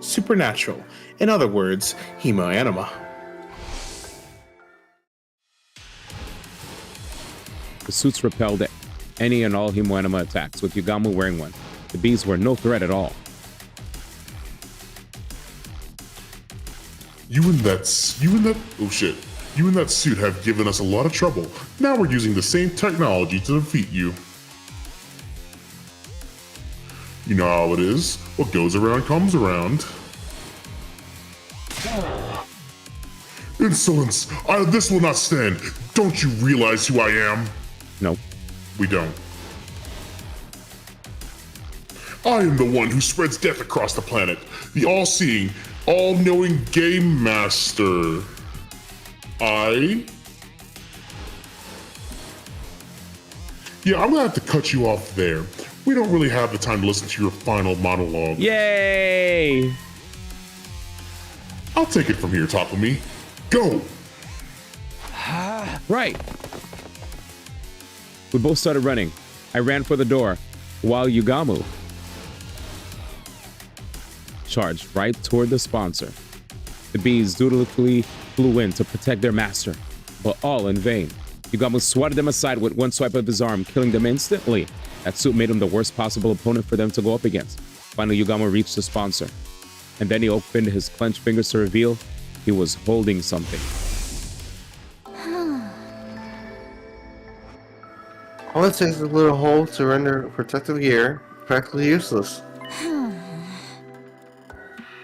Supernatural. In other words, Hemoanima. The suits repelled any and all Hemoanima attacks, with Yugamo wearing one. The bees were no threat at all. You and that suit have given us a lot of trouble. Now we're using the same technology to defeat you. You know how it is. What goes around comes around. Insolence! This will not stand. Don't you realize who I am? No. We don't. I am the one who spreads death across the planet. The all-seeing, all-knowing game master. Yeah, I'm gonna have to cut you off there. We don't really have the time to listen to your final monologue. Yay! I'll take it from here, Takumi. Go! Right. We both started running. I ran for the door, while Yugamu charged right toward the sponsor. The bees dutifully flew in to protect their master, but all in vain. Yugamu swatted them aside with one swipe of his arm, killing them instantly. That suit made him the worst possible opponent for them to go up against. Finally, Yugamu reached the sponsor, and then he opened his clenched fingers to reveal he was holding something. All it takes is a little hole to render protective gear practically useless.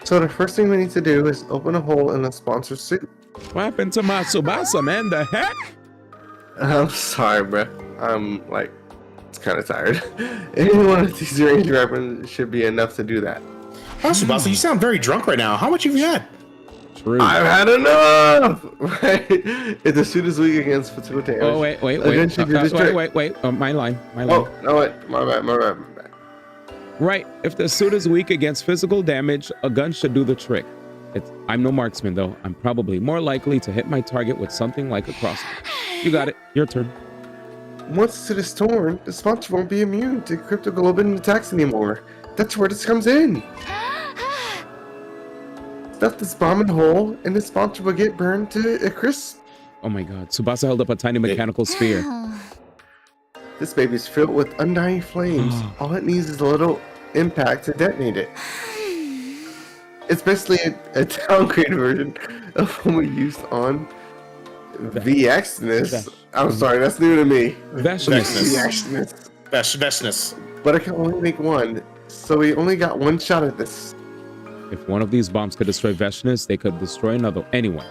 So the first thing we need to do is open a hole in the sponsor's suit. What happened to my Tsubasa, man? The heck? I'm sorry, bro. I'm like, it's kind of tired. Any one of these range weapons should be enough to do that. Oh, Tsubasa, you sound very drunk right now. How much have you had? True. I've had enough! Right? If the suit is weak against physical damage. Oh, wait. My line. Oh, no, wait. My bad. Right. If the suit is weak against physical damage, a gun should do the trick. I'm no marksman, though. I'm probably more likely to hit my target with something like a crossbow. You got it. Your turn. Once the suit is torn, the sponsor won't be immune to cryptoglobin attacks anymore. That's where this comes in. Stuff this bomb in the hole, and the sponsor will get burned to a crisp. Oh my god. Tsubasa held up a tiny mechanical sphere. This baby's filled with undying flames. All it needs is a little impact to detonate it. It's basically a downgraded version of what we used on VXness. I'm sorry, that's new to me. Vexness. But I can only make one, so we only got one shot at this. If one of these bombs could destroy Vexness, they could destroy anyone.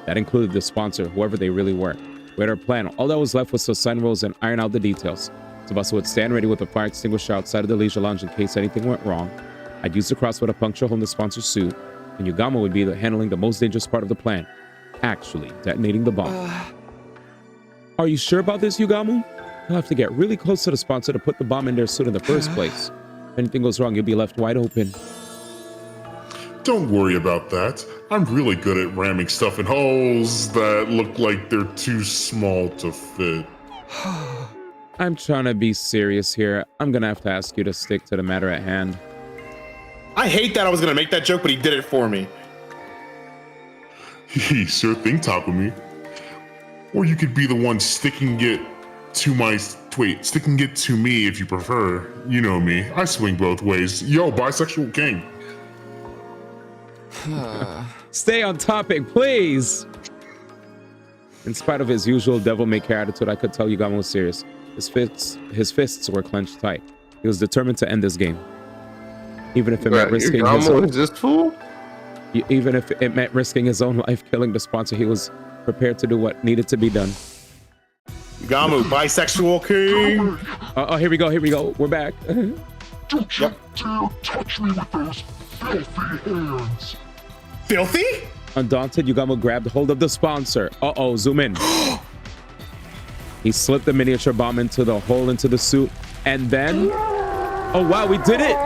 That included the sponsor, whoever they really were. We had our plan. All that was left was to assign roles and iron out the details. Tsubasa would stand ready with a fire extinguisher outside of the leisure lounge in case anything went wrong. I'd use the crossbow to puncture a hole in the sponsor's suit, and Yugamu would be handling the most dangerous part of the plan, actually detonating the bomb. Are you sure about this, Yugamu? You'll have to get really close to the sponsor to put the bomb in their suit in the first place. If anything goes wrong, you'll be left wide open. Don't worry about that. I'm really good at ramming stuff in holes that look like they're too small to fit. I'm trying to be serious here. I'm gonna have to ask you to stick to the matter at hand. I hate that I was gonna make that joke, but he did it for me. Sure thing, Takumi. Or you could be the one sticking it to me if you prefer. You know me, I swing both ways. Yo, bisexual king. Stay on topic, please. In spite of his usual devil-may-care attitude, I could tell Yugamu was serious. His fists were clenched tight. He was determined to end this game. Even if it meant risking his own life, killing the sponsor, he was prepared to do what needed to be done. Yugamu, bisexual king. Oh, here we go. We're back. Don't you dare touch me with those filthy hands. Filthy? Undaunted, Yugamu grabbed hold of the sponsor. Uh-oh, zoom in. He slipped the miniature bomb into the hole into the suit, and then... Oh, wow, we did it!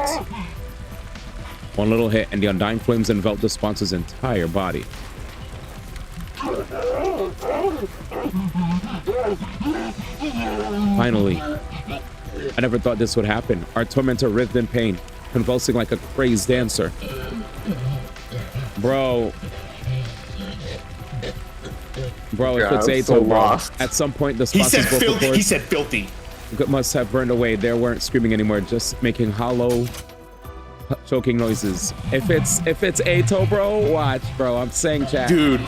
One little hit, and the undying flames enveloped the sponsor's entire body. Finally. I never thought this would happen. Our tormentor writhed in pain, convulsing like a crazed dancer. Bro, if it's Ato, so lost. At some point the sponsors he said filthy. Must have burned away. They weren't screaming anymore, just making hollow, choking noises. If it's Ato, bro, watch, bro. I'm saying, chat. Dude,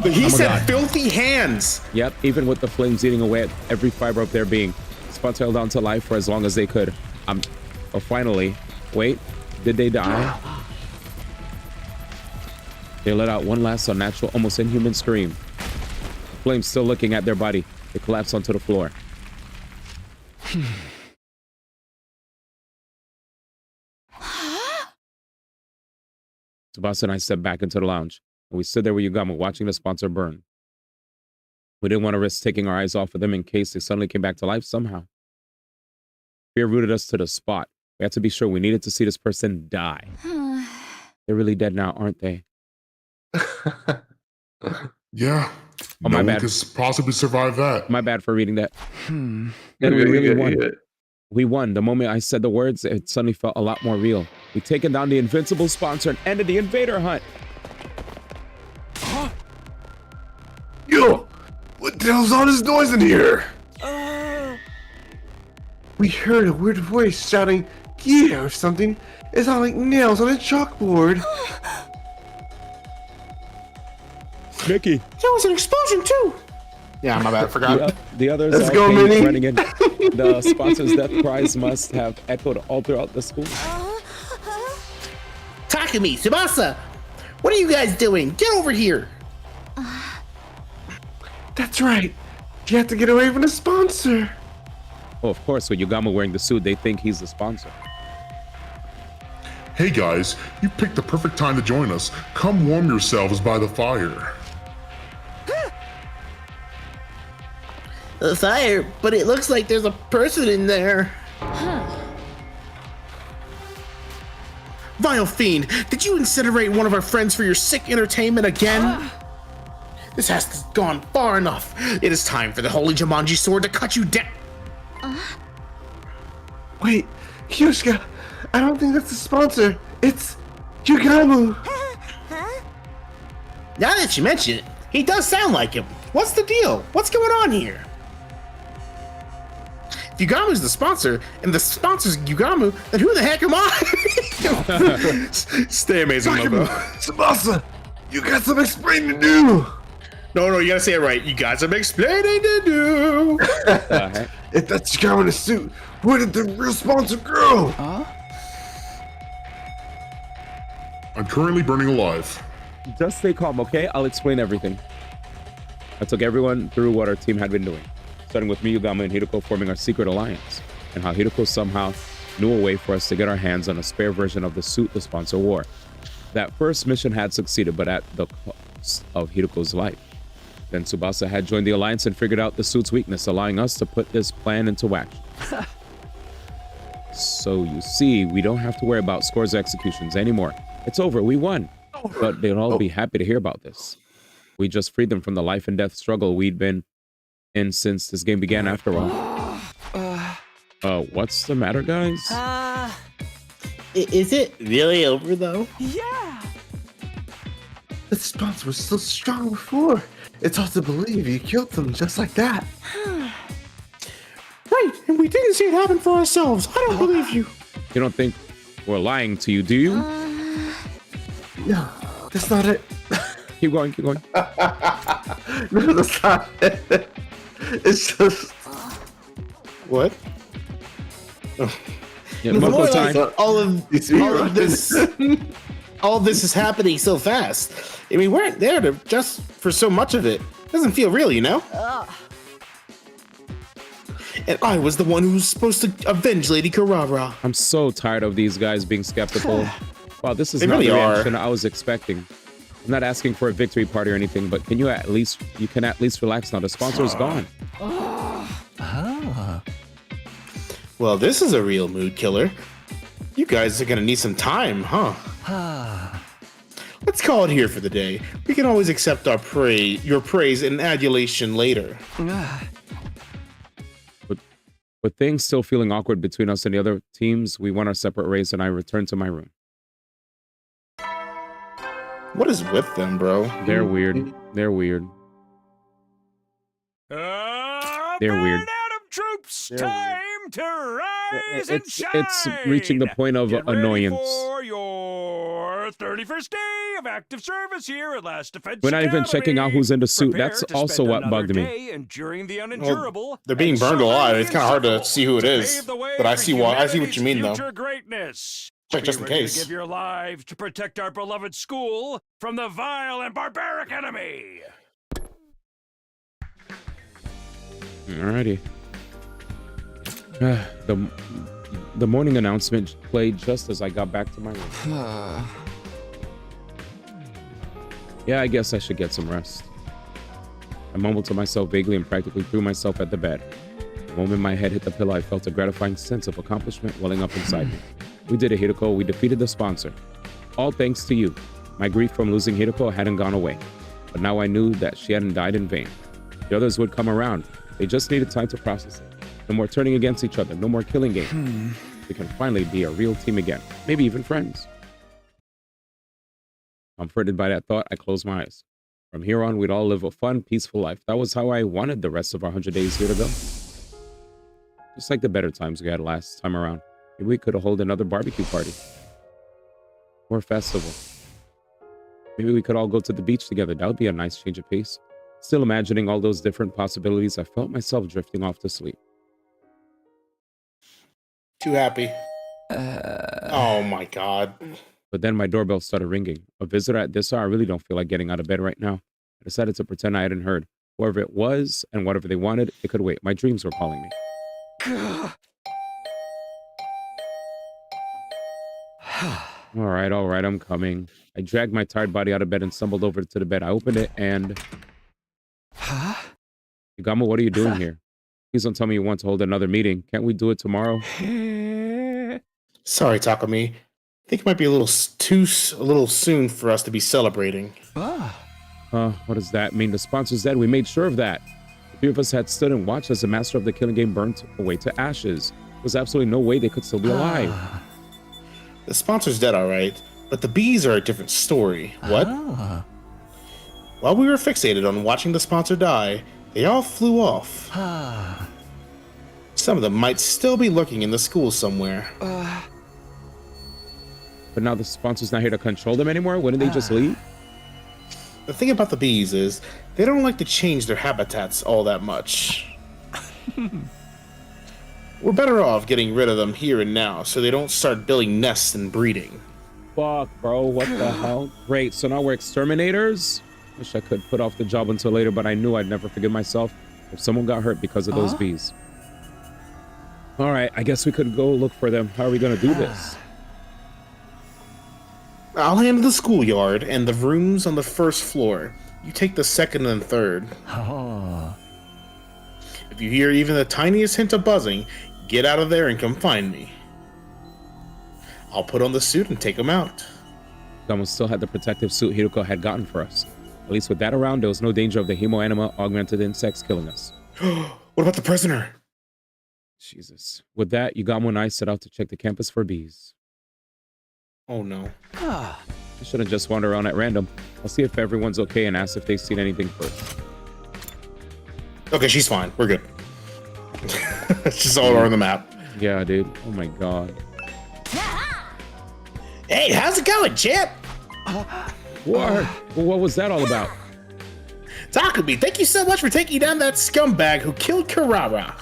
he said God. filthy hands. Yep, even with the flames eating away at every fiber of their being, Sponsor held on to life for as long as they could. Or finally, wait, did they die? They let out one last unnatural, almost inhuman scream. The flames still looking at their body. They collapsed onto the floor. Tsubasa and I stepped back into the lounge, and we stood there with Yugama watching the sponsor burn. We didn't want to risk taking our eyes off of them in case they suddenly came back to life somehow. Fear rooted us to the spot. We had to be sure we needed to see this person die. They're really dead now, aren't they? Yeah. Oh, no my one bad. could possibly survive that. My bad for reading that. Then we really won. We won. The moment I said the words, it suddenly felt a lot more real. We'd taken down the invincible sponsor and ended the invader hunt. Yo! What the hell's all this noise in here? We heard a weird voice shouting, "Yeah," or something. It sounded like nails on a chalkboard. Mickey. There was an explosion too. Yeah, my bad. I forgot. The others Let's all go, came Minnie. running in. The sponsor's death cries must have echoed all throughout the school. Takumi, Tsubasa, what are you guys doing? Get over here. That's right. You have to get away from the sponsor. Oh, of course, with Yugama wearing the suit, they think he's the sponsor. Hey guys, you picked the perfect time to join us. Come warm yourselves by the fire. The fire, but it looks like there's a person in there. Vile fiend, did you incinerate one of our friends for your sick entertainment again? This has gone far enough. It is time for the Holy Jumanji sword to cut you down. Wait, Yushka, I don't think that's the sponsor. It's Yugamu. Now that you mention it, he does sound like him. What's the deal? What's going on here? If Yugamu's the sponsor, and the sponsor's Yugamu, then who the heck am I? Stay amazing, Moko. Tsubasa, you got some explaining to do. No, you gotta say it right. You got some explaining to do. If that's Yugamu in a suit, where did the real sponsor go? I'm currently burning alive. Just stay calm, okay? I'll explain everything. I took everyone through what our team had been doing, starting with me, Yugama, and Hideko forming our secret alliance, and how Hideko somehow knew a way for us to get our hands on a spare version of the suit the sponsor wore. That first mission had succeeded, but at the cost of Hideko's life. Then Tsubasa had joined the alliance and figured out the suit's weakness, allowing us to put this plan into action. So you see, we don't have to worry about scores or executions anymore. It's over, we won. But they'll all be happy to hear about this. We just freed them from the life and death struggle we'd been in since this game began after all. What's the matter, guys? Is it really over though? Yeah. The sponsor was so strong before. It's hard to believe you killed them just like that. Right, and we didn't see it happen for ourselves. I don't believe you. You don't think we're lying to you, do you? No, that's not it. Keep going, keep going. No, that's not it. It's just... What? Yeah, More Moko like time. all of this is happening so fast. I mean, we weren't there to just for so much of it. Doesn't feel real, you know? And I was the one who was supposed to avenge Lady Karara. I'm so tired of these guys being skeptical. Wow, this is They not really the are. reaction I was expecting. I'm not asking for a victory party or anything, but can you at least relax now? The sponsor is gone. Well, this is a real mood killer. You guys are gonna need some time, huh? Let's call it here for the day. We can always accept your praise and adulation later. With things still feeling awkward between us and the other teams, we went our separate ways and I returned to my room. What is with them, bro? They're weird. They're weird. They're weird. Out of troops, time to rise and shine. It's reaching the point of Get ready annoyance. for your 31st day of active service here at Last Defense We're not even Academy. checking out who's in the suit. Prepare That's to also spend what another bugged me. day enduring the unendurable they're being and burned alive. suffering It's kind of hard to insufferable see who it to is, pave the way but I for see what you humanity's mean though. future greatness. Check Be just in ready case. to give your lives to protect our beloved school from the vile and barbaric enemy. Alrighty. The morning announcement played just as I got back to my room. Yeah, I guess I should get some rest. I mumbled to myself vaguely and practically threw myself at the bed. The moment my head hit the pillow, I felt a gratifying sense of accomplishment welling up inside me. We did it, Hideko. We defeated the sponsor. All thanks to you. My grief from losing Hideko hadn't gone away, but now I knew that she hadn't died in vain. The others would come around. They just needed time to process it. No more turning against each other. No more killing games. We can finally be a real team again. Maybe even friends. Comforted by that thought, I closed my eyes. From here on, we'd all live a fun, peaceful life. That was how I wanted the rest of our 100 days here to go. Just like the better times we had last time around. Maybe we could hold another barbecue party. Or a festival. Maybe we could all go to the beach together. That would be a nice change of pace. Still imagining all those different possibilities, I felt myself drifting off to sleep. Too happy. Oh my god. But then my doorbell started ringing. A visitor at this hour? I really don't feel like getting out of bed right now. I decided to pretend I hadn't heard. Whoever it was and whatever they wanted, it could wait. My dreams were calling me. All right, I'm coming. I dragged my tired body out of bed and stumbled over to the bed. I opened it and... Yugamo, what are you doing here? Please don't tell me you want to hold another meeting. Can't we do it tomorrow? Sorry, Takumi. I think it might be a little soon for us to be celebrating. What does that mean? The sponsor's dead. We made sure of that. The three of us had stood and watched as the master of the killing game burnt away to ashes. There was absolutely no way they could still be alive. The sponsor's dead, all right, but the bees are a different story. What? While we were fixated on watching the sponsor die, they all flew off. Some of them might still be lurking in the school somewhere. But now the sponsor's not here to control them anymore? Wouldn't they just leave? The thing about the bees is, they don't like to change their habitats all that much. We're better off getting rid of them here and now, so they don't start building nests and breeding. Fuck, bro, what the hell? Great, so now we're exterminators? Wish I could put off the job until later, but I knew I'd never forgive myself if someone got hurt because of those bees. All right, I guess we could go look for them. How are we gonna do this? I'll handle the schoolyard and the rooms on the first floor. You take the second and third. If you hear even the tiniest hint of buzzing, get out of there and come find me. I'll put on the suit and take them out. Someone still had the protective suit Hiroko had gotten for us. At least with that around, there was no danger of the hemoanima augmented insects killing us. What about the prisoner? Jesus. With that, Yugamo and I set out to check the campus for bees. Oh no. I shouldn't just wander around at random. I'll see if everyone's okay and ask if they've seen anything first. Okay, she's fine. We're good. She's all over the map. Yeah, dude. Oh my god. Hey, how's it going, champ? What was that all about? Takumi, thank you so much for taking down that scumbag who killed Karara.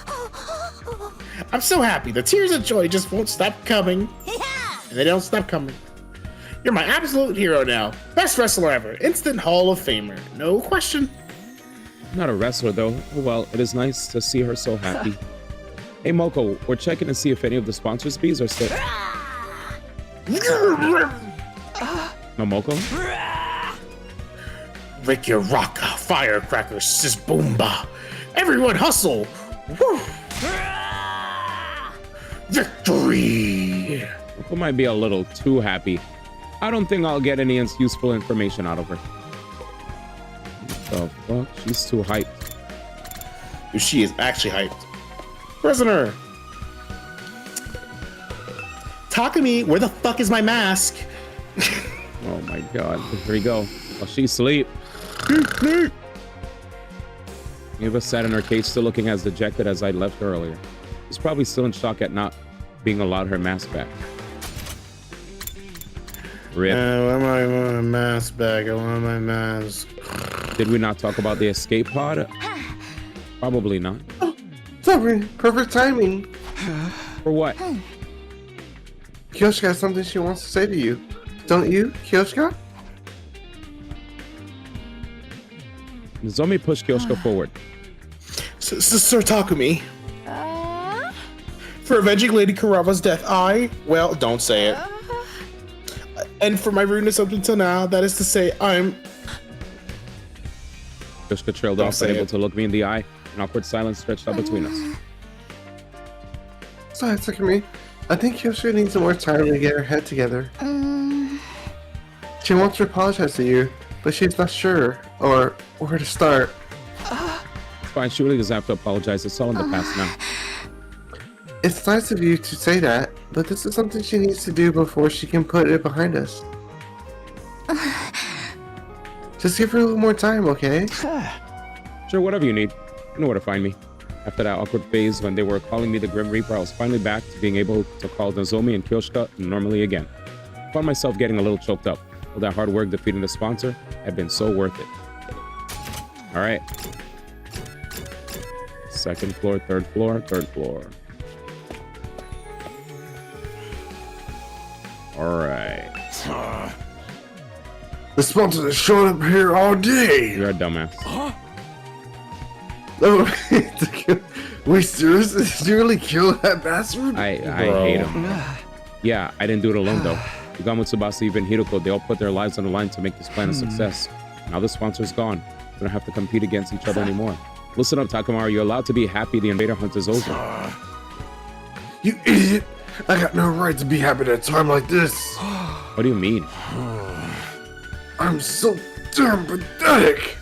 I'm so happy. The tears of joy just won't stop coming. And they don't stop coming. You're my absolute hero now. Best wrestler ever. Instant Hall of Famer. No question. Not a wrestler, though. Oh, well, it is nice to see her so happy. Hey, Moko, we're checking to see if any of the sponsors' bees are still... No, Moko? Rick your rock, firecracker, sis boomba. Everyone hustle. Woo. Victory. Moko might be a little too happy. I don't think I'll get any useful information out of her. Oh, fuck? She's too hyped. Dude, she is actually hyped. Prisoner. Takumi, where the fuck is my mask? Oh my god. Here we go. While she sleep. Eva sat in her cage still looking as dejected as I left her earlier. She She's probably still in shock at not being allowed her mask back. Rip. I want my mask back. I want my mask. Did we not talk about the escape pod? Probably not. Oh, sorry, perfect timing. For what? Kyoshka has something she wants to say to you. Don't you, Kyoshka? Nozomi pushed Kyoshka forward. Sir Takumi. For avenging Lady Kurawa's death, well, don't say it. And for my rudeness up until now, that is to say, I'm... Kyoshka trailed off, unable to look me in the eye. An awkward silence stretched out between us. Sorry, Takumi. I think Kyoshka needs more time to get her head together. She wants to apologize to you, but she's not sure or where to start. It's fine, she really doesn't have to apologize. It's all in the past now. It's nice of you to say that, but this is something she needs to do before she can put it behind us. Just give her a little more time, okay? Sure, whatever you need. You know where to find me. After that awkward phase when they were calling me the Grim Reaper, I was finally back to being able to call Nozomi and Kyoshka normally again. I found myself getting a little choked up. All that hard work defeating the sponsor had been so worth it. All right. Second floor, third floor, third floor. All right. The sponsors have shown up here all day. You're a dumbass. Wait, seriously? Did you really kill that bastard? I hate him. Yeah, I didn't do it alone though. Yugamo, Tsubasa, even Hiroko, they all put their lives on the line to make this plan a success. Now the sponsor's gone. We don't have to compete against each other anymore. Listen up, Takamaru. You're allowed to be happy the invader hunt is over. You idiot! I got no right to be happy at a time like this. What do you mean? I'm so damn pathetic.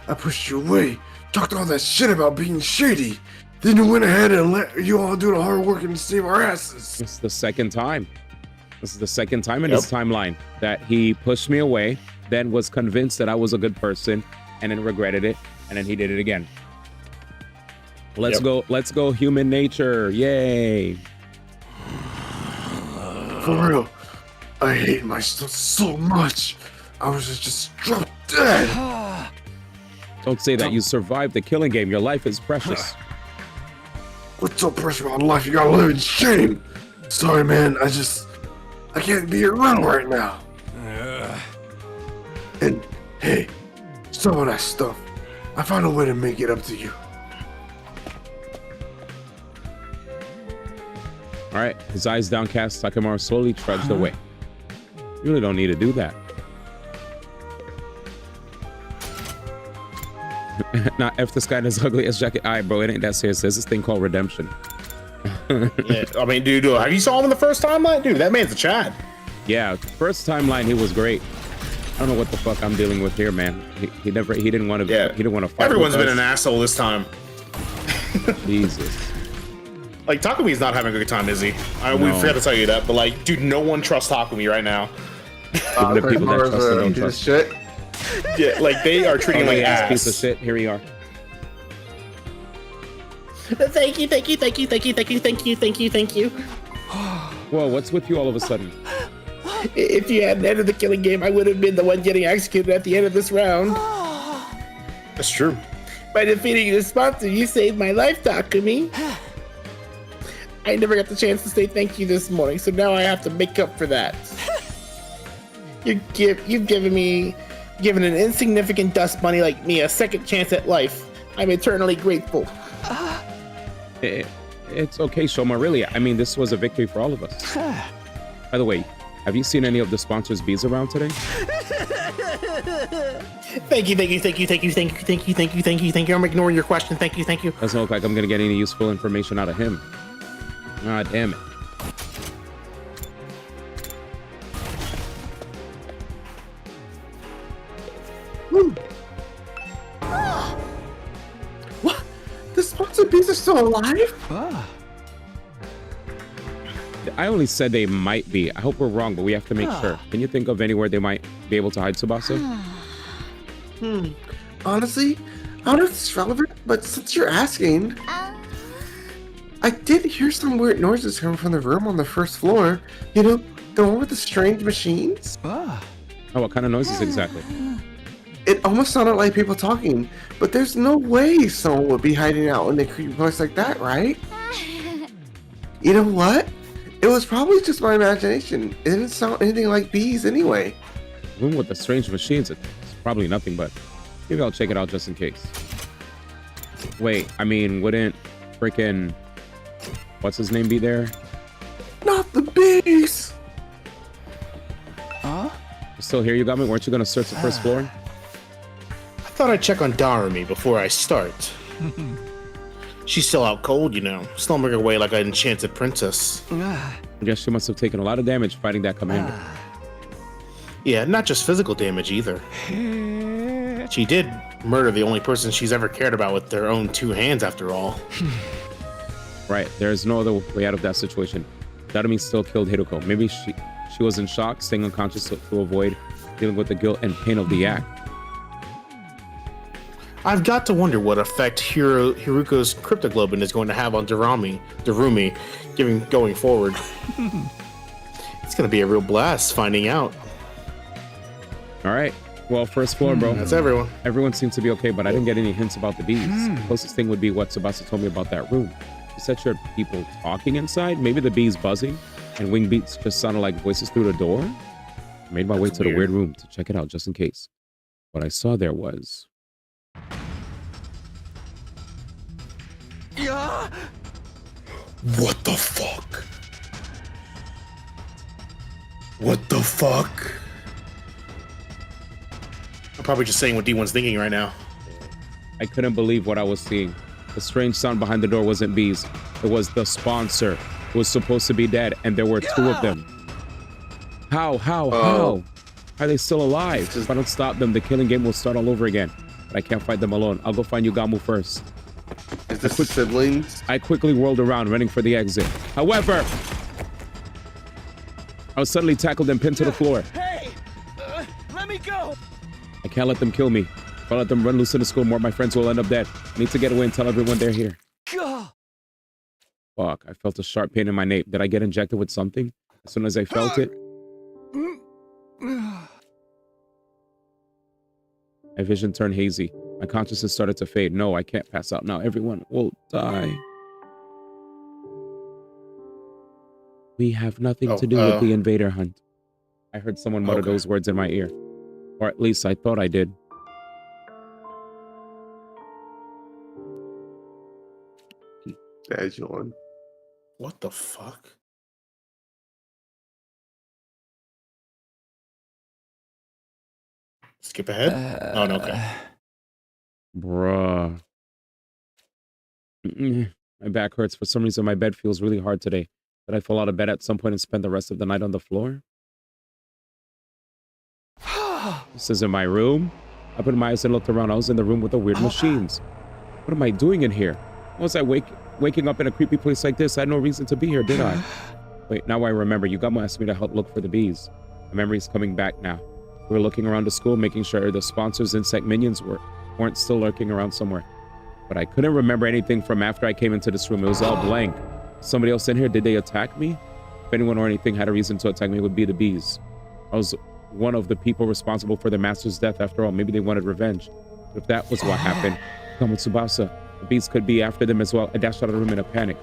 I pushed you away, talked all that shit about being shady. Then you went ahead and let you all do the hard work and save our asses. It's the second time. This is the second time in his timeline that he pushed me away, then was convinced that I was a good person, and then regretted it, and then he did it again. Let's go human nature. Yay. For real, I hate myself so much. I was just dropped dead. Don't say that. You survived the killing game. Your life is precious. What's so precious about life? You gotta live in shame. Sorry, man. I can't be around right now. And hey, some of that stuff, I found a way to make it up to you. All right, his eyes downcast, Takamaru slowly trudged away. You really don't need to do that. Now, F this guy in his ugly ass jacket. All right, bro, it ain't that serious. There's this thing called redemption. Yeah, I mean, dude, have you saw him in the first timeline? Dude, that man's a Chad. Yeah, first timeline, he was great. I don't know what the fuck I'm dealing with here, man. He didn't want to. Yeah. He didn't want to fight. Everyone's been an asshole this time. Jesus. Like, Takumi's not having a good time, is he? No. We forgot to tell you that, but like, dude, no one trusts Takumi right now. Even the people that trust him don't trust shit. Yeah, like they are treating him like ass. Piece of shit. Here we are. Thank you. Whoa, what's with you all of a sudden? If you hadn't ended the killing game, I would have been the one getting executed at the end of this round. That's true. By defeating the sponsor, you saved my life, Takumi. I never got the chance to say thank you this morning, so now I have to make up for that. You've given an insignificant dust bunny like me a second chance at life. I'm eternally grateful. It's okay, Shoma. Really, I mean, this was a victory for all of us. By the way, have you seen any of the sponsors' bees around today? Thank you. I'm ignoring your question. Thank you. Doesn't look like I'm gonna get any useful information out of him. Ah, damn it. What? The sponsor bees are still alive? I only said they might be. I hope we're wrong, but we have to make sure. Can you think of anywhere they might be able to hide Tsubasa? Honestly, I don't know if it's relevant, but since you're asking... I did hear some weird noises coming from the room on the first floor. You know, the one with the strange machines? Oh, what kind of noises exactly? It almost sounded like people talking, but there's no way someone would be hiding out in a creepy place like that, right? You know what? It was probably just my imagination. It didn't sound anything like bees anyway. Room with the strange machines, it's probably nothing, but maybe I'll check it out just in case. Wait, I mean, wouldn't freaking what's his name be there? Not the bees! Huh? You still here, you got me? Weren't you gonna search the first floor? I thought I'd check on Darumi before I start. She's still out cold, you know, slumbering away like an enchanted princess. I guess she must have taken a lot of damage fighting that commander. Yeah, not just physical damage either. She did murder the only person she's ever cared about with their own two hands, after all. Right, there's no other way out of that situation. Darumi still killed Hiruko. Maybe she was in shock, staying unconscious to avoid dealing with the guilt and pain of the act. I've got to wonder what effect Hiruko's cryptoglobin is going to have on Darumi going forward. It's going to be a real blast finding out. All right. Well, first floor, bro. That's everyone. Everyone seems to be okay, but I didn't get any hints about the bees. The closest thing would be what Tsubasa told me about that room. She said she heard people talking inside, maybe the bees buzzing, and wing beats just sounded like voices through the door. I made my way to the weird room to check it out just in case. What I saw there was... What the fuck? What the fuck? I'm probably just saying what D1's thinking right now. I couldn't believe what I was seeing. The strange sound behind the door wasn't bees. It was the sponsor, who was supposed to be dead, and there were two of them. How? How are they still alive? If I don't stop them, the killing game will start all over again. But I can't fight them alone. I'll go find Yugamu first. Is this the siblings? I quickly whirled around, running for the exit. However, I was suddenly tackled and pinned to the floor. Hey! Let me go! I can't let them kill me. If I let them run loose in the school, more of my friends will end up dead. I need to get away and tell everyone they're here. Fuck, I felt a sharp pain in my nape. Did I get injected with something? As soon as I felt it, my vision turned hazy. My consciousness started to fade. No, I can't pass out now. Everyone will die. We have nothing to do with the invader hunt. I heard someone mutter those words in my ear. Or at least I thought I did. There's one. What the fuck? Skip ahead? Oh, no, okay. Bruh. My back hurts. For some reason, my bed feels really hard today. Did I fall out of bed at some point and spend the rest of the night on the floor? This isn't my room. I opened my eyes and looked around. I was in the room with the weird machines. What am I doing in here? Why was I waking up in a creepy place like this? I had no reason to be here, did I? Wait, now I remember. Yugamu asked me to help look for the bees. The memory's coming back now. We were looking around the school, making sure the sponsors' insect minions weren't still lurking around somewhere. But I couldn't remember anything from after I came into this room. It was all blank. Somebody else in here? Did they attack me? If anyone or anything had a reason to attack me, it would be the bees. I was one of the people responsible for their master's death after all. Maybe they wanted revenge. But if that was what happened, come with Tsubasa. The bees could be after them as well. I dashed out of the room in a panic.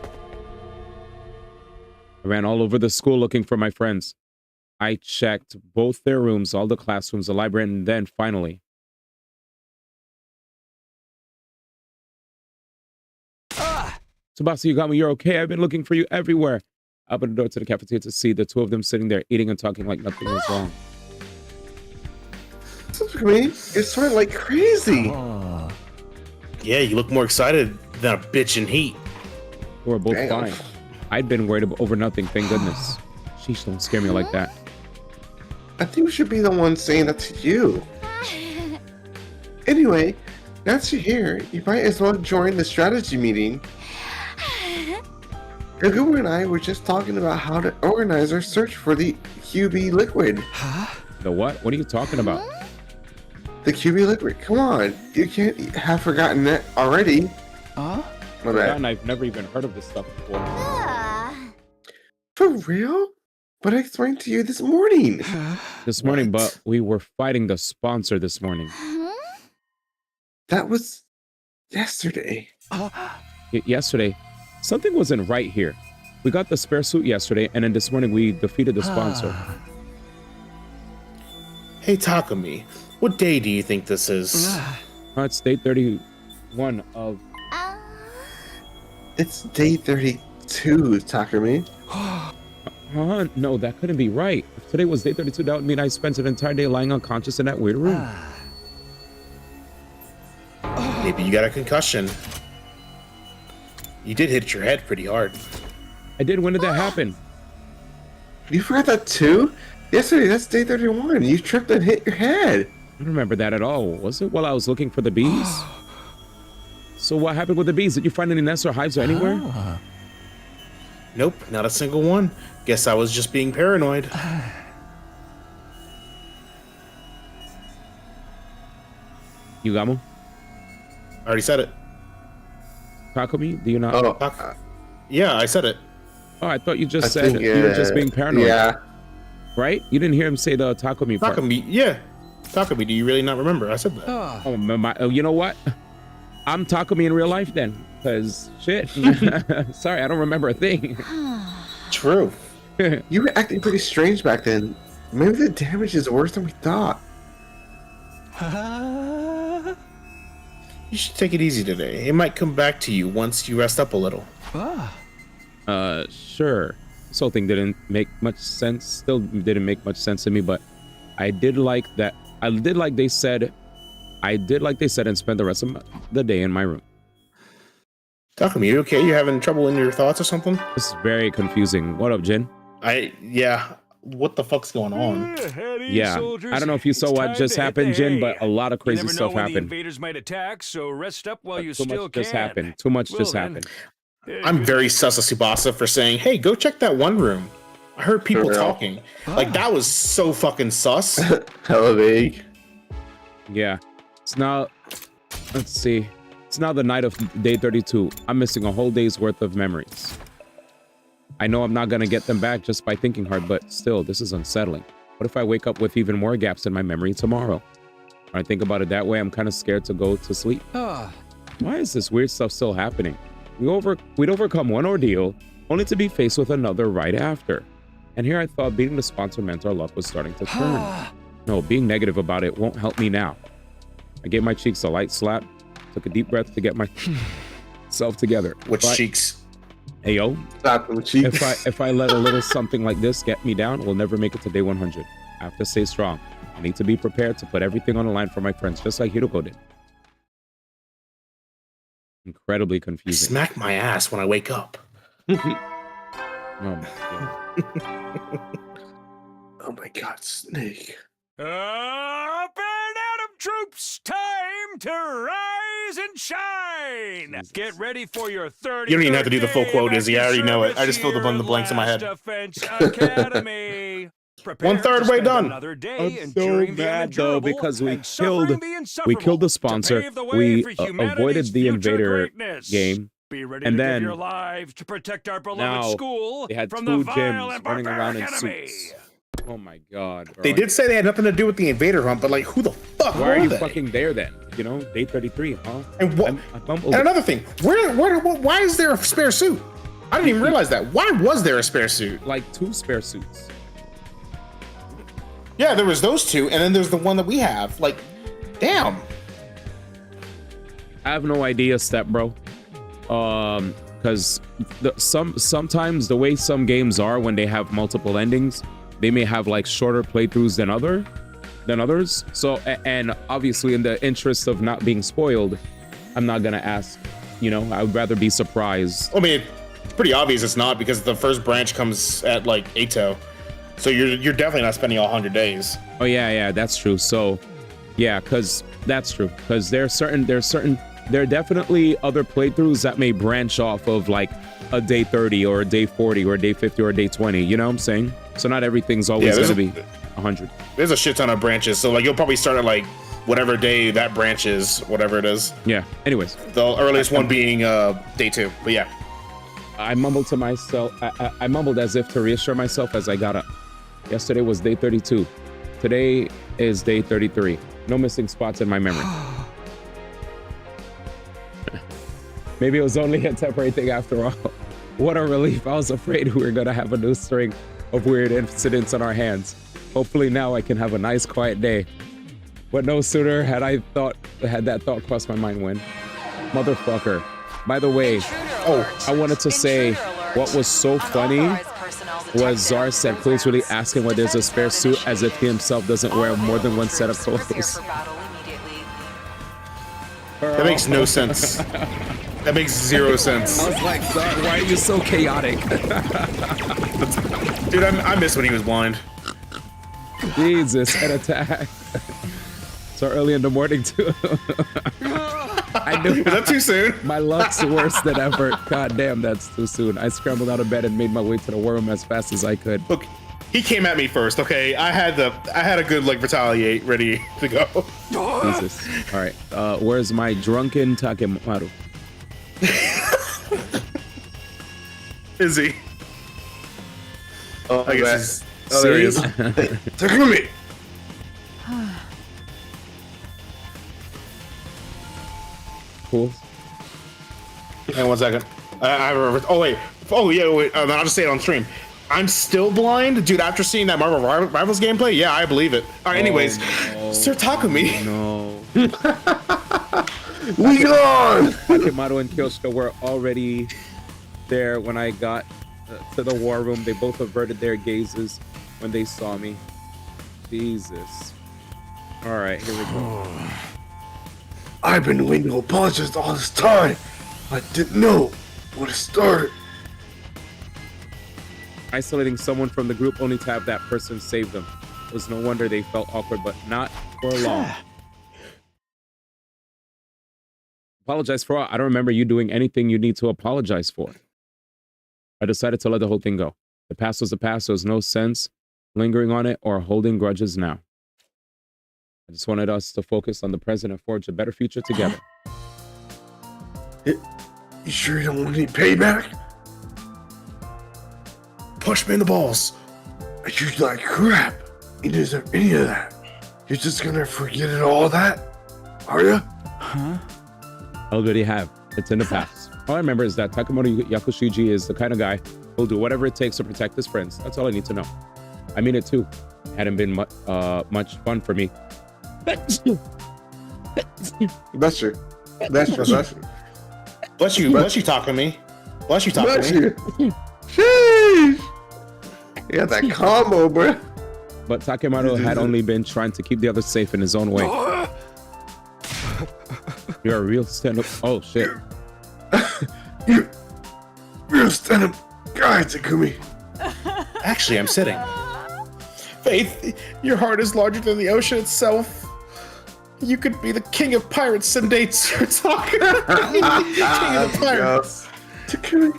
I ran all over the school looking for my friends. I checked both their rooms, all the classrooms, the library, and then finally... Tsubasa, you got me. You're okay. I've been looking for you everywhere. I opened the door to the cafeteria to see the two of them sitting there eating and talking like nothing was wrong. You're sweating like crazy. Yeah, you look more excited than a bitch in heat. We were both fine. I'd been worried over nothing, thank goodness. Sheesh, don't scare me like that. I think we should be the ones saying that to you. Anyway, now that you're here, you might as well join the strategy meeting. Gugu and I were just talking about how to organize our search for the QB liquid. The what? What are you talking about? The QB liquid. Come on, you can't have forgotten that already. My bad. And I've never even heard of this stuff before. For real? But I explained to you this morning. This morning, but we were fighting the sponsor this morning. That was yesterday. Yesterday, something wasn't right here. We got the spare suit yesterday, and then this morning we defeated the sponsor. Hey, Takumi, what day do you think this is? It's day 31 of... It's day 32, Takumi. No, that couldn't be right. If today was day 32, that would mean I spent an entire day lying unconscious in that weird room. Maybe you got a concussion. You did hit your head pretty hard. I did. When did that happen? You forgot that too? Yesterday, that's day 31. You tripped and hit your head. I don't remember that at all. Was it while I was looking for the bees? So what happened with the bees? Did you find any nests or hives or anywhere? Nope, not a single one. Guess I was just being paranoid. You got one? I already said it. Takumi, do you not? Oh, yeah, I said it. Oh, I thought you just said you were just being paranoid. Yeah. Right? You didn't hear him say the Takumi part. Takumi, yeah. Takumi, do you really not remember? I said that. Oh, you know what? I'm Takumi in real life then. Because, shit. Sorry, I don't remember a thing. True. You were acting pretty strange back then. Maybe the damage is worse than we thought. You should take it easy today. It might come back to you once you rest up a little. Sure. This whole thing didn't make much sense. Still didn't make much sense to me, but I did like that. I did like they said and spend the rest of the day in my room. Takumi, you okay? You having trouble in your thoughts or something? This is very confusing. What up, Jin? Yeah. What the fuck's going on? Yeah, I don't know if you saw what just happened, Jin, but a lot of crazy stuff happened. The invaders might attack, so rest up while you Too still much can. just happened. Too much just happened. I'm very sus of Tsubasa for saying, hey, go check that one room. I heard people talking. Like, that was so fucking sus. Hella vague. Yeah. It's now, let's see. It's now the night of day 32. I'm missing a whole day's worth of memories. I know I'm not going to get them back just by thinking hard, but still, this is unsettling. What if I wake up with even more gaps in my memory tomorrow? When I think about it that way, I'm kind of scared to go to sleep. Why is this weird stuff still happening? We'd overcome one ordeal, only to be faced with another right after. And here I thought beating the sponsor meant our luck was starting to turn. No, being negative about it won't help me now. I gave my cheeks a light slap, took a deep breath to get myself together. Which cheeks? Hey, yo. Slap them cheeks. If I let a little something like this get me down, we'll never make it to day 100. I have to stay strong. I need to be prepared to put everything on the line for my friends, just like Hiroko did. Incredibly confusing. Smack my ass when I wake up. Oh my god. Oh my god, Snake. Up and Adam troops, time to rise and shine. Jesus. Get ready for your 30. You don't even have to do the full quote, Izzy. I already know it. I just filled in the blanks in my head. Defense Academy. 1/3 way done. I'm so mad though because we killed the sponsor. We avoided the invader game. Be ready and to then give your lives to protect our beloved now school they had from two the gyms running around in suits. Oh my god, bro. They did say they had nothing to do with the invader hunt, but like, who the fuck Why are you they? fucking there then? You know, day 33, huh? And what? And another thing, why is there a spare suit? I didn't even realize that. Why was there a spare suit? Like 2 spare suits. Yeah, there was those 2, and then there's the one that we have. Like, damn. I have no idea, step bro. Because sometimes the way some games are when they have multiple endings, they may have like shorter playthroughs than others. So, and obviously in the interest of not being spoiled, I'm not gonna ask. You know, I would rather be surprised. I mean, it's pretty obvious it's not, because the first branch comes at like Eito. So you're definitely not spending all 100 days. Oh yeah, that's true. So yeah, because that's true. Because there are definitely other playthroughs that may branch off of like a day 30 or a day 40 or a day 50 or a day 20. You know what I'm saying? So not everything's always going to be 100. There's a shit ton of branches. So like you'll probably start at like whatever day that branch is, whatever it is. Yeah. Anyways, the earliest one being day 2. But yeah, I mumbled to myself. I mumbled as if to reassure myself as I got up. Yesterday was day 32. Today is day 33. No missing spots in my memory. Maybe it was only a temporary thing after all. What a relief. I was afraid we were gonna have a new string of weird incidents on our hands. Hopefully now I can have a nice quiet day. But no sooner had that thought crossed my mind when, motherfucker. By the way, I wanted to say what was so funny was Czar said Clue's really asking why there's a spare suit as if he himself doesn't wear more than one set of clothes. That makes no sense. That makes 0 sense. I was like, Czar, why are you so chaotic? Dude, I miss when he was blind. Jesus, an attack. So early in the morning too. I knew. Is that too soon? My luck's worse than ever. God damn, that's too soon. I scrambled out of bed and made my way to the war room as fast as I could. Look, he came at me first. Okay, I had a good like retaliate ready to go. Jesus. All right. Where's my drunken Takemaru? Is he? Oh, I guess. Oh, there he is. Takumi. Cool. Hang on 1 second. Oh wait. Oh yeah. Wait. I'll just say it on stream. I'm still blind, dude. After seeing that Marvel Rivals gameplay, yeah, I believe it. All right. Anyways, no. Sir Takumi. No. We gone. Takemaru and Kyoshika were already there when I got to the war room. They both averted their gazes when they saw me. Jesus. All right, here we go. I've been waiting to apologize all this time. I didn't know what it started. Isolating someone from the group only to have that person save them. It was no wonder they felt awkward, but not for long. Apologize for what? I don't remember you doing anything you need to apologize for. I decided to let the whole thing go. The past was the past. There was no sense lingering on it or holding grudges now. I just wanted us to focus on the present and forge a better future together. You sure you don't want any payback? Push me in the balls. You like crap. You deserve any of that. You're just gonna forget it all that? Are you? Huh? I already have. It's in the past. All I remember is that Takemoto Yakushiji is the kind of guy who'll do whatever it takes to protect his friends. That's all I need to know. I mean it too. It hadn't been much fun for me. Bless you. Bless you. Bless you. Bless you, Takumi. Bless you, Takumi. Sheesh. You got that combo, bro. But Takemaru had only been trying to keep the others safe in his own way. You're a real stand-up. Oh shit. You real stand-up guy, Takumi. Actually, I'm sitting. Faith, your heart is larger than the ocean itself. You could be the king of pirates someday, Sir Takumi. King of pirates. Takumi,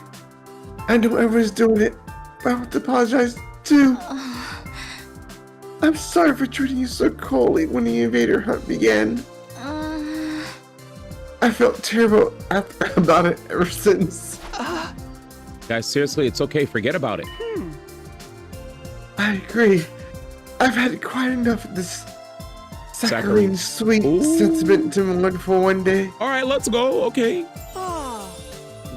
I know everyone's doing it, but I want to apologize too. I'm sorry for treating you so coldly when the invader hunt began. I felt terrible about it ever since. Guys, seriously, it's okay. Forget about it. I agree. I've had quite enough of this saccharine sweet sentimental for one day. All right, let's go. Okay.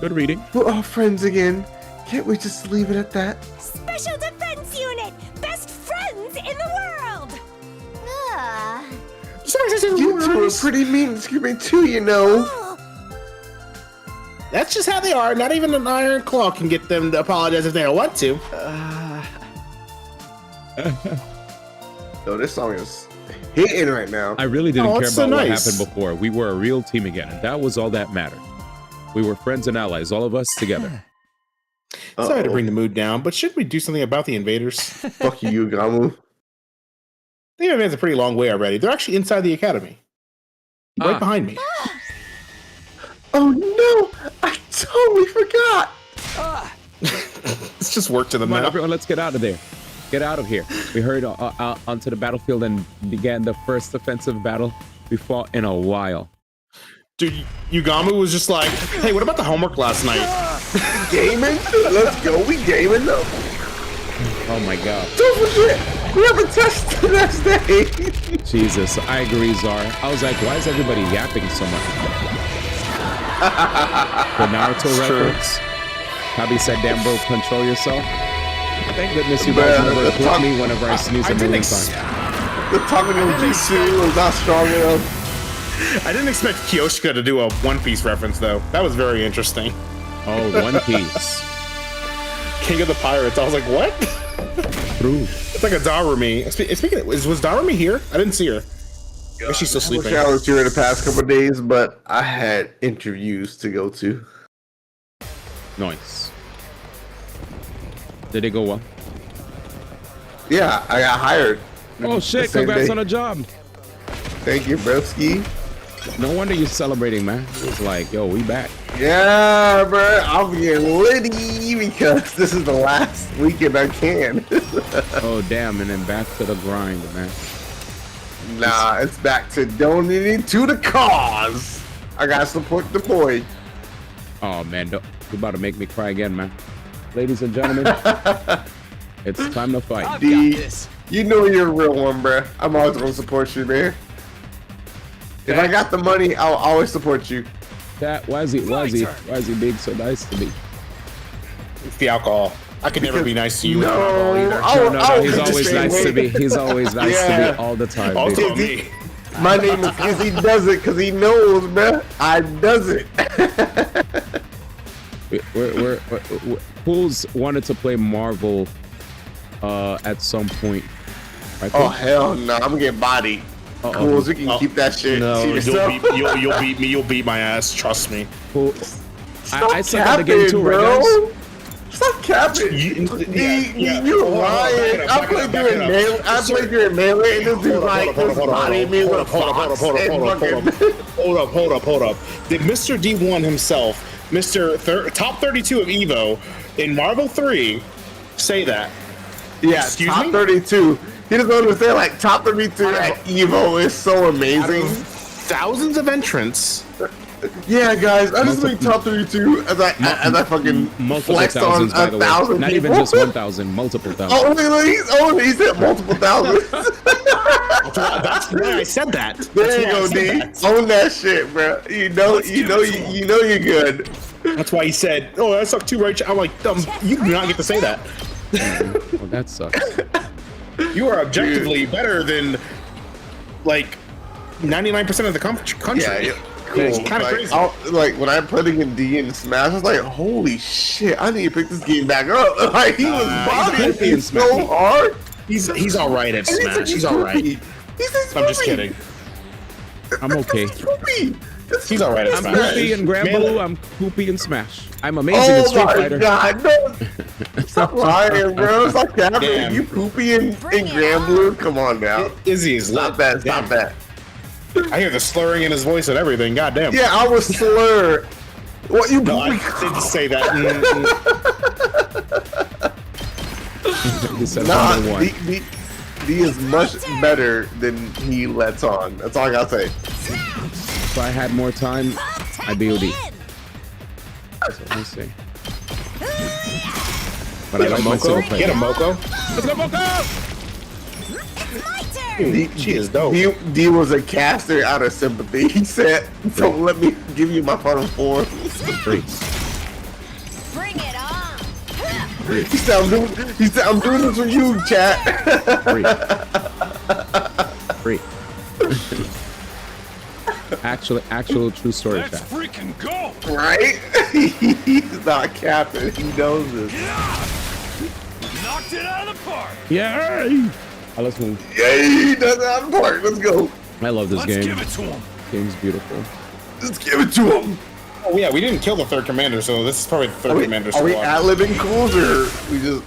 Good reading. We're all friends again. Can't we just leave it at that? Special Defense Unit! Best friends in the world! You two are pretty mean to me too, you know. That's just how they are. Not even an iron claw can get them to apologize if they don't want to. No, this song is hitting right now. I really didn't care it's so about what nice. happened before. We were a real team again, and that was all that mattered. We were friends and allies, all of us together. Sorry to bring the mood down, but should we do something about the invaders? Fuck you, Gamu. They have advanced a pretty long way already. They're actually inside the academy. Right behind me. Oh no! I totally forgot! It's just work to them Come on, now. everyone, let's get out of there. Get out of here. We hurried onto the battlefield and began the first offensive battle We fought in a while. Dude, Yugamu was just like, hey, what about the homework last night? Gaming? Let's go. We gaming though. Oh my god. Don't forget, we have a test the next day. Jesus, I agree, Czar. I was like, why is everybody yapping so much? The Naruto reference. Probably said, damn bro, control yourself. Thank goodness you guys never put me whenever I sneeze a million times. The Tommy no Jutsu was not strong enough. I didn't expect Kyoshika to do a One Piece reference, though. That was very interesting. Oh, One Piece. King of the Pirates. I was like, what? True. It's like a Darumi. Speaking of, was Darumi here? I didn't see her. Is she still sleeping? I was here in the past couple of days, but I had interviews to go to. Nice. Did it go well? Yeah, I got hired. Oh shit, congrats on a job. Thank you, broski. No wonder you're celebrating, man. It's like, yo, we back. Yeah, bro. I'm getting litty because this is the last weekend I can. Oh, damn. And then back to the grind, man. Nah, it's back to donating to the cause. I gotta support the boy. Oh, man. You're about to make me cry again, man. Ladies and gentlemen, it's time to fight. D, you know you're a real one, bro. I'm always gonna support you, man. If I got the money, I'll always support you. That why is he being so nice to me? It's the alcohol. I could never be nice to you. No, No, he's always nice to me. He's always nice to me all the time. Also me. My name is Izzy does it because he knows, bro. I does it. Who's wanted to play Marvel at some point? Oh hell no! I'm getting bodied. Cool, so you can keep that shit. No, you'll beat me. You'll beat my ass. Trust me. I suck at the game too, right, guys? Stop capping. You're lying. I played during Melee. I played during Melee, and this dude like this body me with a fox. Hold up. Did Mr. D1 himself, Mr. Top 32 of Evo in Marvel 3, say that? Yeah, Excuse top me? 32. He doesn't understand, like, top 32 at EVO is so amazing. Thousands of entrants. Yeah, guys, I just made top 32 as I fucking flexed on 1,000 Not even just 1,000, multiple thousands. Oh, he said multiple thousands. That's why I said that. There you go, D. Own that shit, bro. You know you're good. That's why he said, "Oh, I suck too, right?" I'm like, you do not get to say that. Well, that sucks. You are objectively better than like 99% of the country. Yeah, cool. It's kind of crazy. Like when I played against D in Smash, I was like, "Holy shit! I need to pick this game back up." Like he was bodying me so hard. He's all right at Smash. He's all right. I'm just kidding. I'm okay. He's all right at I'm Smash. Poopy and Granblue. I'm Poopy and Smash. I'm amazing in Street Fighter. God, no. Stop lying, bro. Stop capping. You Poopy and Granblue. Come on now. Izzy is Stop that. Stop that. I hear the slurring in his voice and everything. God damn. Yeah, I was slur. What you? No, I didn't say that. Nah, D is much better than he lets on. That's all I gotta say. If I had more time, I'd be OD. So let's see. But I like my single player. Get a Moko. Let's go, Moko! She is dope. D was a caster out of sympathy. He said, "Don't let me give you my final form." Free. Bring it on. He said, "I'm doing this for you, chat." Free. Actual true story, Let's chat. freaking go! Right? He's not capping. He knows this. Knocked it out of the park. Yay! Let's move. Yay! That's out of the park. Let's go. I love this Let's game. give it to him. Game's beautiful. Let's give it to him. Oh yeah, we didn't kill the third commander, so this is probably the third commander. Are we ad-libbing calls or we just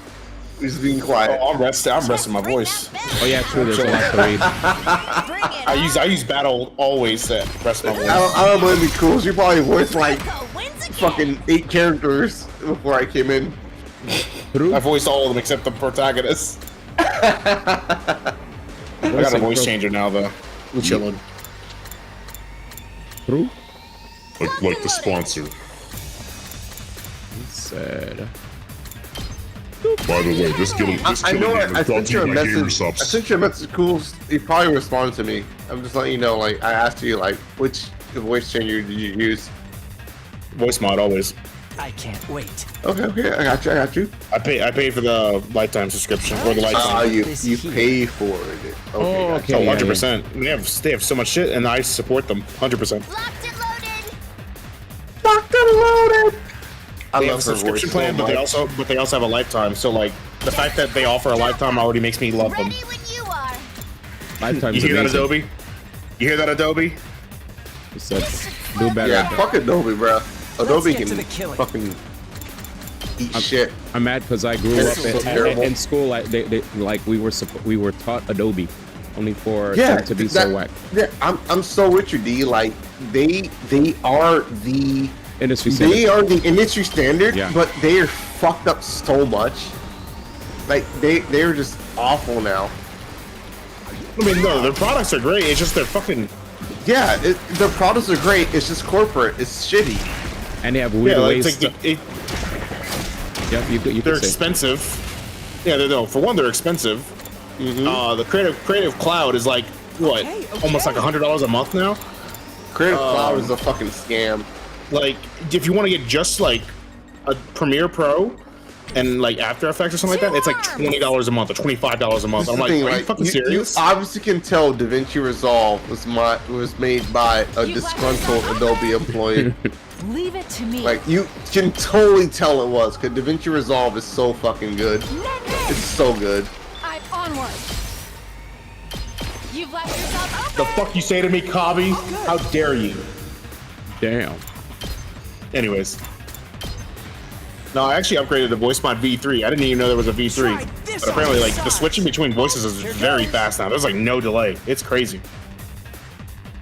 being quiet? Oh, I'm resting my voice. Oh yeah, true. There's a lot to read. I use battle always to rest my voice. I don't blame the calls. You probably voiced like fucking 8 characters before I came in. I voiced all of them except the protagonist. I got a voice changer now though. We're chilling. True. Like the sponsor. He said. By the way, this killing I know game I is brought sent to you you a by message. I GamerSubs. sent you a message. Cool. You probably responded to me. I'm just letting you know. Like I asked you, like which voice changer did you use? Voice mod always. I can't wait. Okay, I got you. I paid for the lifetime subscription or the lifetime. You pay for it. Oh, gotcha. Oh, yeah, 100%. They have so much shit, and I support them 100%. Locked and loaded. Locked and loaded. I They have love a her subscription voice plan, so but much. they also have a lifetime. So like the fact that they offer a lifetime already makes me love them. Ready when you are. Lifetime's You hear that, amazing. Adobe? You hear that, Adobe? He said, do better. Yeah, fuck Adobe, bro. Adobe get to can the killing. fucking eat shit. I'm mad because I grew It's up so terrible. in school. They like we were taught Adobe, only for Yeah, them to be so whack. Yeah, I'm so with you, D. Like they are the Industry standard. they are the industry standard, Yeah. but they are fucked up so much. Like they're just awful now. I mean, no, their products are great. It's just they're fucking. Yeah, their products are great. It's just corporate. It's shitty. And they have weird Yeah, ways. it's like to, yep, you they're could say. expensive. Yeah, no. For one, they're expensive. The creative cloud is like what, almost like $100 a month now. Creative Cloud is a fucking scam. Like, if you want to get just like a Premiere Pro and like After Effects or something like that, it's like $20 a month or $25 a month. This I'm is the like, thing, are you like, fucking serious? You obviously can tell DaVinci Resolve was made by a disgruntled Adobe employee. Leave it to me. Like you can totally tell it was, because DaVinci Resolve is so fucking good. It's so good. I'm onward. You've left yourself The open. fuck you say to me, Kabi? How dare you? Damn. Anyways. No, I actually upgraded to voice mod V3. I didn't even know there was a V3. But apparently, like, the switching between voices is very fast now. There's like no delay. It's crazy.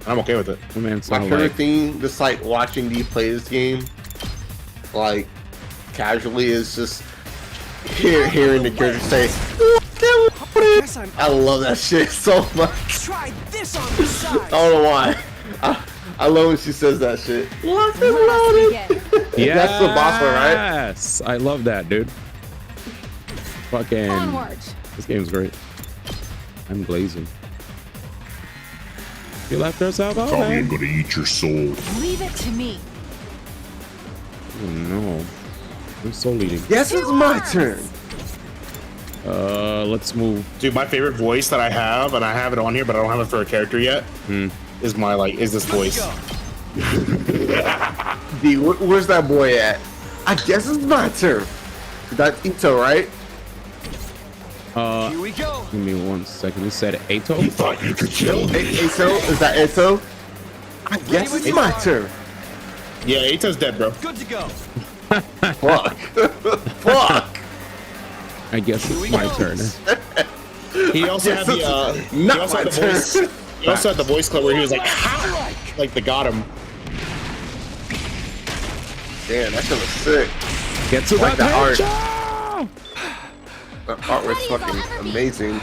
And I'm okay with it. Oh, man, My sound favorite like thing, just like watching D play this game, like casually, is just hearing the character say, I love that shit so much. Try this on the side. I don't know why. I love when she says that shit. Locked and Let us loaded. begin. That's the boss one, right? Yes, I love that, dude. Fucking. Onward. This game's great. I'm glazing. You left yourself out, Kabi, I'm man. gonna eat your soul. Leave it to me. Oh no. I'm soul eating. Yes, it's my turn. Let's move. Dude, my favorite voice that I have, and I have it on here, but I don't have it for a character yet, is this voice. D, where's that boy at? I guess it's my turn. That's Ito, right? Here we go. Give me 1 second. You said Ato? You thought you could kill me? Ito? Is that Ito? I guess it's my turn. Yeah, Eito's dead, bro. Good to go. Fuck. Fuck. I guess it's my turn. He also had the he Not also my had the turn. voice. He also had the voice clip where he was like, "Ha!" Like they got him. Damn, that shit was sick. Get to Like that the art. headshot! The art was fucking amazing.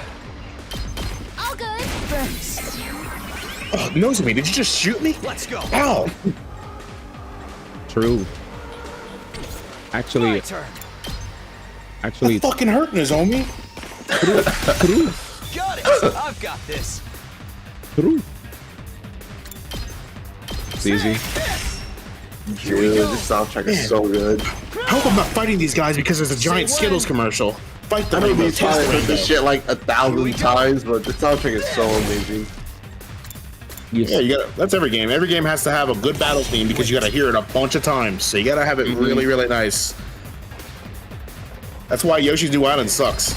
All good. Oh, Nozomi, did you just shoot me? Let's go. Ow! True. My Actually, turn. That fucking hurt, Nozomi. true. Got it. I've got this. True. It's easy. Dude, this soundtrack is so good. How am I not fighting these guys because there's a giant Skittles commercial? Fight I them. know Rainbow, we've probably chase heard this Rainbow. shit like 1,000 times, but the soundtrack is so amazing. Yes. Yeah, you gotta. That's every game. Every game has to have a good battle theme because you gotta hear it a bunch of times. So you gotta have it really, really nice. That's why Yoshi's New Island sucks.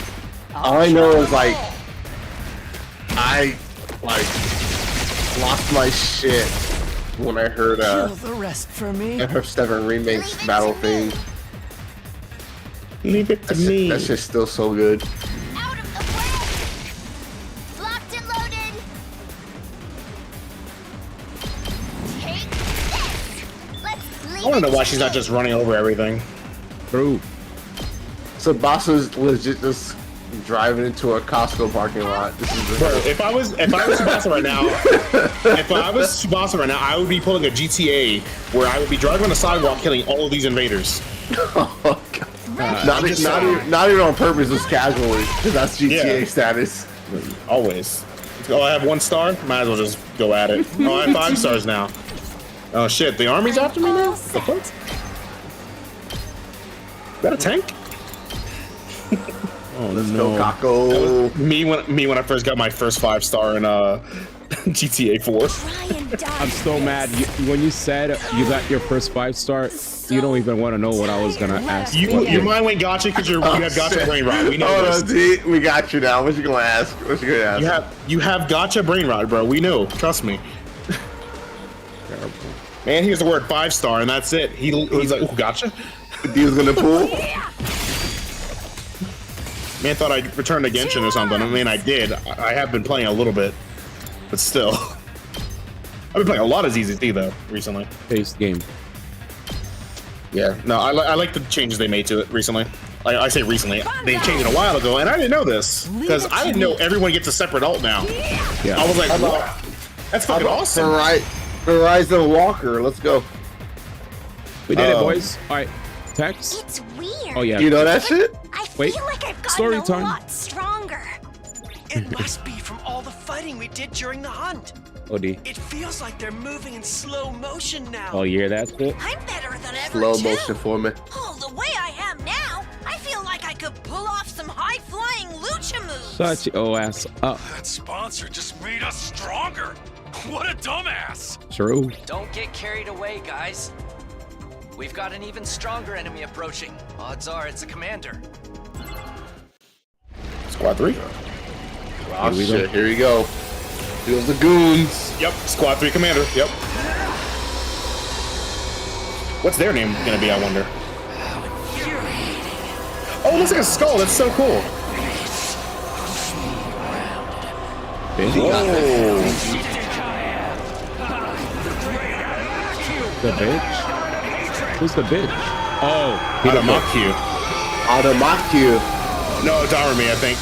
All I know is like, I like lost my shit when I heard Kill the rest for me. FF7 Remake's battle thing. Leave it to me. That's just still so good. Out of the way. Locked and loaded. Take this. Let's leave I wanna know it why to she's not me. just running over everything. True. So bosses legit just driving into a Costco parking lot. This is Bro, if I was Tsubasa right now, I would be pulling a GTA where I would be driving on the sidewalk, killing all of these invaders. Oh, God. Not even on purpose, just casually, because that's GTA status. Always. Oh, I have 1 star? Might as well just go at it. Oh, I have 5 stars now. Oh shit, the army's after me now? The fuck? Is that a tank? Oh, let's go, Kako. Me when I first got my first 5-star in GTA 4. I'm so mad. When you said you got your first 5-star, you don't even want to know what I was gonna ask. Your mind went gotcha because you have gotcha brain rot. We know this. We got you now. What you gonna ask? You have gotcha brain rot, bro. We know. Trust me. Terrible. Man, here's the word 5-star, and that's it. He's like, oh, gotcha. He was gonna pull. Man thought I returned to Genshin or something. I mean, I did. I have been playing a little bit, but still. I've been playing a lot of ZZT though recently. Paced game. Yeah, no, I like the changes they made to it recently. I say recently, they changed it a while ago, and I didn't know this because I didn't know everyone gets a separate alt now. Yeah. I was like, what? That's fucking awesome. All right, Horizon Walker, let's go. We did it, boys. All right, Tex. It's weird. Oh yeah. You know that shit? I Wait. feel like I've gotten Story a time. lot stronger. It must be from all the fighting we did during the hunt. OD. It feels like they're moving in slow motion now. Oh yeah, that's it. I'm better than ever, Slow too. motion for me. Oh, the way I am now, I feel like I could pull off some high-flying lucha moves. Shut your ass up. That sponsor just made us stronger. What a dumbass. True. Don't get carried away, guys. We've got an even stronger enemy approaching. Odds are it's a commander. Squad 3. Oh shit, here we go. Here's the goons. Yep, Squad 3 commander. Yep. What's their name gonna be, I wonder? Oh, it looks like a skull. That's so cool. Whoa. The bitch? Who's the bitch? Oh, Adamaku. Adamaku. No, it's Arami, I think.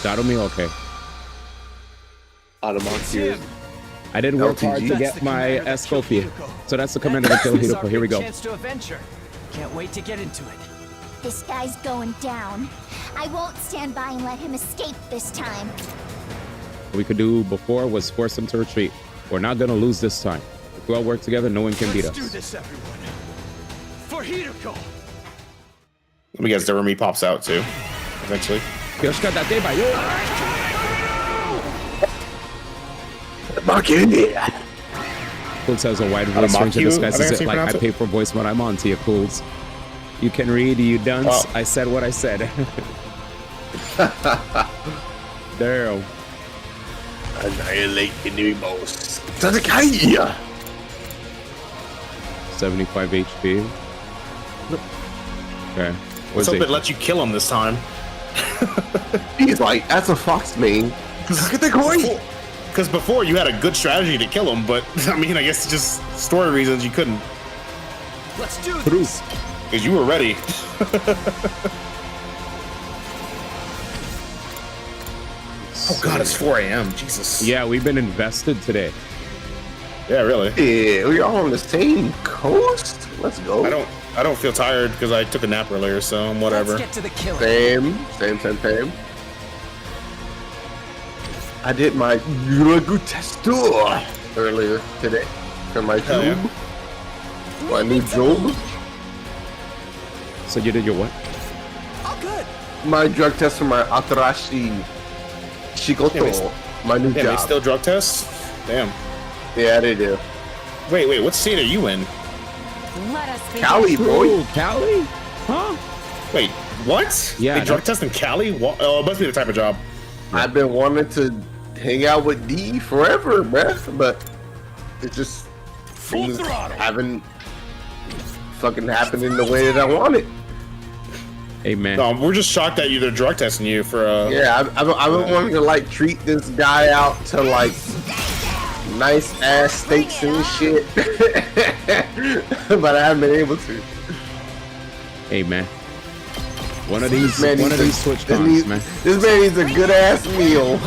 Darumi, okay. Adamaku. I didn't work hard to LTG. get my Escopia. So that's the commander of Kill Hidoko. Here we go. Chance to adventure. Can't wait to get into it. This guy's going down. I won't stand by and let him escape this time. What we could do before was force him to retreat. We're not gonna lose this time. If we all work together, no one can beat Let's do us. this, everyone. For Hideko. Let me guess, Darumi pops out too, eventually. Cools has a wide voice range and disguises it like I it? pay for voice when I'm on to you, Cools. You can read, you dunce. Oh. I said what I said. Damn. Annihilate enemy boss. Tazakaya. 75 HP. Okay. Let's hope it lets you kill him this time. He's like, that's a fox main. Because before you had a good strategy to kill him, but I mean, I guess just story reasons you couldn't. Let's do this. Because you were ready. Oh god, it's 4 a.m. Jesus. Yeah, we've been invested today. Yeah, really. Yeah, we're all on the same coast. Let's go. I don't feel tired because I took a nap earlier, so whatever. Let's get to the killing. Same. I did my Yuragu Testo earlier today for my Hell job. yeah. My new job. So you did your what? All good. My drug test for my Atarashi Shikoto. My new Damn, they job. still drug tests? Damn. Yeah, they do. Wait, what state are you in? Let us be. Cali, boy. Ooh, Cali? Huh? Wait, what? Yeah, They drug test in Cali? Oh, it must be the type of job. I've been wanting to hang out with D forever, bruh, but it just things haven't fucking happened in the way that I want it. Hey, man. No, we're just shocked that they're drug testing you for Yeah, I've been wanting to like treat this guy out to like nice ass steaks and shit, but I haven't been able to. Hey, man. One of these Twitch this cons, man. This man needs a good ass meal.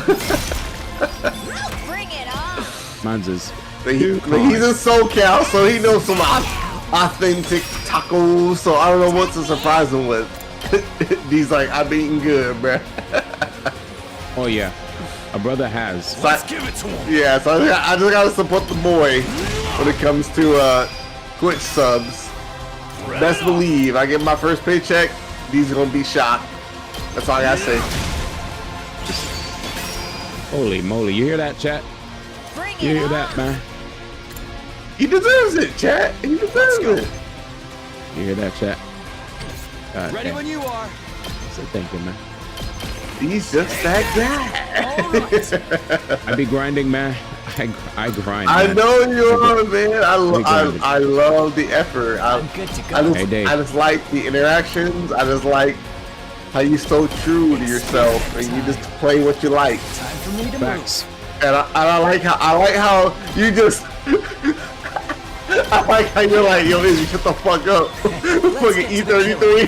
Bring it on. Mine's is. He's in SoCal, so he knows some authentic tacos. So I don't know what to surprise him with. He's like, I'm eating good, bruh. Oh yeah, a brother has. So give it to him. Yeah, so I just gotta support the boy when it comes to Twitch subs. Best believe I get my first paycheck, these are gonna be shot. That's all I gotta say. Holy moly, you hear that, chat? You hear that, man? He deserves it, chat. He deserves it. You hear that, chat? God, Ready when you are. So thank you, man. He's just that guy. I be grinding, man. I grind. I man. know you are, man. I love the effort. I just like the interactions. I just like how you so true to yourself and you just play what you like. Time for me to Facts. And I like how you just. I like how you're like, yo, Izzy, shut the fuck up. Fucking E33.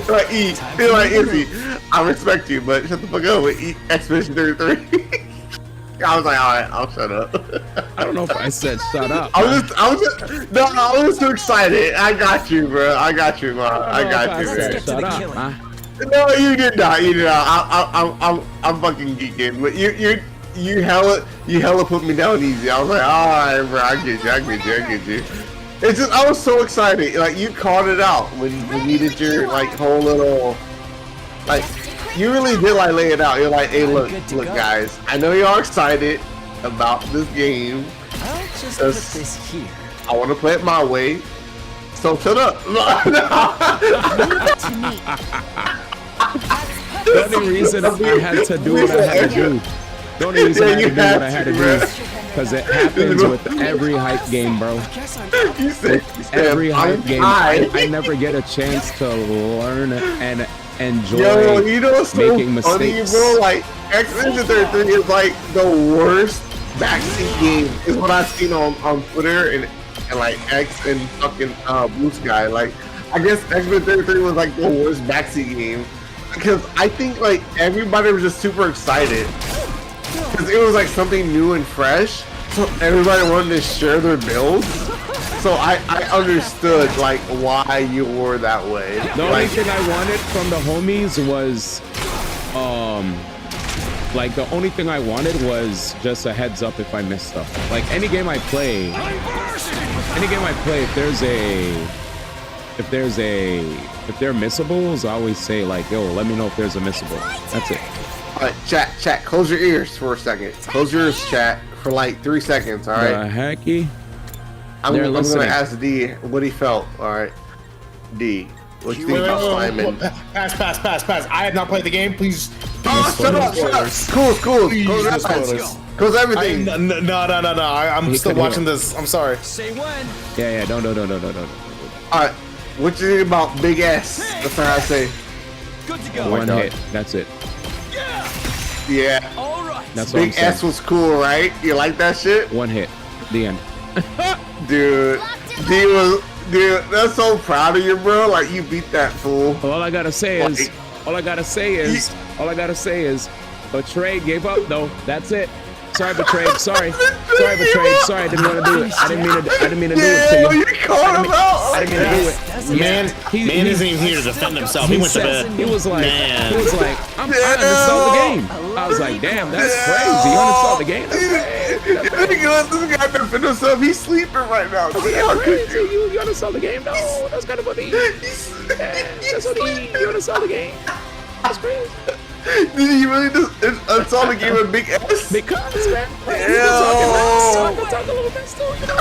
Like you're like Izzy, I respect you, but shut the fuck up with Expedition 33. I was like, all right, I'll shut up. I don't know if I said shut up. I was too excited. I got you, bro. I got you, man. I got you, man. Shut up, man. No, you did not. You did not. I'm fucking geeking, but you hella put me down easy. I was like, all right, bro, I get you. It's just, I was so excited. Like, you called it out when you did your, like, whole little, like, you really did, like, lay it out. You're like, hey, look, guys, I know y'all excited about this game. I'll just put this here. I want to play it my way. So shut up. The only reason I had to do what I had to do. The only reason I had to do what I had to do because it happens with every hype game, bro. Every hype game, I never get a chance to learn and enjoy making mistakes. Bro, like Expedition 33 is like the worst backseat game. Is what I've seen on Twitter and like X and fucking Blue Sky. Like, I guess Expedition 33 was like the worst backseat game because I think like everybody was just super excited. Because it was like something new and fresh, so everybody wanted to share their builds. So I understood like why you were that way. The only thing I wanted from the homies was, like the only thing I wanted was just a heads up if I missed stuff. Like any game I play, if they're missables, I always say like, yo, let me know if there's a missable. That's it. Alright, chat, close your ears for a second. Close your ears, chat, for like 3 seconds, alright? The hecky? I'm gonna ask D what he felt, alright? D, what you think about Simon? Pass. I have not played the game, please. Oh, shut up. Cool. Close everything. No, I'm still watching this. I'm sorry. Say when. Yeah, don't. Alright, what you think about Big S? That's what I say. Good to go. One hit, that's it. Yeah. All right. That's what Big S was cool, right? You like that shit? One hit, the end. Dude, that's so proud of you, bro. Like you beat that fool. All I gotta say is, Betray gave up though. That's it. Sorry, Betrayed. Sorry, Betrayed. Sorry, I didn't want to do it. I didn't mean to do it to you. You called him out. I didn't mean to do it. Man isn't even here to defend himself. He went to bed. He was like, I uninstalled the game. I was like, damn, that's crazy. You uninstalled the game? That's crazy. This guy defend himself. He's sleeping right now. How crazy. You uninstalled the game? No, that's kind of funny. That's funny. You uninstalled the game? That's crazy. Did he really just uninstall the game with Big S? Because, man. Yeah. Talk a little bit still. You know,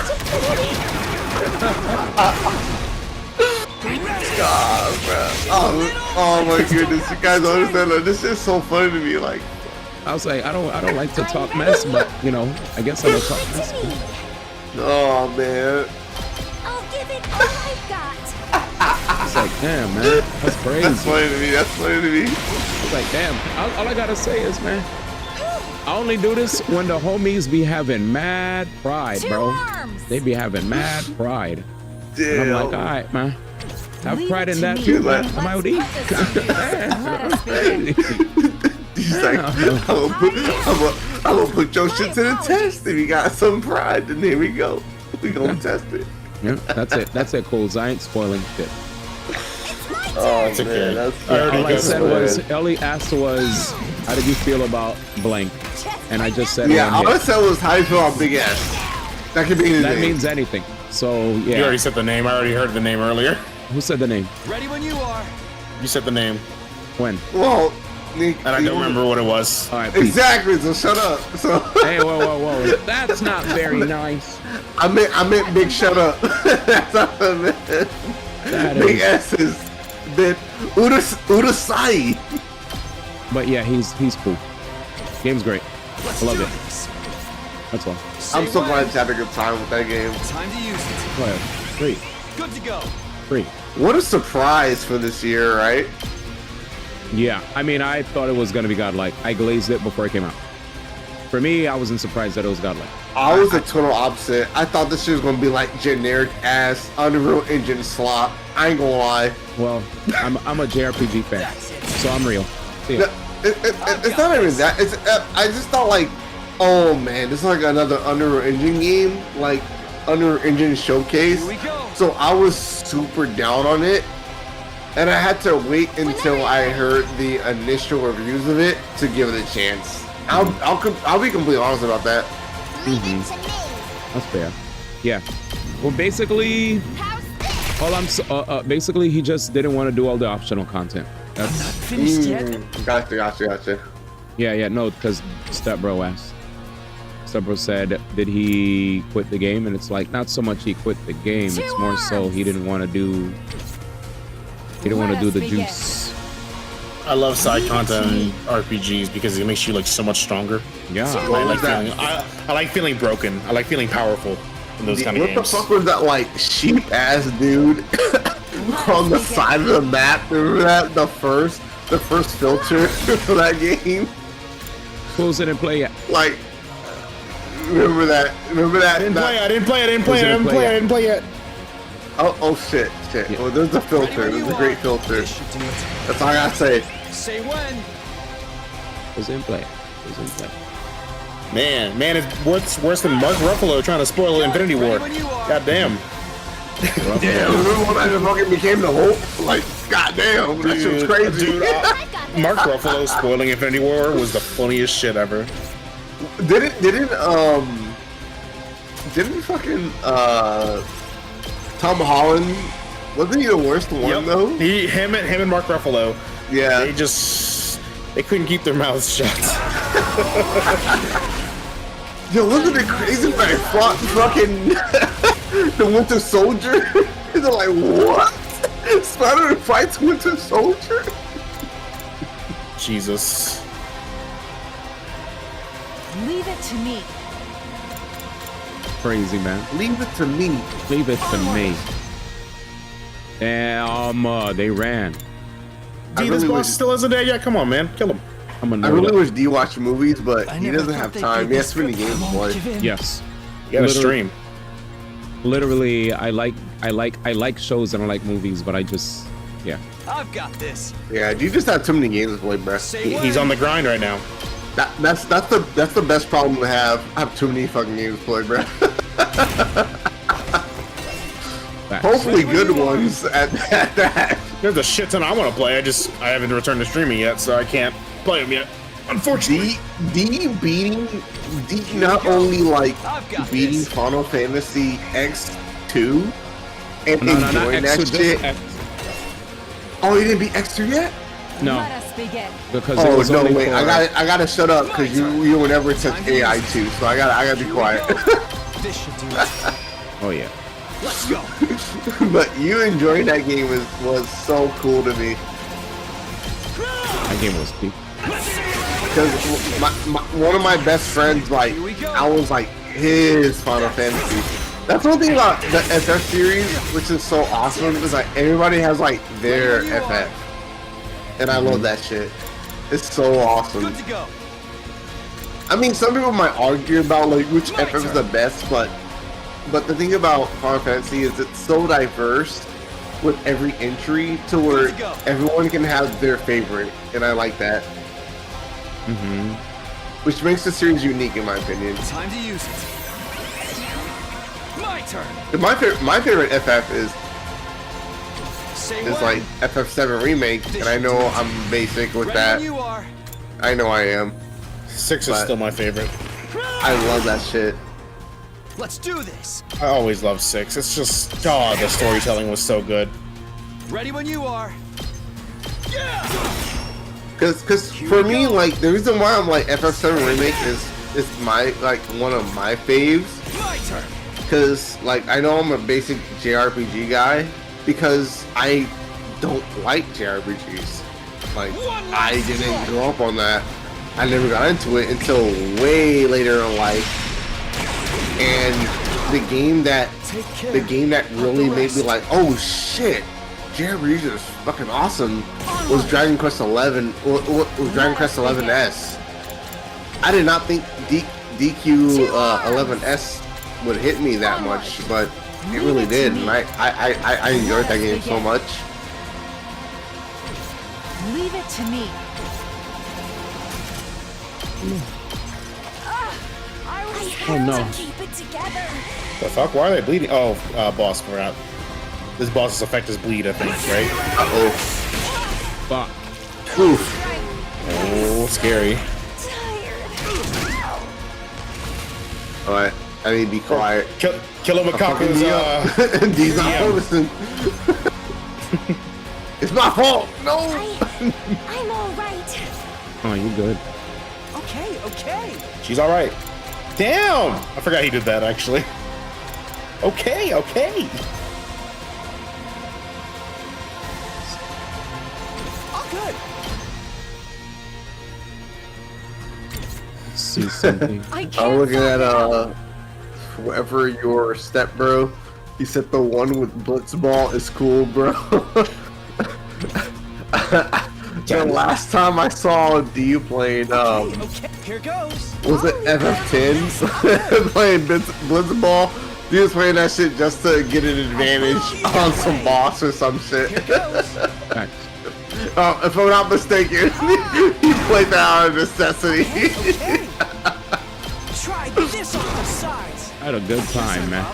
God, bro. Oh my goodness, you guys don't understand. Like, this is so funny to me. Like, I was like, I don't like to talk mess, but you know, I guess I will talk mess. Oh man. I'll give it all I've got. It's like, damn, man, that's crazy. That's funny to me. It's like, damn. All I gotta say is, man, I only do this when the homies be having mad pride, bro. They be having mad pride. Damn. And I'm like, all right, man. Have pride in that me. too, man. Let's I'm out put this on you. Let us begin. He's like, I'm gonna put your shit to the test. If you got some pride, then here we go. We gonna test it. Yeah, that's it. That's it, Coles. I ain't spoiling shit. Oh, That's okay. That's All I said was, Ellie asked was, how did you feel about blank? And I just said, yeah. one All I hit. said was how you feel on Big S. That could be anything. That means anything. So yeah. You already said the name. I already heard the name earlier. Who said the name? Ready when you are. You said the name, When? Well, Nick, and I don't remember what it was. All right. Peace. exactly. So shut up. So Hey, whoa. That's not very nice. I meant Big shut up. That's not what I meant. That Big is- S is been Udasai. But yeah, he's cool. Game's great. I love it. That's all. I'm so glad you had a good time with that game. Time to use it. Go ahead. Free. Good to go. Free. What a surprise for this year, right? Yeah. I mean, I thought it was gonna be godlike. I glazed it before it came out. For me, I wasn't surprised that it was godlike. I was the total opposite. I thought this shit was gonna be like generic ass Unreal Engine slop. I ain't gonna lie. Well, I'm a JRPG fan, so I'm real. See ya. It's not even that. It's I just thought like, oh man, this is like another Unreal Engine game, like Unreal Engine Showcase. Here we go. So I was super down on it, and I had to wait until I heard the initial reviews of it to give it a chance. I'll be completely honest about that. That's fair. Yeah. Well, basically, basically he just didn't want to do all the optional content. That's Finished yet? Gotcha. yeah. No, because Stepbro asked. Stepbro said, did he quit the game? And it's like, not so much he quit the game. It's more so he didn't want to do. He didn't want to do the juice. I love side content in RPGs because it makes you like so much stronger. Yeah. I like feeling broken. I like feeling powerful in those kind of What games. the fuck was that like sheep ass dude on the side of the map? Remember that? The first filter for that game? Who's didn't play yet? Like, remember that? I didn't play it. Oh shit. Yeah. Well, there's a filter. There's a great filter. This should do it. That's all I gotta say. Say when. Who's in play? Who's in play? Man, it's worse than Mark Ruffalo trying to spoil Infinity War. Ready when you are. God damn. Yeah, remember when I fucking became the Hulk? Like, goddamn, that shit was crazy. Dude, Mark Ruffalo spoiling Infinity War was the funniest shit ever. Didn't fucking Tom Holland, wasn't he the worst one though? Him and Mark Ruffalo. Yeah. They couldn't keep their mouths shut. Yo, wasn't it crazy when I fought fucking the Winter Soldier? They're like, what? Spider-Man fights Winter Soldier? Jesus. Leave it to me. Crazy, man. Leave it to me. Leave it to me. Damn, they ran. D, this boss still isn't there yet? Come on, man. Kill him. I'm a I really wish D watched movies, but I he never doesn't thought have they'd time. give He this has too many trip. games I to won't play. give in. Yes. You gotta Literally- stream. Literally, I like shows and I like movies, but I just, yeah. I've got this. Yeah, you just have too many games to play, bro. Say when. He's on the grind right now. That's the best problem to have. I have too many fucking games to play, bro. Facts. Hopefully good ones at that. There's a shit ton I want to play. I haven't returned to streaming yet, so I can't play them yet. Unfortunately. D not only like I've got beating this. Final Fantasy X2 and No, not enjoying X2, that just shit. X. Oh, you didn't beat X2 yet? No, Let us begin. because it Oh was no, only wait! for, I gotta shut up because you will never touch AI 2, so I gotta be quiet. This should do it. Oh yeah. Let's go. But you enjoying that game was so cool to me That game was peak. because one of my best friends, like, I was like his Final Fantasy. That's one thing about the FF series, which is so awesome, is like everybody has like their FF, and I love that shit. It's so awesome. Good to go. I mean, some people might argue about like which FF is the best, but the thing about Final Fantasy is it's so diverse with every entry to where everyone can have their favorite, and I like that. Which makes the series unique, in my opinion. Time to use it. My turn. My favorite FF is Say like FF7 Remake, and I know I'm basic with that. You are. I know I am. 6 is still my favorite. I love that shit. Let's do this. I always loved 6. It's just, God, the storytelling was so good. Ready when you are. Yeah. Cause for me, like, the reason why I'm like FF7 Remake is my like one of my faves. My turn. Cause like I know I'm a basic JRPG guy because I don't like JRPGs. Like I didn't grow up on that. I never got into it until way later in life. And the game that really made me like, oh shit, JRPGs is fucking awesome was Dragon Quest 11. Was Dragon Quest 11S. I did not think DQ 11S would hit me that much, but it really did, and I enjoyed that game so much. Leave it to me. Oh no. Keep it together. The fuck? Why are they bleeding? Oh, boss, crap. This boss's effect is bleed, I think, right? Uh-oh. Fuck. Oof. Oh, scary. Alright, I need to be quiet. Killer Makaku's, D's not focusing. It's my fault! No! I'm alright. Oh, you good. Okay. She's alright. Damn! I forgot he did that, actually. Okay. All good. See something. I'm looking at whoever your step bro. He said the one with Blitzball is cool, bro. The last time I saw D playing Okay. Here goes. was it FF10 playing Blitzball? He was playing that shit just to get an advantage on some boss or some shit. Facts. If I'm not mistaken, he played that out of necessity. Okay. Try this on the sides. I had a good time, man.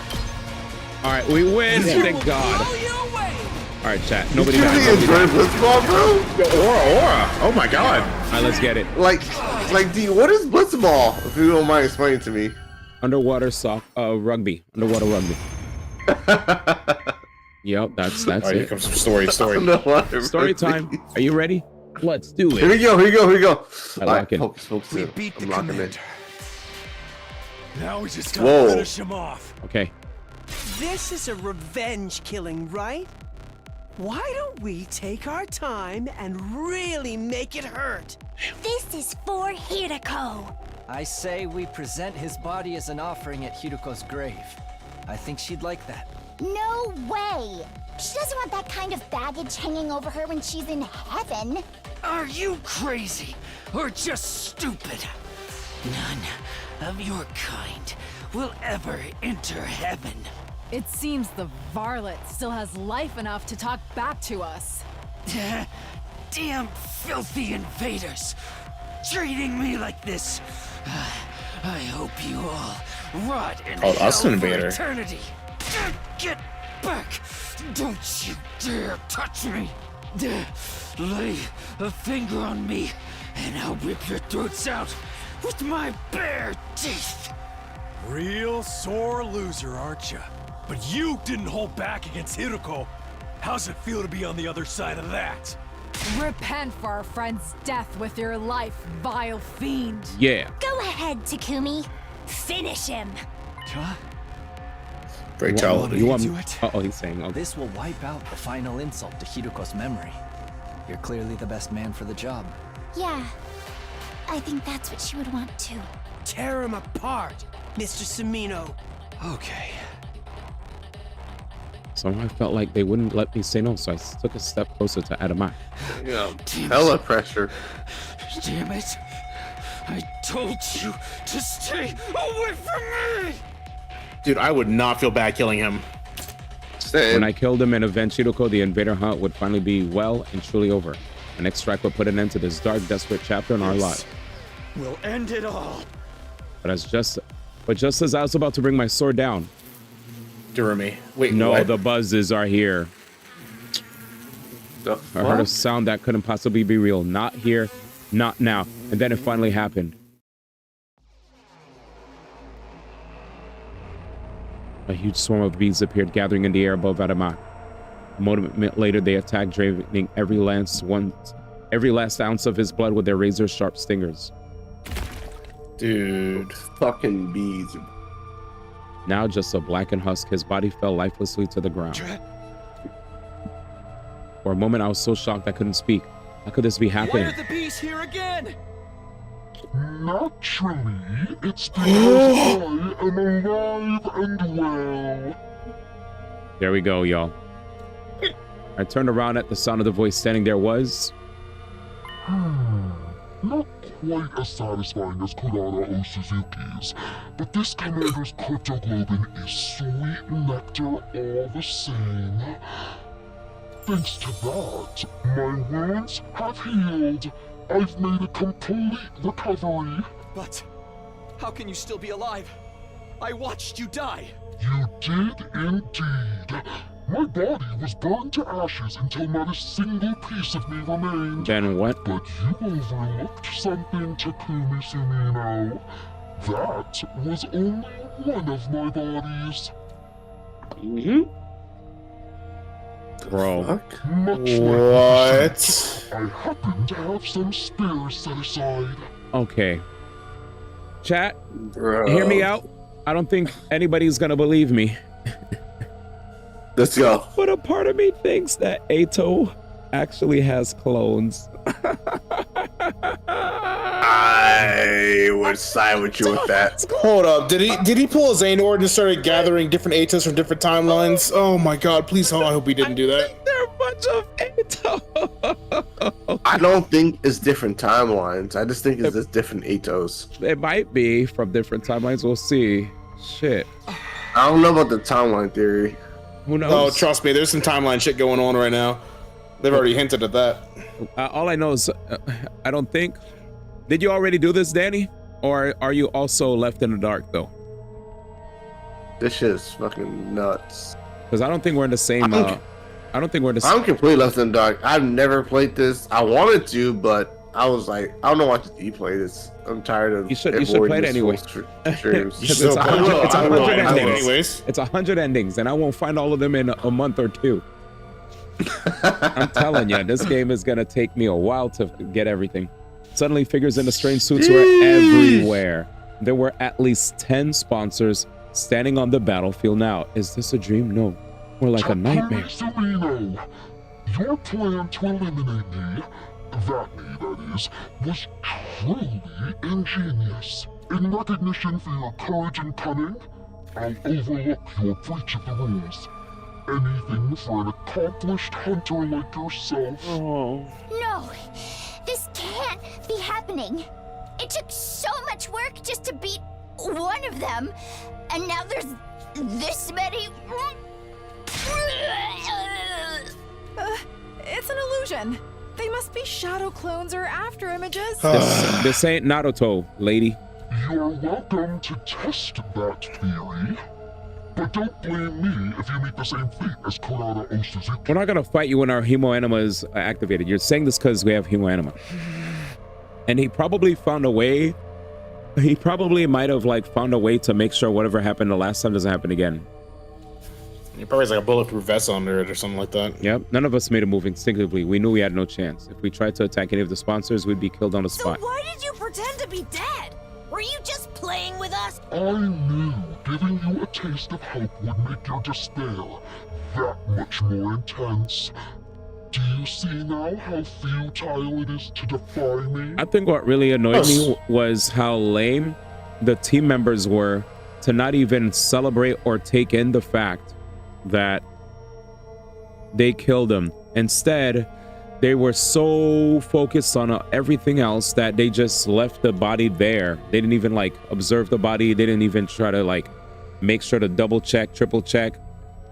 All right, we win. Thank God. Blow you away. All right, chat. Nobody You died. really Nobody enjoy died. Blitzball, bro? Aura. Oh my god. All right, let's get it. Like D, what is Blitzball? If you don't mind explaining to me. Underwater rugby. Underwater rugby. Yep, that's All right, here it. comes some story. Story time. Are you ready? Let's do Here we it. go. I like it. Focus. We beat the I'm locking commander. in. Now we just Whoa. gotta finish him off. Okay. This is a revenge killing, right? Why don't we take our time and really make it hurt? This is for Hirako. I say we present his body as an offering at Hiruko's grave. I think she'd like that. No way. She doesn't want that kind of baggage hanging over her when she's in heaven. Are you crazy or just stupid? None of your kind will ever enter heaven. It seems the varlet still has life enough to talk back to us. Damn filthy invaders! Treating me like this. I hope you all rot in Called hell us an for invader. eternity. Get back! Don't you dare touch me! Lay a finger on me, and I'll rip your throats out with my bare teeth. Real sore loser, aren't you? But you didn't hold back against Hiroko. How's it feel to be on the other side of that? Repent for our friend's death with your life, vile fiend. Yeah. Go ahead, Takumi. Finish him. Huh? Great tell. You want do me? it? Oh, he's saying. Okay. This will wipe out the final insult to Hiruko's memory. You're clearly the best man for the job. Yeah, I think that's what she would want too. Tear him apart, Mr. Samino. Okay. Somehow I felt like they wouldn't let me say no, so I took a step closer to Adamai. Yeah, hella pressure. Damn it. I told you to stay away from me! Dude, I would not feel bad killing him. Same. When I killed him and avenged Hiroko, the invader hunt would finally be well and truly over. The next strike would put an end to this dark, desperate chapter in our lot. We'll end it all. But just as I was about to bring my sword down, Durumi. Wait, no, what? the buzzes are here. I heard a sound that couldn't possibly be real. Not here, not now. And then it finally happened. A huge swarm of bees appeared, gathering in the air above Adamak. A moment later, they attacked, draining every last ounce of his blood with their razor-sharp stingers. Dude, fucking bees. Now just a blackened husk, his body fell lifelessly to the ground. For a moment, I was so shocked I couldn't speak. How could this be happening? Why are the bees here again? Naturally, it's because I am alive and well. There we go, y'all. I turned around at the sound of the voice. Standing there was... Not quite as satisfying as Kurara O Suzuki's, but this commander's cryptoglobin is sweet nectar all the same. Thanks to that, my wounds have healed. I've made a complete recovery. But how can you still be alive? I watched you die. You did indeed. My body was burned to ashes until not a single piece of me remained. Then what? But you overlooked something, Takumi Sumino. That was only one of my bodies. Bro. Much What? I happen to have some spares set aside. Okay. Chat, Bro. hear me out. I don't think anybody's gonna believe me. Let's go. But a part of me thinks that Ato actually has clones. I would side with you with that. Hold up. Did he pull a Xehanort and started gathering different Atos from different timelines? Oh my god, please I hope he didn't do that. They're a bunch of Ato. I don't think it's different timelines. I just think it's just different Atos. It might be from different timelines. We'll see. Shit. I don't know about the timeline theory. Who knows? Oh, trust me, there's some timeline shit going on right now. They've already hinted at that. All I know is, I don't think... Did you already do this, Danny? Or are you also left in the dark, though? This shit is fucking nuts. Because I don't think we're in the same... I don't think we're in the same... I'm completely left in the dark. I've never played this. I wanted to, but I was like, I don't know why you play this. I'm tired of... You should play it anyway. It's 100 endings. It's 100 endings, and I won't find all of them in a month or two. I'm telling you, this game is gonna take me a while to get everything. Suddenly, figures in the strange suits were everywhere. There were at least 10 sponsors standing on the battlefield now. Is this a dream? No, more like a nightmare. Sumino, your plan to eliminate me, that is, was truly ingenious. In recognition for your courage and cunning, I'll overlook your breach of the rules. Anything for an accomplished hunter like yourself. Oh. No, this can't be happening. It took so much work just to beat one of them, and now there's this many. It's an illusion. They must be shadow clones or after images. This ain't Naruto, lady. You're welcome to test that theory. But don't blame me if you meet the same fate as Kurara O Suzuki. We're not gonna fight you when our Hemo Anima is activated. You're saying this because we have Hemo Anima. And he probably found a way. He probably might have found a way to make sure whatever happened the last time doesn't happen again. He probably has like a bulletproof vest under it or something like that. Yep. None of us made a move instinctively. We knew we had no chance. If we tried to attack any of the sponsors, we'd be killed on the spot. So why did you pretend to be dead? Were you just playing with us? I knew giving you a taste of hope would make your despair that much more intense. Do you see now how futile it is to defy me? I think what really annoyed me was how lame the team members were to not even celebrate or take in the fact that they killed him. Instead, they were so focused on everything else that they just left the body there. They didn't even observe the body. They didn't even try to make sure to double check, triple check.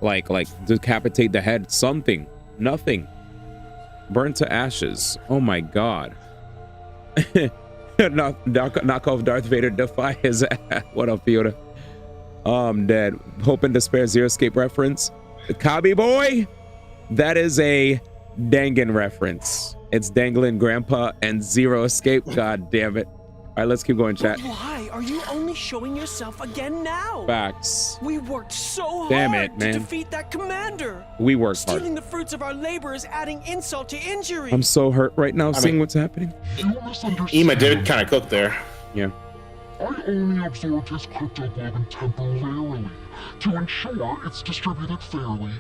Like decapitate the head, something. Nothing. Burn to ashes. Oh my god. knock off Darth Vader, defy his ass. What up, Fiona? Oh, I'm dead. Hope and Despair, Zero Escape reference. Cobby boy, that is a Dangan reference. It's Dangling Grandpa and Zero Escape. God damn it. All right, let's keep going, chat. Why are you only showing yourself again now? Facts. We worked so Damn hard it, man. to defeat that commander. We worked hard. Stealing the fruits of our labor is adding insult to injury. I'm so hurt right now seeing what's happening. Ema did kind of cook there. Yeah. I only absorbed his cryptoglobin temporarily to ensure it's distributed fairly.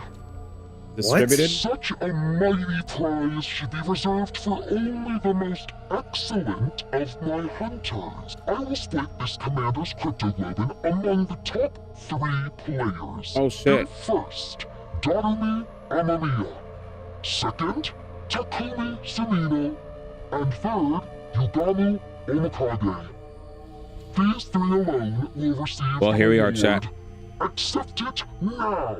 Distributed? Such a mighty prize should be reserved for only the most excellent of my hunters. I will split this commander's cryptoglobin among the top 3 players. Oh shit. And first, Darumi Amamiya. Second, Takumi Sumino. And third, Yugamu Omikage. These 3 alone will receive Well, here we are, award. chat. Accept it now.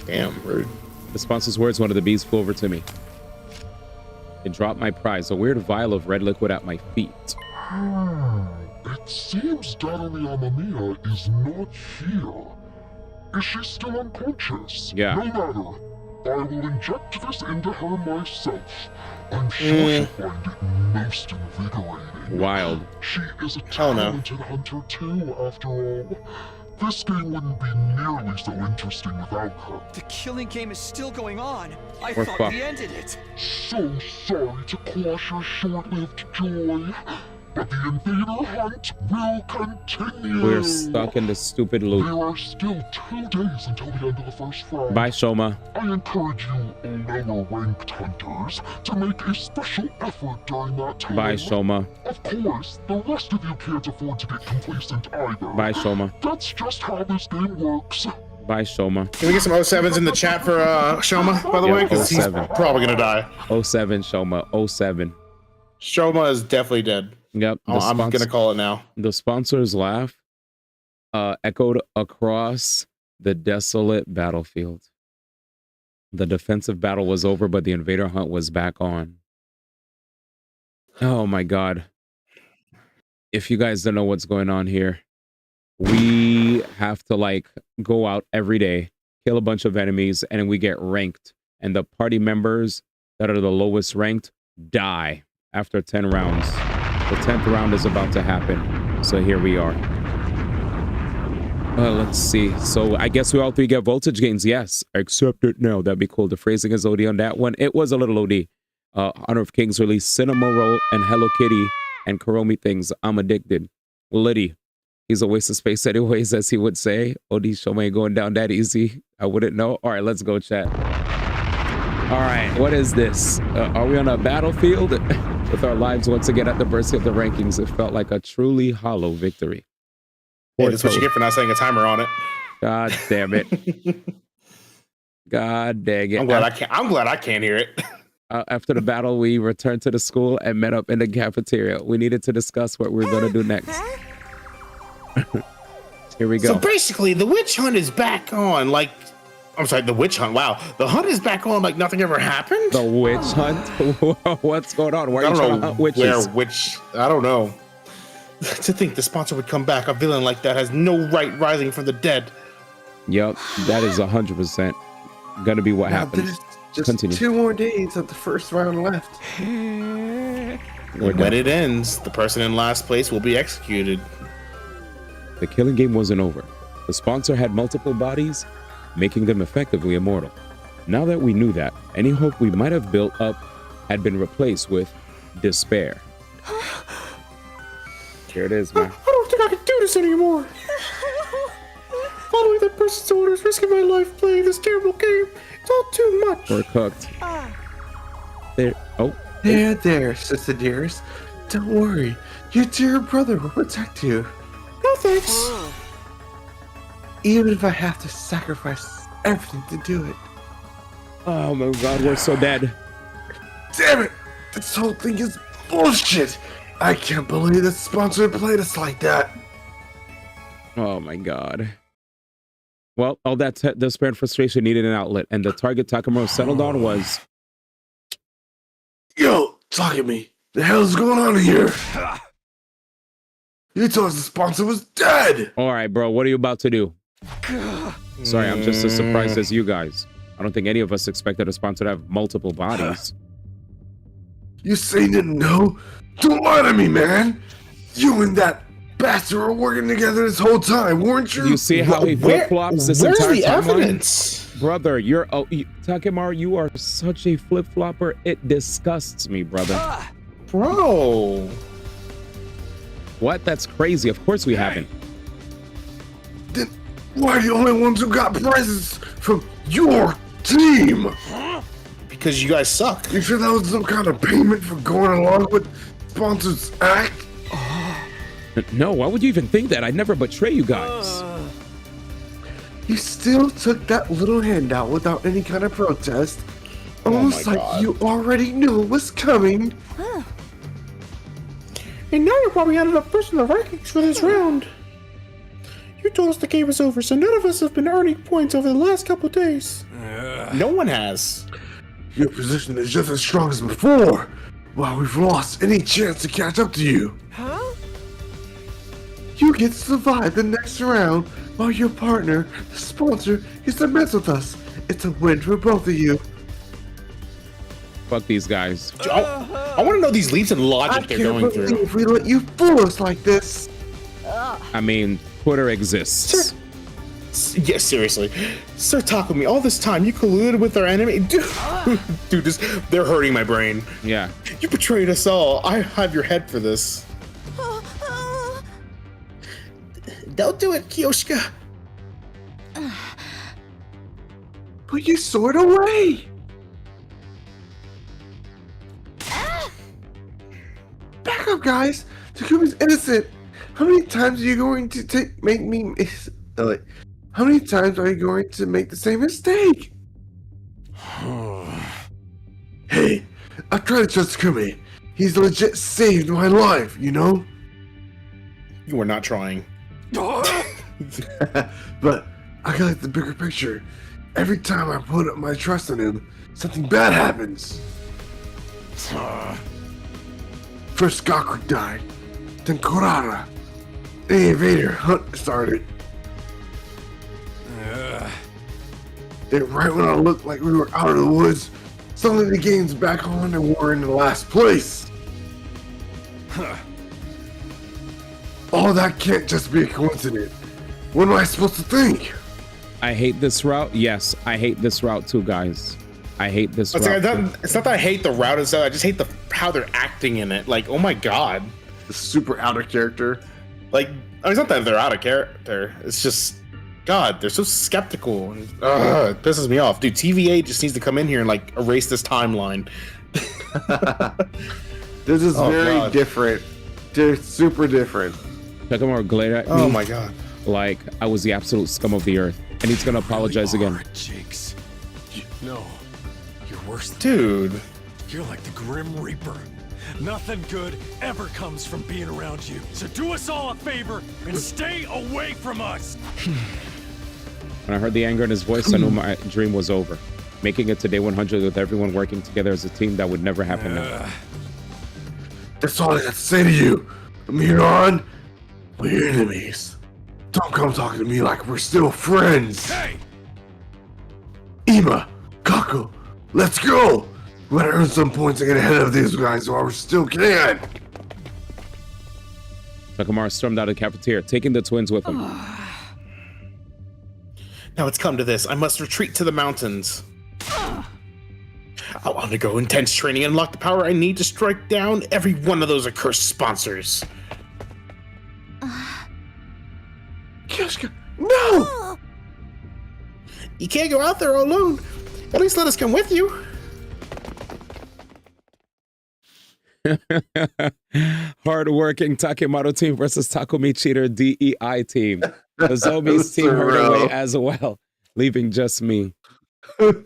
Damn, rude. The sponsor's words, one of the bees flew over to me. It dropped my prize, a weird vial of red liquid at my feet. It seems Darumi Amamiya is not here. Is she still unconscious? Yeah. No matter. I will inject this into her myself. I'm sure she'll find it most invigorating. Wild. She is a talented hunter too, after all. This game wouldn't be nearly so interesting without her. The killing game is still going on. I We're thought fucked. we ended it. So sorry to quash your short-lived joy, but the invader hunt will continue. We're stuck in the stupid loop. There are still 2 days until the end of the first round. Bye, Shoma. I encourage you lower-ranked hunters to make a special effort during that time. Bye, Shoma. Of course, the rest of you can't afford to get complacent either. Bye, Shoma. That's just how this game works. Bye, Shoma. Can we get some 07s in the chat for Shoma, by the way? Because he's 07. probably going to die. 07, Shoma. 07. Shoma is definitely dead. Yep. I'm going to call it now. The sponsor's laugh echoed across the desolate battlefield. The defensive battle was over, but the invader hunt was back on. Oh my god. If you guys don't know what's going on here, we have to like go out every day, kill a bunch of enemies, and we get ranked. And the party members that are the lowest ranked die after 10 rounds. The 10th round is about to happen. So here we are. Let's see. So I guess we all 3 get voltage gains. Yes. Accept it now. That'd be cool. The phrasing is OD on that one. It was a little OD. Honor of Kings released Cinema Roll and Hello Kitty and Kuromi things. I'm addicted. Liddy. He's a waste of space anyways, as he would say. OD Shoma ain't going down that easy. I wouldn't know. All right, let's go, chat. All right, what is this? Are we on a battlefield? With our lives once again at the mercy of the rankings, it felt like a truly hollow victory. Hey, that's what you get for not setting a timer on it. God damn it. God dang it. I'm glad I can't hear it. After the battle, we returned to the school and met up in the cafeteria. We needed to discuss what we were going to do next. Here we go. So basically, the witch hunt is back on. Like, I'm sorry, the witch hunt. Wow, the hunt is back on. Like nothing ever happened. The witch hunt. What's going on? Why are you trying to hunt witches? I don't know. To think the sponsor would come back, a villain like that has no right rising from the dead. Yep, that is 100% gonna be what happens. There's just Continue. 2 more days of the first round left. When it ends, the person in last place will be executed. The killing game wasn't over. The sponsor had multiple bodies, making them effectively immortal. Now that we knew that, any hope we might have built up had been replaced with despair. Here it is, man. I don't think I can do this anymore. Following that person's orders, risking my life playing this terrible game. It's all too much. We're cooked. There. Oh. There, sister dearest. Don't worry. Your dear brother will protect you. No thanks. Even if I have to sacrifice everything to do it. Oh my god, we're so dead. Damn it! This whole thing is bullshit! I can't believe the sponsor played us like that. Oh my god. Well, all that despair and frustration needed an outlet, and the target Takamura settled on was... Yo, Takumi, the hell's going on here? You told us the sponsor was dead! All right, bro, what are you about to do? Sorry, I'm just as surprised as you guys. I don't think any of us expected a sponsor to have multiple bodies. You say you didn't know? Don't lie to me, man! You and that bastard were working together this whole time, weren't you? You see how he flip-flops this entire Where's the timeline? evidence? Brother, Takemaru, you are such a flip-flopper. It disgusts me, brother. Bro. What? That's crazy. Of course we haven't. Then why are the only ones who got prizes from your team? Because you guys suck. You sure that was some kind of payment for going along with sponsors act? No, why would you even think that? I'd never betray you guys. You still took that little handout without any kind of protest. Almost like you already knew it was coming. And now you're probably ended up first in the rankings for this round. You told us the game was over, so none of us have been earning points over the last couple days. No one has. Your position is just as strong as before, while we've lost any chance to catch up to you. Huh? You get to survive the next round while your partner, the sponsor, gets to mess with us. It's a win for both of you. Fuck these guys. I want to know these leaps in logic they're going through. If we let you fool us like this. I mean, Twitter exists. Yes, seriously. Sir Takumi, all this time you colluded with our enemy. Dude, they're hurting my brain. Yeah. You betrayed us all. I have your head for this. Don't do it, Kyoshika. Put your sword away. Back up, guys. Takumi's innocent. How many times are you going to make me miss? How many times are you going to make the same mistake? Hey, I tried to trust Takumi. He's legit saved my life, you know? You are not trying. But I got the bigger picture. Every time I put up my trust in him, something bad happens. First Gaku died, then Kurara. The invader hunt started. Then right when I looked like we were out of the woods, suddenly the game's back on and we're in the last place. All that can't just be a coincidence. What am I supposed to think? I hate this route. Yes, I hate this route too, guys. I hate this route. It's not that I hate the route itself. I just hate how they're acting in it. Like, oh my god, the super out of character. Like, I mean, it's not that they're out of character. It's just, God, they're so skeptical. And, it pisses me off, dude. TVA just needs to come in here and like erase this timeline. This is very different. They're super different. Takamura glared at me. Oh my god. Like I was the absolute scum of the earth, and he's gonna apologize again. Jinx. No, you're worse than dude. You're like the Grim Reaper. Nothing good ever comes from being around you. So do us all a favor and stay away from us. When I heard the anger in his voice, I knew my dream was over. Making it to day 100 with everyone working together as a team, that would never happen now. That's all I got to say to you. From here on, we're enemies. Don't come talking to me like we're still friends. Hey! Ima, Kaku, let's go. We gotta earn some points and get ahead of these guys while we still can. Takamura stormed out of the cafeteria, taking the twins with him. Now it's come to this. I must retreat to the mountains. I'll undergo intense training and unlock the power I need to strike down every one of those accursed sponsors. Kyoshika, no! You can't go out there alone. At least let us come with you. Hard-working Takemoto team versus Takumi Cheater DEI team. The Zombie's team heard away as well, leaving just me.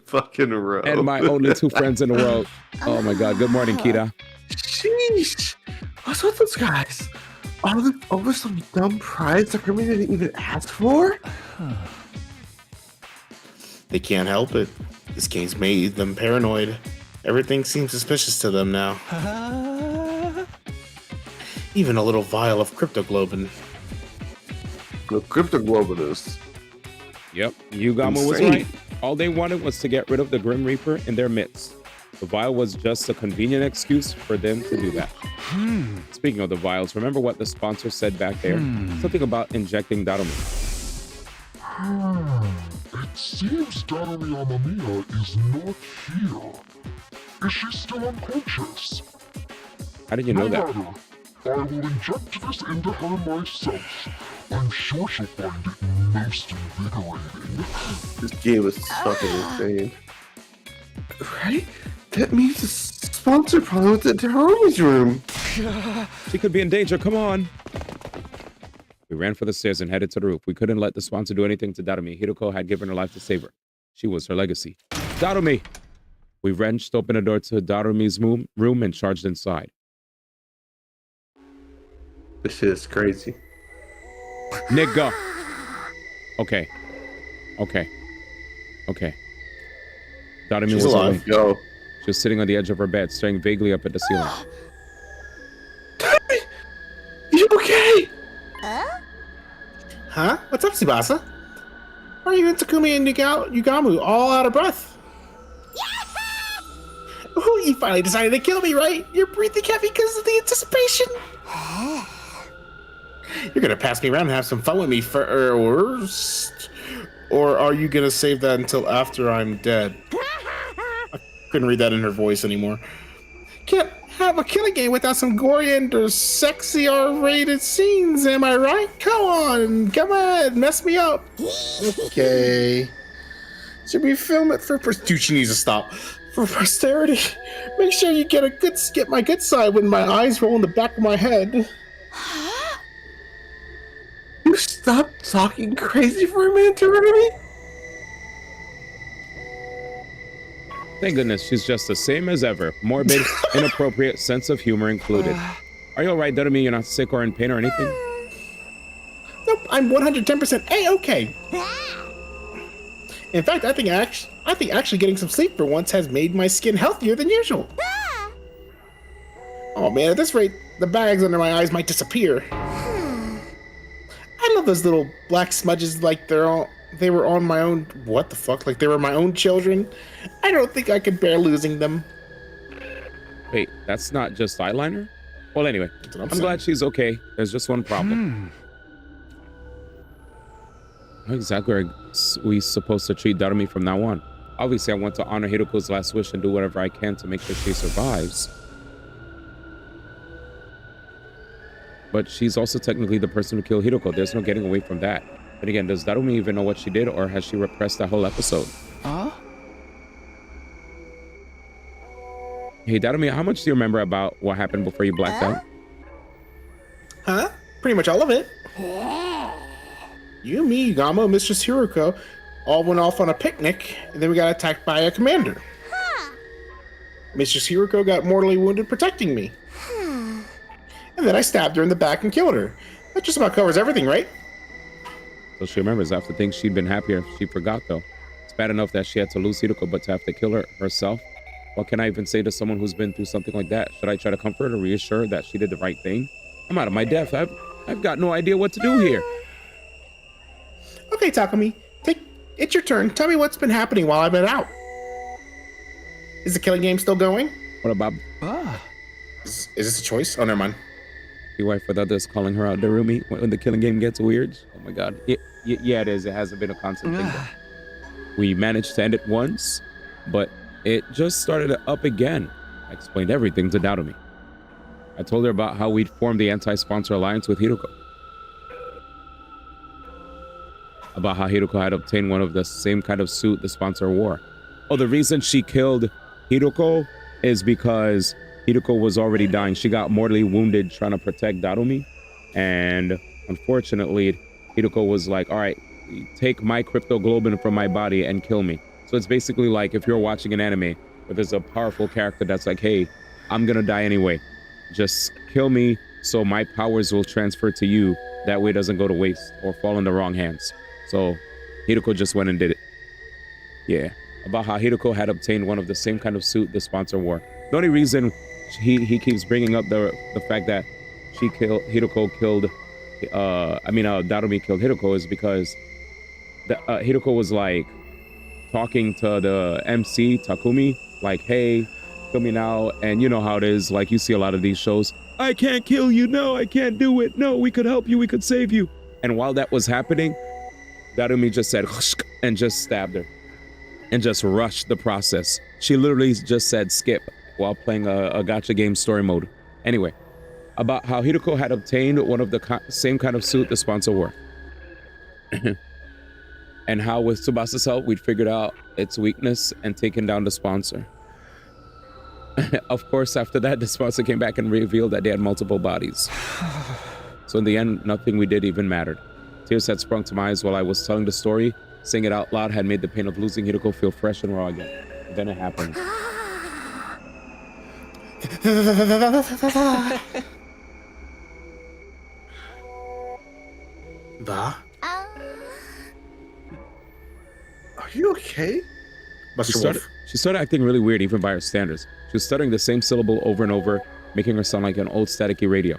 Fucking row. And my only two friends in the world. Oh my god. Good morning, Kita. Sheesh. What's with those guys? All over some dumb prize Takumi didn't even ask for? They can't help it. This game's made them paranoid. Everything seems suspicious to them now. Even a little vial of cryptoglobin. The cryptoglobin is. Yep, Yugamo was right. All they wanted was to get rid of the Grim Reaper in their midst. The vial was just a convenient excuse for them to do that. Speaking of the vials, remember what the sponsor said back there? Something about injecting Darume. It seems Darume Amamiya is not here. Is she still unconscious? How did you know that? Matter. I will inject this into her myself. I'm sure she'll find it most invigorating. This game is fucking insane. Right? That means the sponsor probably went to Darume's room. She could be in danger. Come on. We ran for the stairs and headed to the roof. We couldn't let the sponsor do anything to Darume. Hiroko had given her life to save her. She was her legacy. Darume! We wrenched open the door to Darume's room and charged inside. This shit is crazy. Nigga. Okay. Darume was alive. Yo. She was sitting on the edge of her bed, staring vaguely up at the ceiling. Darume! You okay? Huh? What's up, Tsubasa? Why are you and Takumi and Yugamu all out of breath? Ooh, you finally decided to kill me, right? You're breathing heavy because of the anticipation. You're gonna pass me around and have some fun with me first? Or are you gonna save that until after I'm dead? I couldn't read that in her voice anymore. Can't have a killing game without some gory and sexy R-rated scenes, am I right? Come on, mess me up. Okay. Should we film it for dude, she needs to stop. For posterity. Make sure you get my good side when my eyes roll in the back of my head. You stop talking crazy for a minute, Darume? Thank goodness she's just the same as ever. Morbid, inappropriate, sense of humor included. Are you alright, Darume? You're not sick or in pain or anything? Nope, I'm 110% A-okay. In fact, I think actually getting some sleep for once has made my skin healthier than usual. Oh man, at this rate, the bags under my eyes might disappear. I love those little black smudges like they were on my own. What the fuck? Like they were my own children? I don't think I could bear losing them. Wait, that's not just eyeliner? Well, anyway, I'm glad she's okay. There's just one problem. How exactly are we supposed to treat Darume from now on? Obviously, I want to honor Hiroko's last wish and do whatever I can to make sure she survives. But she's also technically the person who killed Hiroko. There's no getting away from that. But again, does Darume even know what she did, or has she repressed that whole episode? Hey, Darume, how much do you remember about what happened before you blacked out? Huh? Pretty much all of it. You, me, Yugamo, Mistress Hiroko all went off on a picnic, and then we got attacked by a commander. Mistress Hiroko got mortally wounded protecting me. And then I stabbed her in the back and killed her. That just about covers everything, right? So she remembers after things she'd been happier. She forgot, though. It's bad enough that she had to lose Hiroko, but to have to kill her herself? What can I even say to someone who's been through something like that? Should I try to comfort her, reassure her that she did the right thing? I'm out of my depth. I've got no idea what to do here. Okay, Takumi. It's your turn. Tell me what's been happening while I've been out. Is the killing game still going? What about... Is this a choice? Oh, never mind. Your wife with others calling her out, Darume, when the killing game gets weird. Oh my god. Yeah, it is. It hasn't been a constant thing. We managed to end it once, but it just started up again. I explained everything to Darume. I told her about how we'd formed the anti-sponsor alliance with Hiroko. About how Hiroko had obtained one of the same kind of suit the sponsor wore. Oh, the reason she killed Hiroko is because Hiroko was already dying. She got mortally wounded trying to protect Darume. And unfortunately, Hiroko was like, all right, take my cryptoglobin from my body and kill me. So it's basically like if you're watching an anime where there's a powerful character that's like, hey, I'm gonna die anyway. Just kill me so my powers will transfer to you. That way it doesn't go to waste or fall in the wrong hands. So Hiroko just went and did it. Yeah, about how Hideko had obtained one of the same kind of suit the sponsor wore. The only reason he keeps bringing up the fact that Hideko killed, Darumi killed Hideko is because Hideko was like talking to the MC Takumi, like, hey, kill me now. And you know how it is, like you see a lot of these shows, I can't kill you, no, I can't do it, no, we could help you, we could save you. And while that was happening, Darumi just said and just stabbed her and just rushed the process. She literally just said skip while playing a gacha game story mode. Anyway, about how Hideko had obtained one of the same kind of suit the sponsor wore. And how with Tsubasa's help, we'd figured out its weakness and taken down the sponsor. Of course, after that, the sponsor came back and revealed that they had multiple bodies. So in the end, nothing we did even mattered. Tears had sprung to my eyes while I was telling the story. Saying it out loud had made the pain of losing Hideko feel fresh and raw again. Then it happened. Are you okay? She started acting really weird even by her standards. She was stuttering the same syllable over and over, making her sound like an old staticky radio.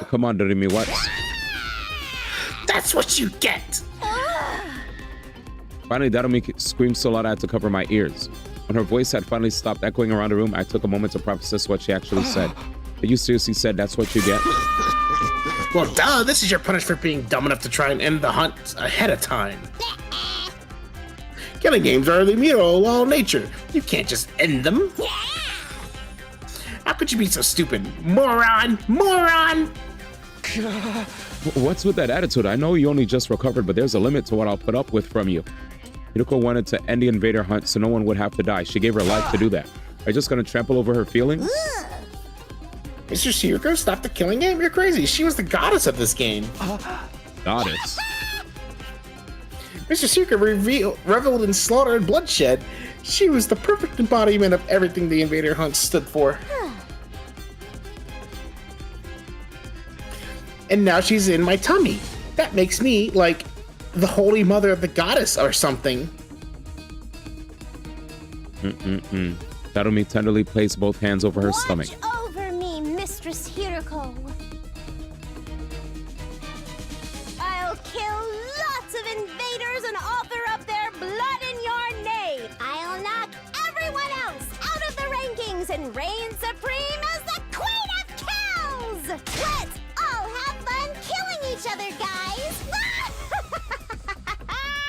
Come on, Doremi, what? That's what you get! Finally, Darumi screamed so loud I had to cover my ears. When her voice had finally stopped echoing around the room, I took a moment to process what she actually said. But you seriously said that's what you get? Well, duh, this is your punishment for being dumb enough to try and end the hunt ahead of time. Killing games are the immutable law of nature. You can't just end them. How could you be so stupid? Moron! Moron! What's with that attitude? I know you only just recovered, but there's a limit to what I'll put up with from you. Hideko wanted to end the invader hunt so no one would have to die. She gave her life to do that. Are you just gonna trample over her feelings? Mr. Shiroko, stop the killing game? You're crazy. She was the goddess of this game. Goddess? Mr. Shiroko reveled in slaughter and bloodshed. She was the perfect embodiment of everything the invader hunt stood for. And now she's in my tummy. That makes me like the holy mother of the goddess or something. Darumi tenderly placed both hands over her stomach. Over me, Mistress Hiroko. I'll kill lots of invaders and author up their blood in your name. I'll knock everyone else out of the rankings and reign supreme as the Queen of Kills. Let's all have fun killing each other, guys.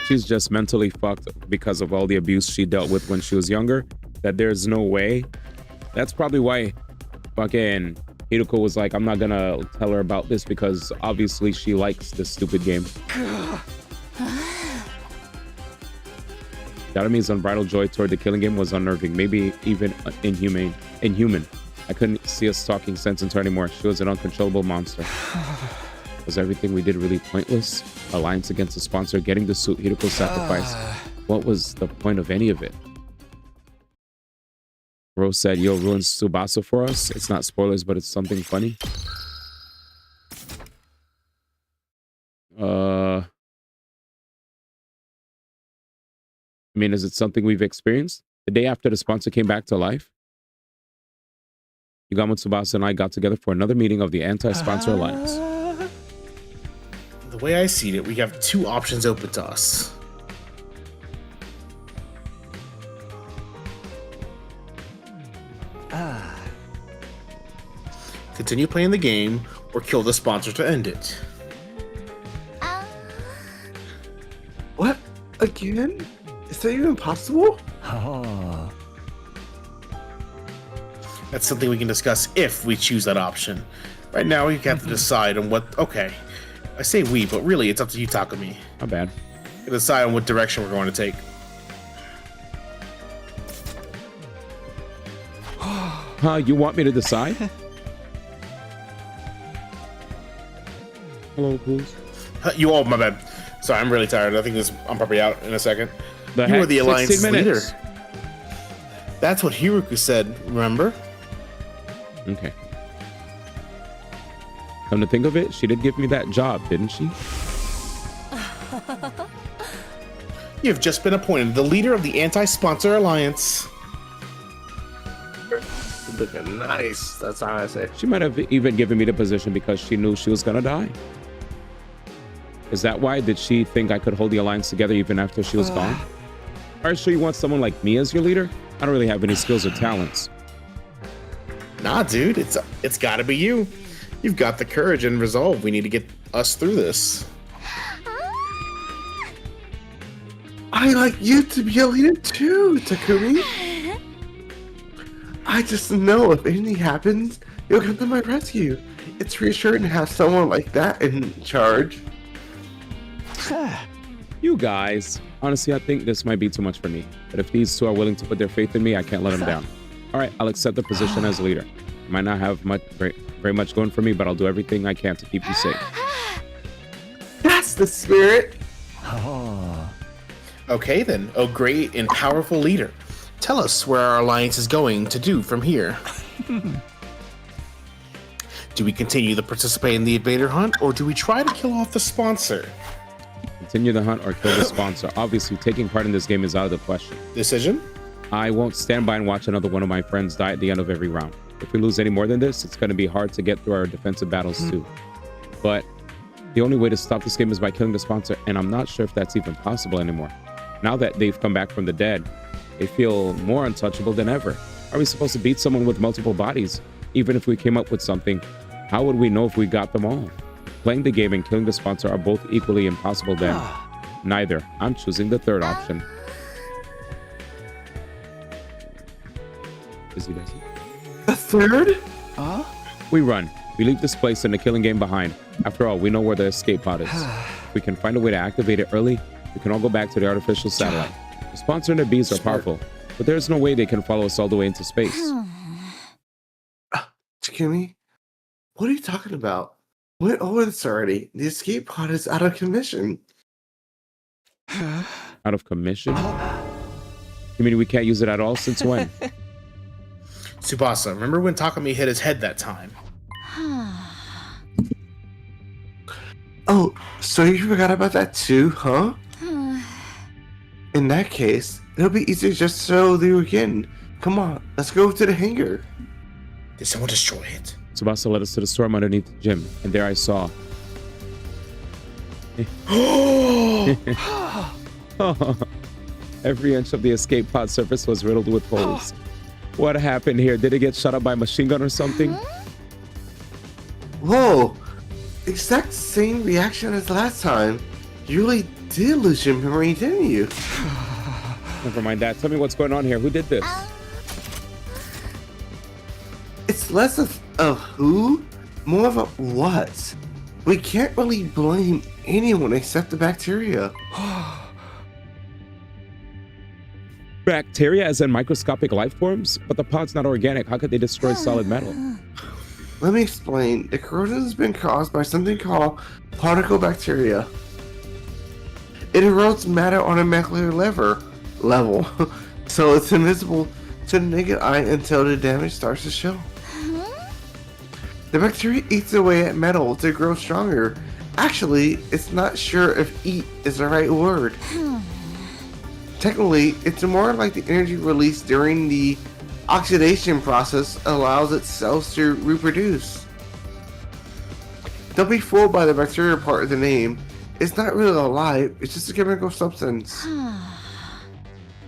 She's just mentally fucked because of all the abuse she dealt with when she was younger, that there's no way. That's probably why fucking Hideko was like, I'm not gonna tell her about this because obviously she likes this stupid game. Darumi's unbridled joy toward the killing game was unnerving, maybe even inhuman. I couldn't see us talking sense into her anymore. She was an uncontrollable monster. Was everything we did really pointless? Alliance against the sponsor, getting the suit, Hideko's sacrifice. What was the point of any of it? Rose said, yo, ruins Tsubasa for us. It's not spoilers, but it's something funny. I mean, is it something we've experienced? The day after the sponsor came back to life, Yugamo Tsubasa and I got together for another meeting of the Anti-Sponsor Alliance. The way I see it, we have two options open to us. Continue playing the game or kill the sponsor to end it. What? Again? Is that even possible? Oh. That's something we can discuss if we choose that option. Right now, we have to decide on what... Okay. I say we, but really, it's up to you, Takumi. Not bad. To decide on what direction we're going to take. You want me to decide? Hello, please. You my bad. Sorry, I'm really tired. I think I'm probably out in a second. You heck? are the Alliance leader. 60 minutes. That's what Hiroku said, remember? Okay. Come to think of it, she did give me that job, didn't she? You have just been appointed the leader of the Anti-Sponsor Alliance. Looking nice. That's how I say. She might have even given me the position because she knew she was gonna die. Is that why? Did she think I could hold the alliance together even after she was gone? Are you sure you want someone like me as your leader? I don't really have any skills or talents. Nah, dude, it's gotta be you. You've got the courage and resolve we need to get us through this. I like you to be a leader too, Takumi. I just know if anything happens, you'll come to my rescue. It's reassuring to have someone like that in charge. You guys, honestly, I think this might be too much for me. But if these two are willing to put their faith in me, I can't let them down. All right, I'll accept the position as leader. Might not have very much going for me, but I'll do everything I can to keep you safe. That's the spirit. Okay then, oh great and powerful leader. Tell us where our alliance is going to do from here. Do we continue to participate in the invader hunt, or do we try to kill off the sponsor? Continue the hunt or kill the sponsor. Obviously, taking part in this game is out of the question. Decision? I won't stand by and watch another one of my friends die at the end of every round. If we lose any more than this, it's going to be hard to get through our defensive battles too. But the only way to stop this game is by killing the sponsor, and I'm not sure if that's even possible anymore. Now that they've come back from the dead, they feel more untouchable than ever. Are we supposed to beat someone with multiple bodies? Even if we came up with something, how would we know if we got them all? Playing the game and killing the sponsor are both equally impossible then. Neither. I'm choosing the third option. Busy. The third? We run. We leave this place and the killing game behind. After all, we know where the escape pod is. If we can find a way to activate it early, we can all go back to the artificial satellite. The sponsor and the bees are powerful, but there's no way they can follow us all the way into space. Takumi, what are you talking about? Went over this already. The escape pod is out of commission. Out of commission? You mean we can't use it at all? Since when? Tsubasa, remember when Takumi hit his head that time? Oh, so you forgot about that too, huh? In that case, it'll be easier just to show you again. Come on, let's go to the hangar. Did someone destroy it? Tsubasa led us to the storm underneath the gym, and there I saw. Every inch of the escape pod surface was riddled with holes. What happened here? Did it get shot up by a machine gun or something? Whoa! Exact same reaction as last time. You really did lose your memory, didn't you? Never mind that. Tell me what's going on here. Who did this? It's less of who, more of a what. We can't really blame anyone except the bacteria. Bacteria as in microscopic life forms? But the pod's not organic. How could they destroy solid metal? Let me explain. The corrosion has been caused by something called particle bacteria. It erodes matter on a molecular level, so it's invisible to the naked eye until the damage starts to show. The bacteria eats away at metal to grow stronger. Actually, it's not sure if eat is the right word. Technically, it's more like the energy released during the oxidation process allows its cells to reproduce. Don't be fooled by the bacteria part of the name. It's not really alive, it's just a chemical substance.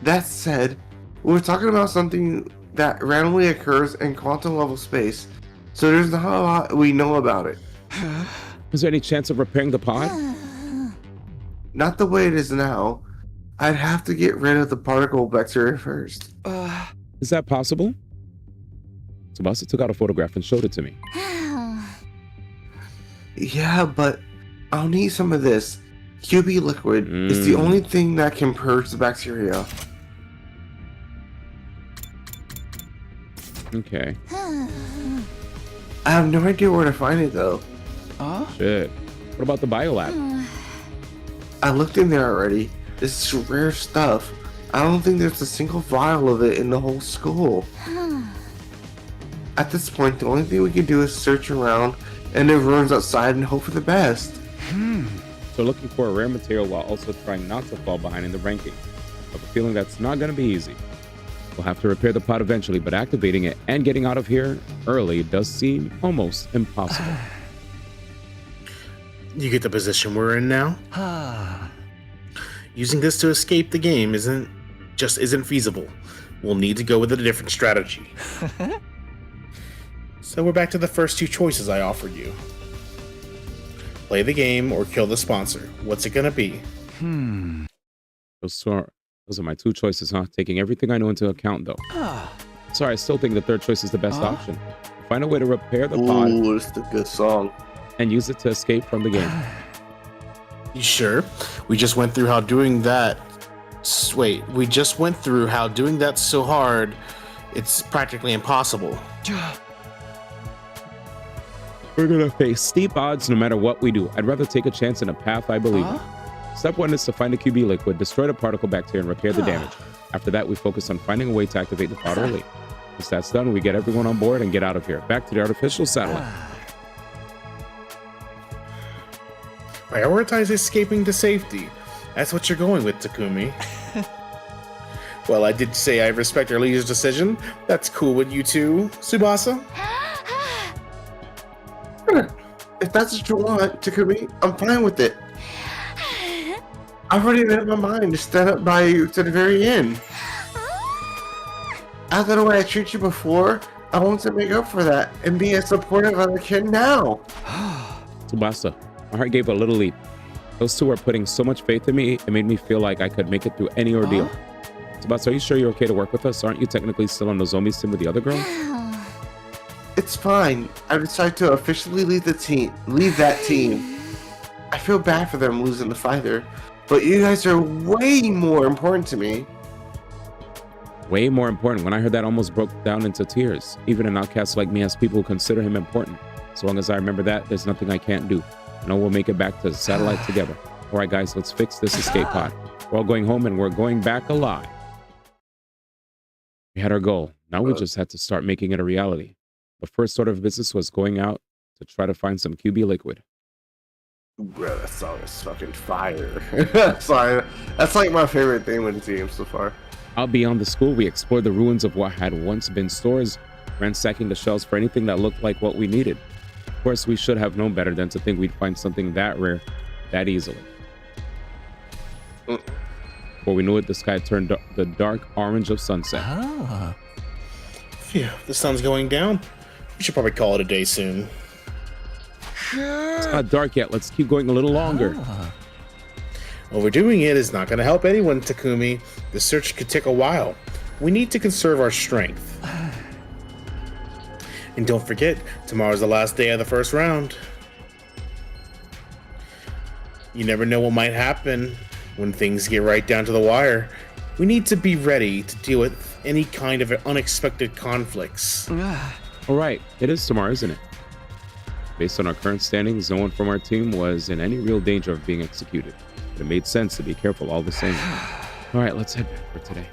That said, we're talking about something that randomly occurs in quantum level space, so there's not a lot we know about it. Is there any chance of repairing the pod? Not the way it is now. I'd have to get rid of the particle bacteria first. Is that possible? Tsubasa took out a photograph and showed it to me. Yeah, but I'll need some of this. QB liquid is the only thing that can purge the bacteria. Okay. I have no idea where to find it though. Shit. What about the biolab? I looked in there already. This is rare stuff. I don't think there's a single vial of it in the whole school. At this point, the only thing we can do is search around and everyone's outside and hope for the best. So So looking for a rare material while also trying not to fall behind in the rankings. I have a feeling that's not going to be easy. We'll have to repair the pod eventually, but activating it and getting out of here early does seem almost impossible. You get the position we're in now? Using this to escape the game isn't feasible. We'll need to go with a different strategy. So we're back to the first two choices I offered you. Play the game or kill the sponsor. What's it gonna be? Those are my two choices, huh? Taking everything I know into account, though. Sorry, I still think the third choice is the best option. Find a way to repair the pod. Ooh, it's a good song. And use it to escape from the game. You sure? We just went through how doing that... Wait, we just went through how doing that so hard, it's practically impossible. We're gonna face steep odds no matter what we do. I'd rather take a chance in a path I believe in. Step 1 is to find a QB liquid, destroy the particle bacteria, and repair the damage. After that, we focus on finding a way to activate the pod early. Once that's done, we get everyone on board and get out of here. Back to the artificial satellite. Prioritize escaping to safety. That's what you're going with, Takumi. Well, I did say I respect our leader's decision. That's cool with you too, Tsubasa? If that's what you want, Takumi, I'm fine with it. I've already made up my mind to stand up by you to the very end. After the way I treated you before, I want to make up for that and be as supportive as I can now. Tsubasa, my heart gave a little leap. Those two were putting so much faith in me, it made me feel like I could make it through any ordeal. Tsubasa, are you sure you're okay to work with us? Aren't you technically still on Nozomi's team with the other girls? It's fine. I decided to officially leave that team. I feel bad for them losing the fighter, but you guys are way more important to me. Way more important. When I heard that, I almost broke down into tears. Even an outcast like me has people who consider him important. So long as I remember that, there's nothing I can't do. I know we'll make it back to the satellite together. All right, guys, let's fix this escape pod. We're all going home and we're going back alive. We had our goal. Now we just had to start making it a reality. The first order of business was going out to try to find some QB liquid. Bro, that song is fucking fire. Sorry, that's like my favorite thing with the game so far. Out beyond the school, we explored the ruins of what had once been stores, ransacking the shelves for anything that looked like what we needed. Of course, we should have known better than to think we'd find something that rare that easily. Before we knew it, the sky turned the dark orange of sunset. Phew, the sun's going down. We should probably call it a day soon. It's not dark yet. Let's keep going a little longer. Overdoing it is not going to help anyone, Takumi. The search could take a while. We need to conserve our strength. And don't forget, tomorrow's the last day of the first round. You never know what might happen when things get right down to the wire. We need to be ready to deal with any kind of unexpected conflicts. All right, it is tomorrow, isn't it? Based on our current standings, no one from our team was in any real danger of being executed. But it made sense to be careful all the same. All right, let's head back for today.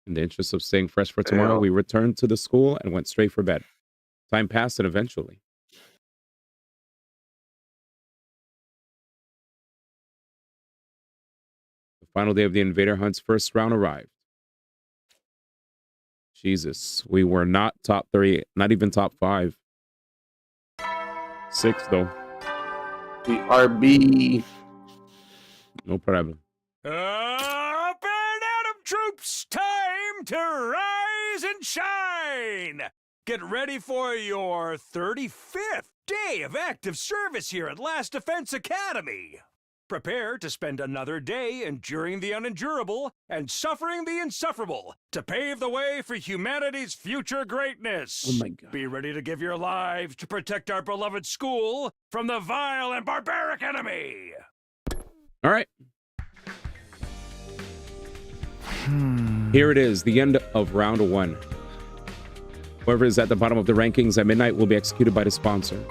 In the interest of staying fresh for tomorrow, we returned to the school and went straight for bed. Time passed, and eventually, the final day of the Invader Hunt's first round arrived. Jesus, we were not top 3, not even top 5. 6, though. The RB. No problem. Up and Adam troops, time to rise and shine! Get ready for your 35th day of active service here at Last Defense Academy. Prepare to spend another day enduring the unendurable and suffering the insufferable to pave the way for humanity's future greatness. Oh my God. Be ready to give your lives to protect our beloved school from the vile and barbaric enemy. All right. Here it is, the end of round 1. Whoever is at the bottom of the rankings at midnight will be executed by the sponsor.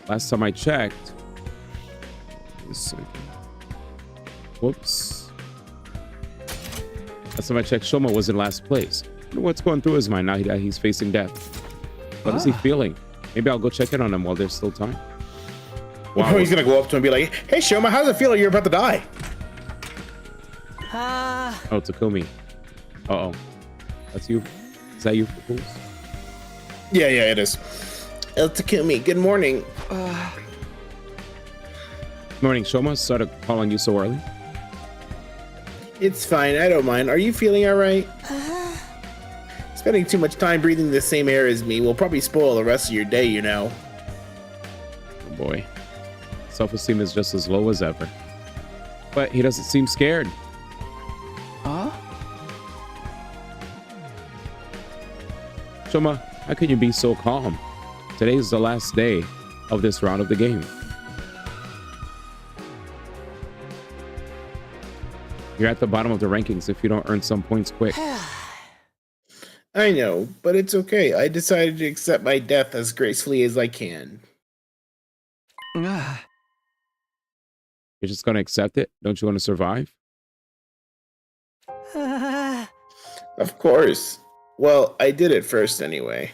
Last time I checked... Whoops. Last time I checked, Shoma was in last place. I wonder what's going through his mind now that he's facing death. What is he feeling? Maybe I'll go check in on him while there's still time. Wow. He's gonna go up to him and be like, "Hey, Shoma, how does it feel like you're about to die?" Oh, Takumi. Uh-oh. That's you? Is that you, fools? Yeah, it is. Takumi, good morning. Morning, Shoma. Started calling you so early. It's fine, I don't mind. Are you feeling alright? Spending too much time breathing the same air as me will probably spoil the rest of your day, you know. Oh boy. Self-esteem is just as low as ever. But he doesn't seem scared. Huh? Shoma, how can you be so calm? Today is the last day of this round of the game. You're at the bottom of the rankings if you don't earn some points quick. I know, but it's okay. I decided to accept my death as gracefully as I can. You're just gonna accept it? Don't you want to survive? Of course. Well, I did it first anyway.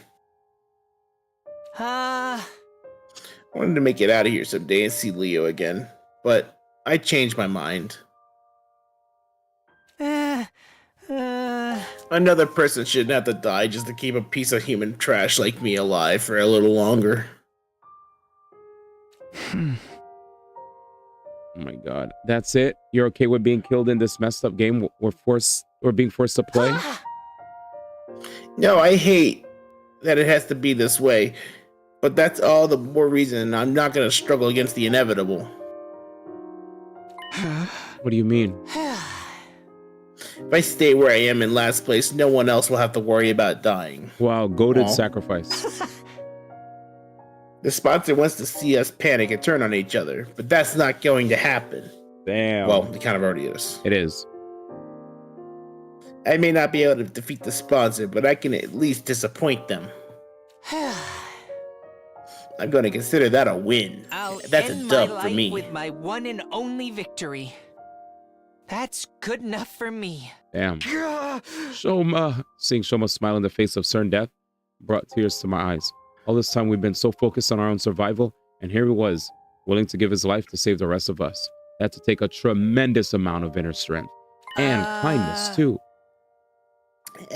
I wanted to make it out of here someday and see Leo again, but I changed my mind. Another person shouldn't have to die just to keep a piece of human trash like me alive for a little longer. Oh my god. That's it? You're okay with being killed in this messed up game we're being forced to play? No, I hate that it has to be this way, but that's all the more reason I'm not going to struggle against the inevitable. What do you mean? If I stay where I am in last place, no one else will have to worry about dying. Wow, goated sacrifice. The sponsor wants to see us panic and turn on each other, but that's not going to happen. Damn. Well, it kind of already is. It is. I may not be able to defeat the sponsor, but I can at least disappoint them. I'm going to consider that a win. That's a dub for me. With my one and only victory. That's good enough for me. Damn. Shoma. Seeing Shoma smile in the face of certain death brought tears to my eyes. All this time we've been so focused on our own survival, and here he was, willing to give his life to save the rest of us. That had to take a tremendous amount of inner strength. And kindness, too.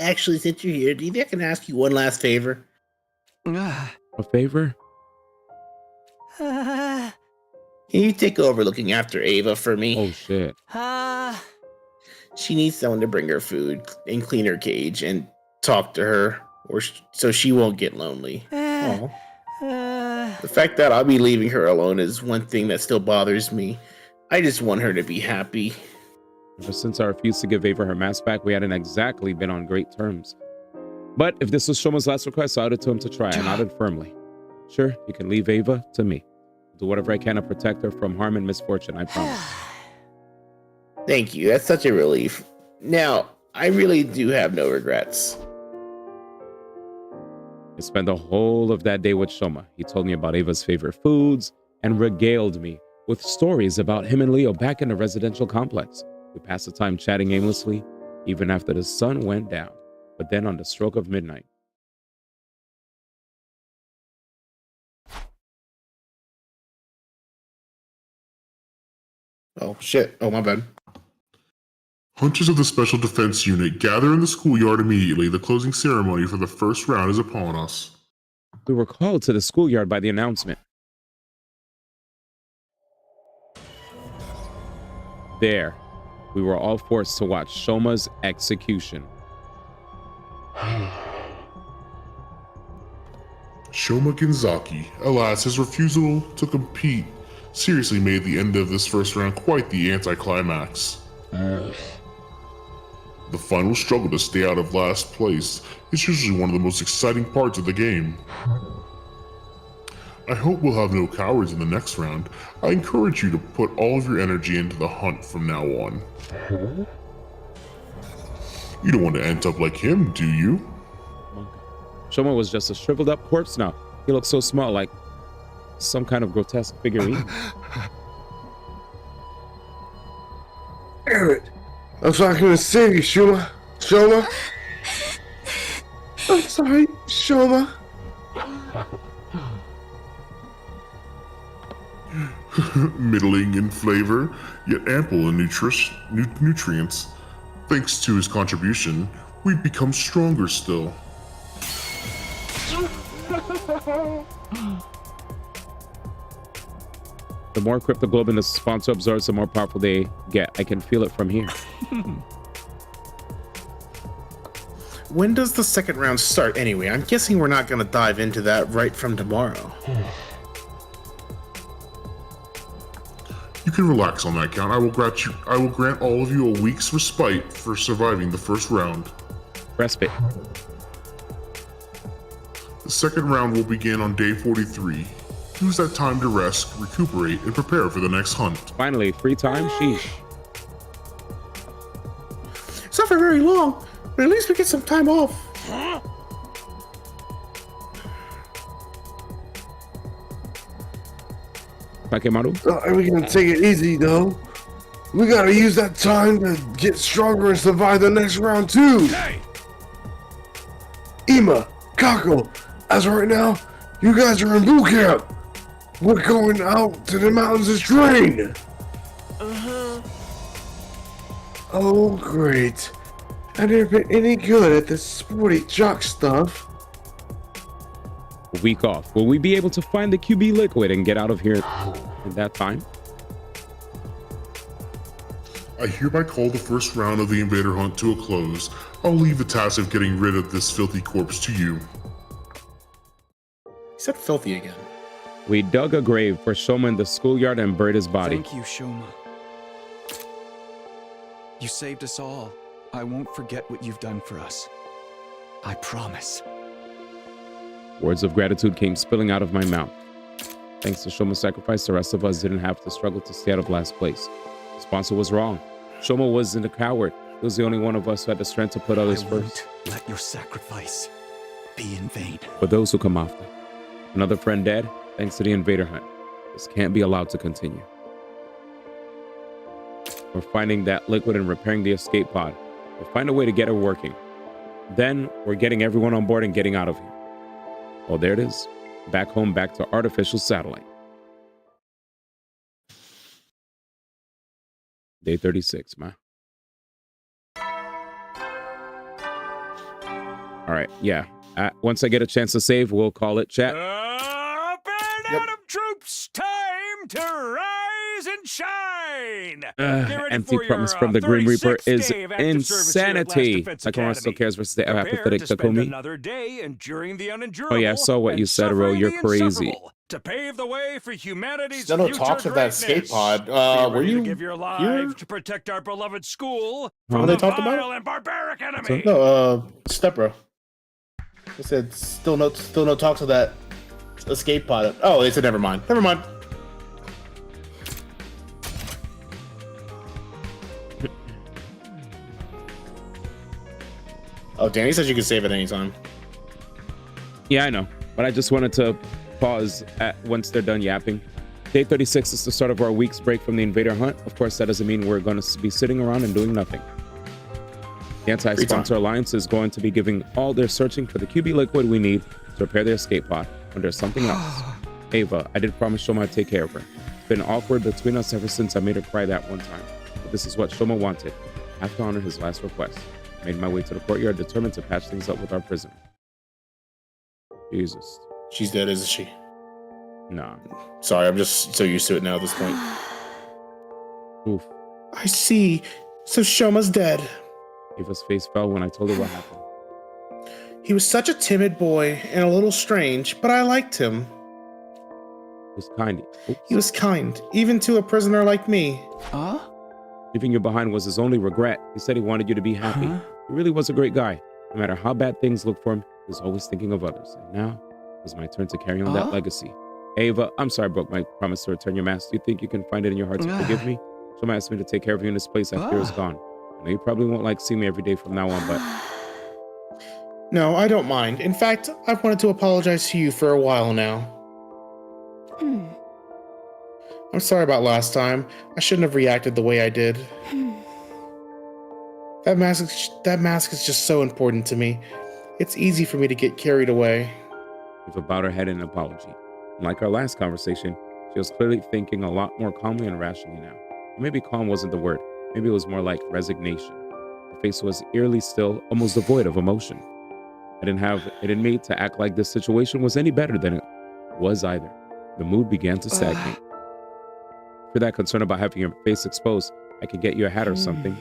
Actually, since you're here, do you think I can ask you one last favor? A favor? Can you take over looking after Ava for me? Oh, shit. She needs someone to bring her food and clean her cage and talk to her, so she won't get lonely. Aw. The fact that I'll be leaving her alone is one thing that still bothers me. I just want her to be happy. Ever since I refused to give Ava her mask back, we hadn't exactly been on great terms. But if this was Shoma's last request, I owed it to him to try. I nodded firmly. Sure, you can leave Ava to me. Do whatever I can to protect her from harm and misfortune, I promise. Thank you, that's such a relief. Now, I really do have no regrets. I spent the whole of that day with Shoma. He told me about Ava's favorite foods and regaled me with stories about him and Leo back in the residential complex. We passed the time chatting aimlessly, even after the sun went down. But then on the stroke of midnight, oh shit, oh my bad. Hunters of the Special Defense Unit gather in the schoolyard immediately. The closing ceremony for the first round is upon us. we were called to the schoolyard by the announcement. There, we were all forced to watch Shoma's execution. Shoma Ginzaki, alas, his refusal to compete seriously made the end of this first round quite the anticlimax. The final struggle to stay out of last place is usually one of the most exciting parts of the game. I hope we'll have no cowards in the next round. I encourage you to put all of your energy into the hunt from now on. You don't want to end up like him, do you? Shoma was just a shriveled up corpse now. He looked so small, like some kind of grotesque figurine. Damn it. I was not going to save you, Shoma. Shoma? I'm sorry, Shoma. Middling in flavor, yet ample in nutrients. Thanks to his contribution, we've become stronger still. The more cryptoglobin the sponsor absorbs, the more powerful they get. I can feel it from here. When does the second round start anyway? I'm guessing we're not going to dive into that right from tomorrow. You can relax on that count. I will grant all of you a week's respite for surviving the first round. Respite. The second round will begin on day 43. Use that time to rest, recuperate, and prepare for the next hunt. Finally, free time? Sheesh. It's not for very long, but at least we get some time off. Are we gonna take it easy though? We gotta use that time to get stronger and survive the next round too. Hey! Ima, Kako, as of right now, you guys are in boot camp. We're going out to the mountains to train. Oh, great. I've never been any good at this sporty jock stuff. A week off. Will we be able to find the QB liquid and get out of here in that time? I hereby call the first round of the invader hunt to a close. I'll leave the task of getting rid of this filthy corpse to you. He said filthy again. We dug a grave for Shoma in the schoolyard and buried his body. Thank you, Shoma. You saved us all. I won't forget what you've done for us. I promise. Words of gratitude came spilling out of my mouth. Thanks to Shoma's sacrifice, the rest of us didn't have to struggle to stay out of last place. The sponsor was wrong. Shoma wasn't a coward. He was the only one of us who had the strength to put others first. Let your sacrifice be in vain. For those who come after. Another friend dead, thanks to the invader hunt. This can't be allowed to continue. We're finding that liquid and repairing the escape pod. We'll find a way to get it working. Then we're getting everyone on board and getting out of here. Oh, there it is. Back home, back to artificial satellite. Day 36, man. All right, yeah. Once I get a chance to save, we'll call it chat. Up and Adam troops, time to rise and shine. Empty promise from the Grim Reaper is insanity. Takuma still cares versus the apathetic Takumi. Another day enduring the unendurable. Oh yeah, I saw what you said, Ro. You're crazy. To pave the way for humanity's Still no future talks of that escape pod. Were you give your lives to protect our beloved school Huh? from They the talked about vile it? and barbaric enemy? No, Stepbro. They said still no talks of that escape pod. Oh, they said never mind. Never mind. Oh, Danny says you can save at any time. Yeah, I know, but I just wanted to pause once they're done yapping. Day 36 is the start of our week's break from the invader hunt. Of course, that doesn't mean we're going to be sitting around and doing nothing. The Anti-Sponsor Alliance is going to be giving all their searching for the QB liquid we need to repair their escape pod. And there's something else. Ava, I did promise Shoma I'd take care of her. It's been awkward between us ever since I made her cry that one time. But this is what Shoma wanted. I have to honor his last request. I made my way to the courtyard, determined to patch things up with our prisoner. Jesus. She's dead, isn't she? Nah. Sorry, I'm just so used to it now at this point. Oof. I see. So Shoma's dead. Ava's face fell when I told her what happened. He was such a timid boy and a little strange, but I liked him. He was kind. Oops. He was kind, even to a prisoner like me. Huh? Leaving you behind was his only regret. He said he wanted you to be happy. He really was a great guy. No matter how bad things looked for him, he was always thinking of others. And now it was my turn to carry on that legacy. Ava, I'm sorry I broke my promise to return your mask. Do you think you can find it in your heart to forgive me? Shoma asked me to take care of you in this place after he was gone. I know you probably won't like seeing me every day from now on, but... No, I don't mind. In fact, I've wanted to apologize to you for a while now. I'm sorry about last time. I shouldn't have reacted the way I did. That mask is just so important to me. It's easy for me to get carried away. Ava bowed her head in an apology. And like our last conversation, She was clearly thinking a lot more calmly and rationally now. Or maybe calm wasn't the word. Maybe it was more like resignation. Her face was eerily still, almost devoid of emotion. I didn't have it in me to act like this situation was any better than it was either. The mood began to stagnate. If you're that concerned about having your face exposed, I could get you a hat or something.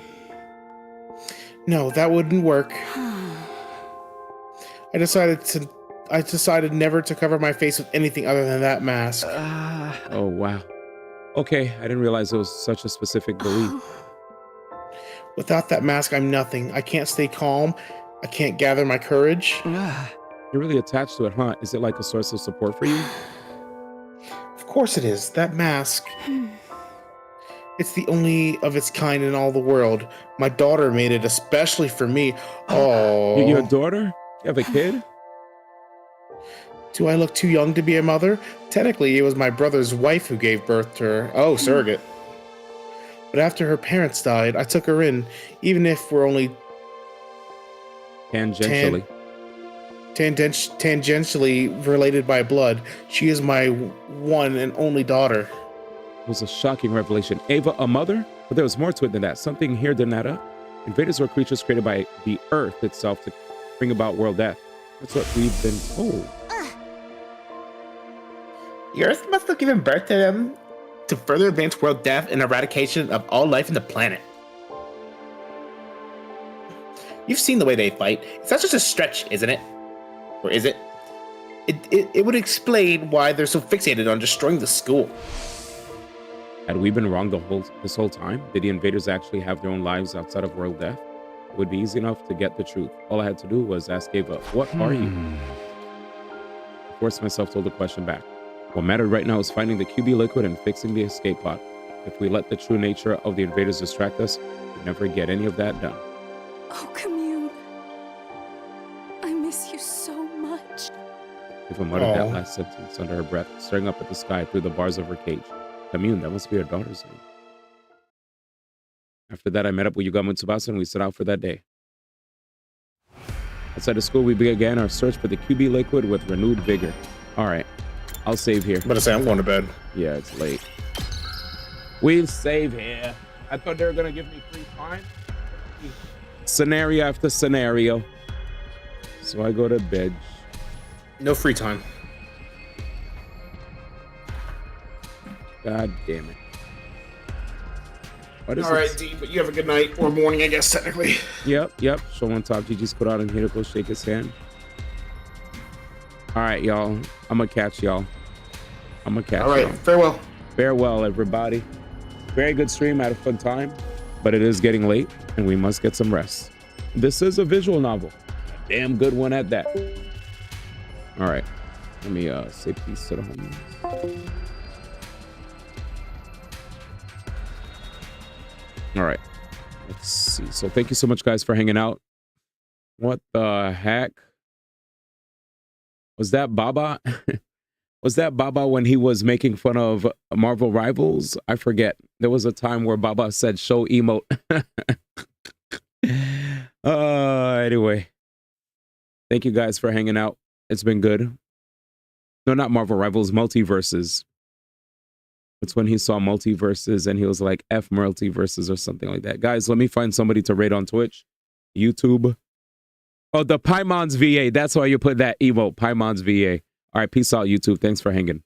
No, that wouldn't work. I decided never to cover my face with anything other than that mask. Oh, wow. Okay, I didn't realize it was such a specific belief. Without that mask, I'm nothing. I can't stay calm. I can't gather my courage. You're really attached to it, huh? Is it like a source of support for you? Of course it is. That mask. It's the only of its kind in all the world. My daughter made it especially for me. Oh. Your daughter? You have a kid? Do I look too young to be a mother? Technically, it was my brother's wife who gave birth to her. Oh, surrogate. But after her parents died, I took her in, even if we're only tangentially related by blood. She is my one and only daughter. It was a shocking revelation. Ava, a mother? But there was more to it than that. Something here didn't add up. Invaders were creatures created by the earth itself to bring about world death. That's what we've been told. The Earth must have given birth to them to further advance world death and eradication of all life in the planet. You've seen the way they fight. It's not just a stretch, isn't it? Or is it? It would explain why they're so fixated on destroying the school. Had we been wrong this whole time? Did the invaders actually have their own lives outside of world death? It would be easy enough to get the truth. All I had to do was ask Ava, what are you? I forced myself to hold the question back. What mattered right now is finding the QB liquid and fixing the escape pod. If we let the true nature of the invaders distract us, we'd never get any of that done. Oh, Commune. I miss you so much. Ava muttered that last sentence under her breath, staring up at the sky through the bars of her cage. Commune, that must be her daughter's name. After that, I met up with Yugamo Tsubasa and we set out for that day. Outside of school, we began our search for the QB liquid with renewed vigor. All right, I'll save here. I'm I'm going to bed. Yeah, it's late. We'll save here. I thought they were going to give me free time. Scenario after scenario. So I go to bed. No free time. God damn it. All right, D, but you have a good night or morning, I guess, technically. Yep. Show on top. GG's put out and Hiroko shake his hand. All right, y'all. I'm going to catch y'all. All right, farewell. Farewell, everybody. Very good stream. Had a fun time, but it is getting late and we must get some rest. This is a visual novel. A damn good one at that. All right. Let me say peace to the homies. All right, let's see. So thank you so much, guys, for hanging out. What the heck? Was that Baba? Was that Baba when he was making fun of Marvel Rivals? I forget. There was a time where Baba said show emote. Anyway, thank you guys for hanging out. It's been good. No, not Marvel Rivals, Multiverses. It's when he saw Multiverses and he was like, F Multiverses or something like that. Guys, let me find somebody to raid on Twitch, YouTube. Oh, the Paimon's VA. That's why you put that emote, Paimon's VA. All right, peace out, YouTube. Thanks for hanging.